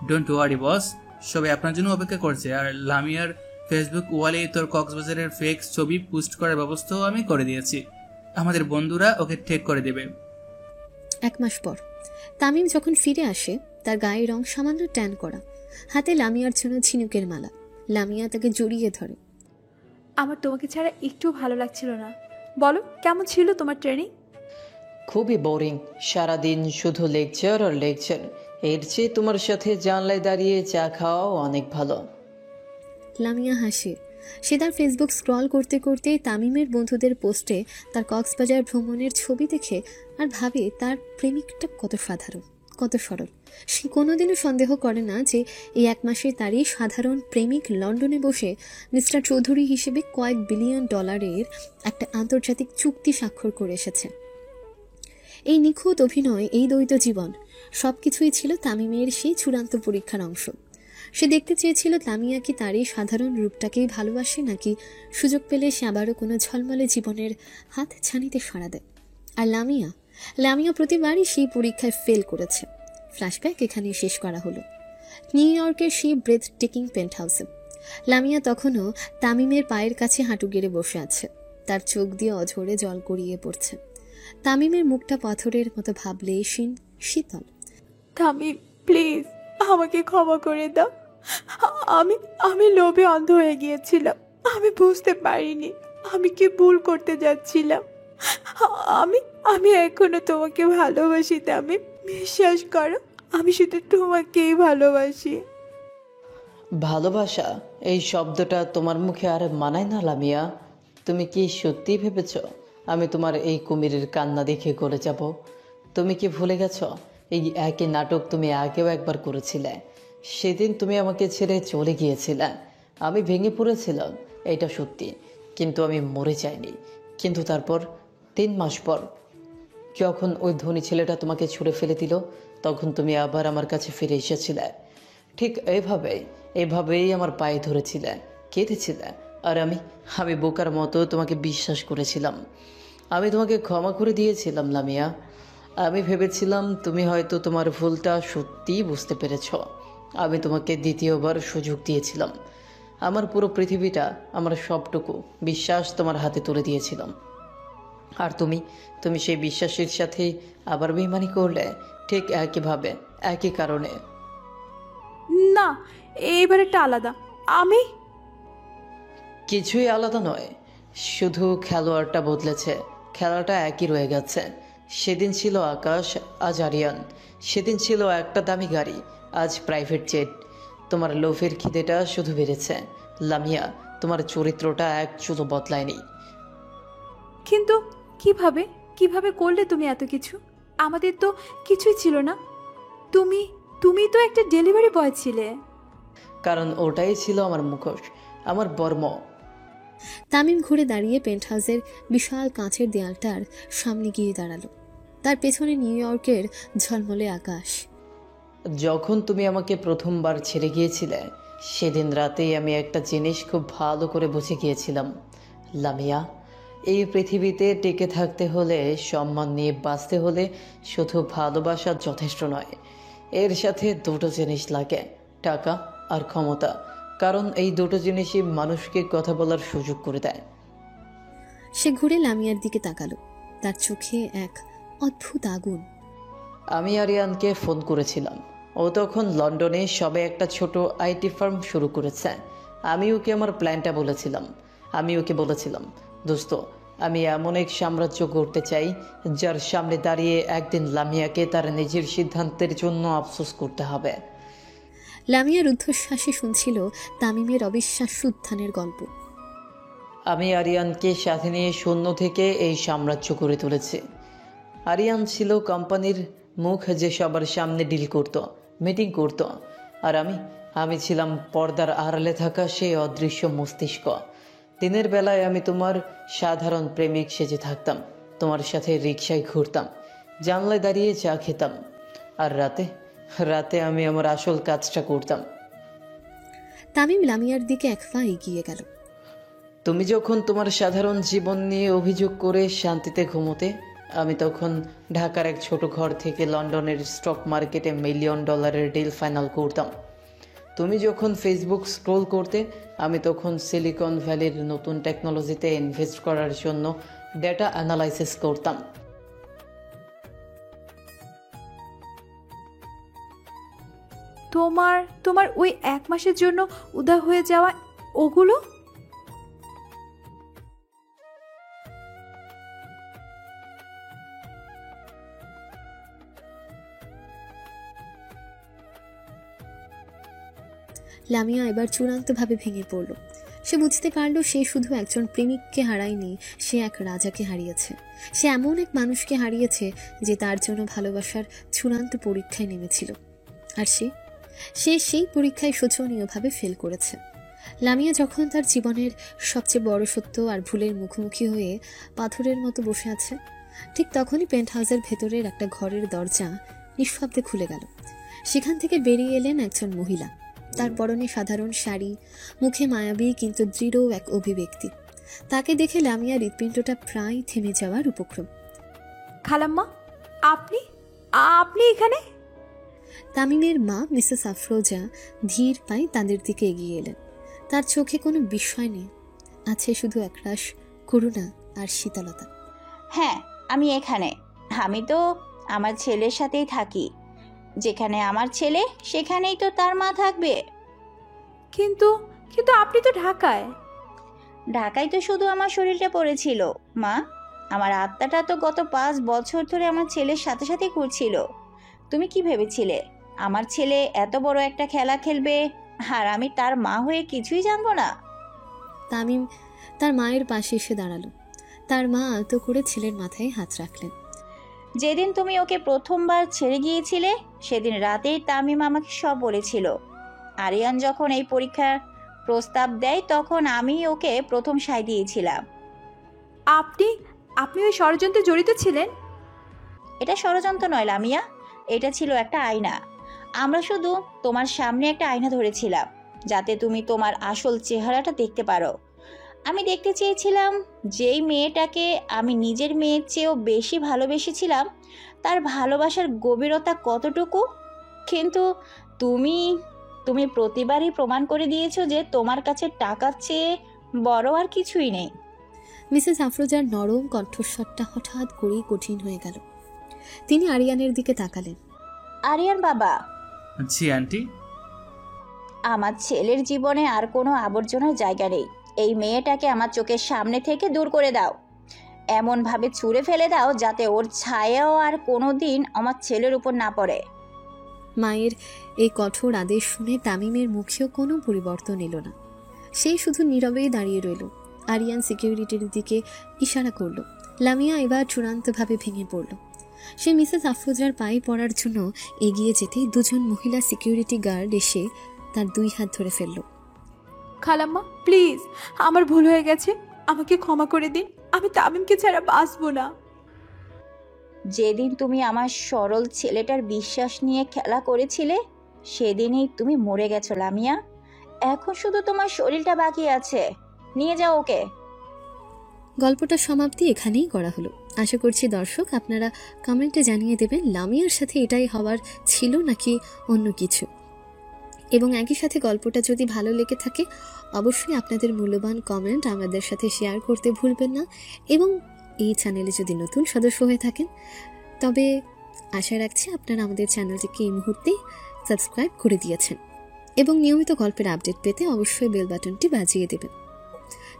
ডোন্ট ওয়ারি বস, সবাই আপনার জন্য অপেক্ষা করছে। আর লামিয়ার ফেসবুক ওয়ালে তোর কক্সবাজারের ফেক ছবি পোস্ট করার ব্যবস্থাও আমি করে দিয়েছি। আমাদের বন্ধুরা ওকে টেক করে দেবে। 1 মাস পর তামিম যখন ফিরে আসে, তার গায়ের রং সামান্য ট্যান করা, হাতে লামিয়ার জন্য ঝিনুকের মালা। লামিয়া তাকে জড়িয়ে ধরে। আমার তোমাকে ছাড়া একটু ভালো লাগছিল না। বলো, কেমন ছিল তোমার ট্রেনিং? খুবই বোরিং, সারাদিন শুধু লেকচার আর লেকচার। এর চেয়ে তোমার সাথে জানলায় দাঁড়িয়ে চা খাওয়াও অনেক ভালো। লামিয়া হাসে। সে তার ফেসবুক স্ক্রল করতে করতে তামিমের বন্ধুদের পোস্টে তার কক্সবাজার ভ্রমণের ছবি দেখে আর ভাবে তার প্রেমিকটা কত সাধারণ, কত সরল। সে কোনোদিনও সন্দেহ করে না যে এই 1 মাসে তারই সাধারণ প্রেমিক লন্ডনে বসে মিস্টার চৌধুরী হিসেবে কয়েক বিলিয়ন ডলারের একটা আন্তর্জাতিক চুক্তি স্বাক্ষর করে এসেছে। এই নিখুঁত অভিনয়, এই দ্বৈত জীবন, সবকিছুই ছিল তামিমের সেই চূড়ান্ত পরীক্ষার অংশ। সে দেখতে চেয়েছিল লামিয়া কি তার এই সাধারণ রূপটাকেই ভালোবাসে, নাকি সুযোগ পেলে সে আবারও কোনো ঝলমলে জীবনের হাত ছানিতে সাড়া দেয়। আর লামিয়া প্রতিবারই সেই পরীক্ষায় ফেল করেছে। ফ্ল্যাশব্যাক এখানে শেষ করা হলো। নিউ ইয়র্কের সেই ব্রেথ টেকিং পেন্ট হাউসে লামিয়া তখনও তামিমের পায়ের কাছে হাঁটু গেড়ে বসে আছে। তার চোখ দিয়ে অঝরে জল গড়িয়ে পড়ছে। তামিমের মুখটা পাথরের মতো ভাবলেশীন, শীতল। তামিম প্লিজ আমাকে ক্ষমা করে দাও। আমি আমি লোভে অন্ধ হয়ে গিয়েছিলাম। আমি বুঝতে পারিনি আমি কি ভুল করতে যাচ্ছিলাম। আমি আমি এখনো তোমাকে ভালোবাসি তামিম, বিশ্বাস করো আমি শুধু তোমাকেই ভালোবাসি। ভালোবাসা এই শব্দটা তোমার মুখে আর মানায় না লামিয়া। তুমি কি সত্যি ভেবেছ আমি তোমার এই কুমিরের কান্না দেখে করে যাব? তুমি কি ভুলে গেছ এই একই নাটক তুমি আগেও একবার করেছিলে? সেদিন তুমি আমাকে ছেড়ে চলে গিয়েছিলে, আমি ভেঙে পড়েছিলাম, এটা সত্যি, কিন্তু আমি মরে যাইনি। কিন্তু তারপর 3 মাস পর যখন ওই ধনী ছেলেটা তোমাকে ছুঁড়ে ফেলে দিল, তখন তুমি আবার আমার কাছে ফিরে এসেছিলে। ঠিক এইভাবেই আমার পায়ে ধরেছিলে, কেঁদেছিলে, আর আমি বোকার মতো তোমাকে বিশ্বাস করেছিলাম। আমি তোমাকে ক্ষমা করে দিয়েছিলাম লামিয়া। আমি ভেবেছিলাম তুমি হয়তো তোমার ভুলটা সত্যিই বুঝতে পেরেছ। আমি তোমাকে দ্বিতীয়বার সুযোগ দিয়েছিলাম। আমার পুরো পৃথিবীটা, আমার সবটুকু বিশ্বাস তোমার হাতে তুলে দিয়েছিলাম। আর তুমি সেই বিশ্বাসের সাথে আবার বেইমানি করলে, ঠিক একইভাবে, একই কারণে। না, এইবারেরটা আলাদা। আমি কিছুই আলাদা নয়, শুধু খেলোয়াড়টা বদলেছে, খেলাটা একই রয়ে গেছে। সেদিন ছিল আকাশ, আজ আরিয়ান। সেদিন ছিল একটা দামি গাড়ি, আজ প্রাইভেট জেট। তোমার লোভের খিদেটা শুধু বেড়েছে লামিয়া, তোমার চরিত্রটা এক চুলো বদলায়নি। কিন্তু কিভাবে কিভাবে করলে তুমি এত কিছু? আমাদের তো কিছুই ছিল না। তুমি তো একটা ডেলিভারি বয় ছিলে। কারণ ওটাই ছিল আমার মুখোশ, আমার বর্ম। তামিম ঘুরে দাঁড়িয়ে পেন্ট হাউসের বিশাল কাঁচের দেয়ালটার সামনে গিয়ে দাঁড়ালো। তার পেছনে নিউ ইয়র্কের ঝলমলে আকাশ। যখন তুমি আমাকে প্রথমবার ছেড়ে গিয়েছিলে, সেদিন রাতেই আমি একটা জিনিস খুব ভালো করে বুঝে গিয়েছিলাম লামিয়া। এই পৃথিবীতে টিকে থাকতে হলে, সম্মান নিয়ে বাঁচতে হলে শুধু ভালোবাসা যথেষ্ট নয়, এর সাথে দুটো জিনিস লাগে, টাকা আর ক্ষমতা। কারণ এই দুটো জিনিসই মানুষকে কথা বলার সুযোগ করে দেয়। সে ঘুরে লামিয়ার দিকে তাকালো, তার চোখে এক অদ্ভুত আগুন। আমি আরিয়ানকে ফোন করেছিলাম, ও তখন লন্ডনে সবে একটা ছোট আইটি ফার্ম শুরু করেছে। আমি ওকে আমার প্ল্যানটা বলেছিলাম। আমি ওকে বলেছিলাম, দোস্ত, আমি এমন এক সাম্রাজ্য গড়তে চাই যার সামনে দাঁড়িয়ে একদিন লামিয়াকে তার নিজের সিদ্ধান্তের জন্য আফসোস করতে হবে। লামিয়া রুদ্ধশ্বাসে শুনছিল তামিমের অবিশ্বাস্য উত্থানের গল্প। আমি আরিয়ানকে সাথে নিয়ে শূন্য থেকে এই সাম্রাজ্য গড়ে তুলেছি। আরিয়ান ছিল কোম্পানির মুখ, যে সবার সামনে ডিল করত, মিটিং করত। আর আমি ছিলাম পর্দার আড়ালে থাকা সেই অদৃশ্য মস্তিষ্ক। দিনের বেলায় আমি তোমার সাধারণ প্রেমিক সেজে থাকতাম, তোমার সাথে রিকশায় ঘুরতাম, জানলায় দাঁড়িয়ে চা খেতাম। আর রাতে আমি আমার আসল কাজটা করতাম। তামিম লামিয়ার দিকে এক পা এগিয়ে গেল। তুমি যখন তোমার সাধারণ জীবন নিয়ে অভিযোগ করে শান্তিতে ঘুমোতে, আমি তখন ঢাকার এক ছোট ঘর থেকে লন্ডনের স্টক মার্কেটে $1 মিলিয়ন ডিল ফাইনাল করতাম। তুমি যখন ফেসবুক স্ক্রোল করতে, আমি তখন সিলিকন ভ্যালির নতুন টেকনোলজিতে ইনভেস্ট করার জন্য ডেটা অ্যানালাইসিস করতাম। তোমার ওই 1 মাসের জন্য উদা হয়ে যাওয়া ওগুলো? লামিয়া এবার চূড়ান্তভাবে ভেঙে পড়ল। সে বুঝতে পারল সে শুধু একজন প্রেমিককে হারায়নি, সে এক রাজাকে হারিয়েছে। সে এমন এক মানুষকে হারিয়েছে যে তার জন্য ভালোবাসার চূড়ান্ত পরীক্ষায় নেমেছিল। আর সে সেই পরীক্ষায় শোচনীয়ভাবে ফেল করেছে। লামিয়া যখন তার জীবনের সবচেয়ে বড় সত্য আর ভুলের মুখোমুখি হয়ে পাথরের মতো বসে আছে, ঠিক তখনই পেন্ট হাউসের ভেতরের একটা ঘরের দরজা নিঃশব্দে খুলে গেল। সেখান থেকে বেরিয়ে এলেন একজন মহিলা। তার পরনে সাধারণ শাড়ি, মুখে মায়াবী কিন্তু দৃঢ় এক অভিব্যক্তি। তাকে দেখে লামিয়ার হৃৎপিণ্ডটা প্রায় থেমে যাওয়ার উপক্রম। খালাম্মা, আপনি এখানে? তামিমের মা মিসেস আফরোজা ধীর পায়ে তাদের দিকে এগিয়ে এলেন। তার চোখে কোনো বিস্ময় নেই, আছে শুধু একরাশ করুণা আর শীতলতা। হ্যাঁ, আমি এখানে। আমি তো আমার ছেলের সাথেই থাকি। যেখানে আমার ছেলে সেখানেই তো তার মা থাকবে। কিন্তু কিন্তু আপনি তো ঢাকায়। ঢাকায় তো শুধু আমার শরীরটা পড়েছিল মা, আমার আত্মাটা তো গত 5 বছর ধরে আমার ছেলের সাথে সাথেই ঘুরছিল। তুমি কি ভেবেছিলে আমার ছেলে এত বড় একটা খেলা খেলবে আর আমি তার মা হয়ে কিছুই জানবো না? তামিম তার মায়ের পাশে এসে দাঁড়ালো। তার মা আলতো করে ছেলের মাথায় হাত রাখলেন। যেদিন তুমি ওকে প্রথমবার ছেড়ে গিয়েছিলে সেদিন রাতেই তামিম আমাকে সব বলেছিল। আরিয়ান যখন এই পরীক্ষার প্রস্তাব দেয় তখন আমি ওকে প্রথম সায় দিয়েছিলাম। আপনি ওই ষড়যন্ত্রে জড়িত ছিলেন? এটা ষড়যন্ত্র নয় লামিয়া, এটা ছিল একটা আয়না। আমরা শুধু তোমার সামনে একটা আয়না ধরেছিলাম যাতে তুমি তোমার আসল চেহারাটা দেখতে পারো। আমি দেখতে চেয়েছিলাম যেই মেয়েটাকে আমি নিজের মেয়ের চেয়েও বেশি ভালোবেসেছিলাম তার ভালোবাসার গভীরতা কতটুকু। কিন্তু তুমি প্রতিবারই প্রমাণ করে দিয়েছো যে তোমার কাছে টাকার চেয়ে বড় আর কিছুই নেই। মিসেস আফরোজার নরম কণ্ঠস্বরটা হঠাৎ করেই কঠিন হয়ে গেল। তিনি আরিয়ানের দিকে তাকালেন। আরিয়ান বাবা। জি আন্টি। আমার ছেলের জীবনে আর কোনো আবর্জনার জায়গা নেই। এই মেয়েটাকে আমার চোখের সামনে থেকে দূর করে দাও। এমনভাবে ছুঁড়ে ফেলে দাও যাতে ওর ছায়াও আর কোনো দিন আমার ছেলের উপর না পড়ে। মায়ের এই কঠোর আদেশ শুনে তামিমের মুখেও কোনো পরিবর্তন এলো না। সেই শুধু নীরবেই দাঁড়িয়ে রইল। আরিয়ান সিকিউরিটির দিকে ইশারা করল। লামিয়া এবার চূড়ান্তভাবে ভেঙে পড়ল। সে মিসেস আফরোজার পায়ে পড়ার জন্য এগিয়ে যেতেই দুজন মহিলা সিকিউরিটি গার্ড এসে তার 2 হাত ধরে ফেলল। খালাম্মা প্লিজ, আমার ভুল হয়ে গেছে, আমাকে ক্ষমা করে দিন। আমি তামিমকে ছাড়া বাঁচবো না। যেদিন তুমি আমার সরল ছেলেটার বিশ্বাস নিয়ে খেলা করেছিলে সেদিনই তুমি মরে গেছো লামিয়া। এখন শুধু তোমার শরীরটা বাকি আছে, নিয়ে যাও ওকে। গল্পটার সমাপ্তি এখানেই করা হলো। আশা করছি দর্শক আপনারা কমেন্টে জানিয়ে দেবেন লামিয়ার সাথে এটাই হওয়ার ছিল নাকি অন্য কিছু। এবং একই সাথে গল্পটা যদি ভালো লেগে থাকে অবশ্যই আপনাদের মূল্যবান কমেন্ট আমাদের সাথে শেয়ার করতে ভুলবেন না। এবং এই চ্যানেলে যদি নতুন সদস্য হয়ে থাকেন তবে আশা রাখছি আপনারা আমাদের চ্যানেলটিকে এই মুহূর্তেই সাবস্ক্রাইব করে দিয়েছেন এবং নিয়মিত গল্পের আপডেট পেতে অবশ্যই বেল বাটনটি বাজিয়ে দেবেন।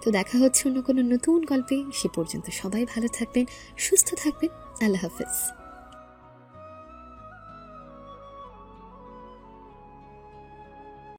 তো দেখা হচ্ছে অন্য কোনো নতুন গল্পে। সে পর্যন্ত সবাই ভালো থাকবেন, সুস্থ থাকবেন। আল্লাহ হাফেজ।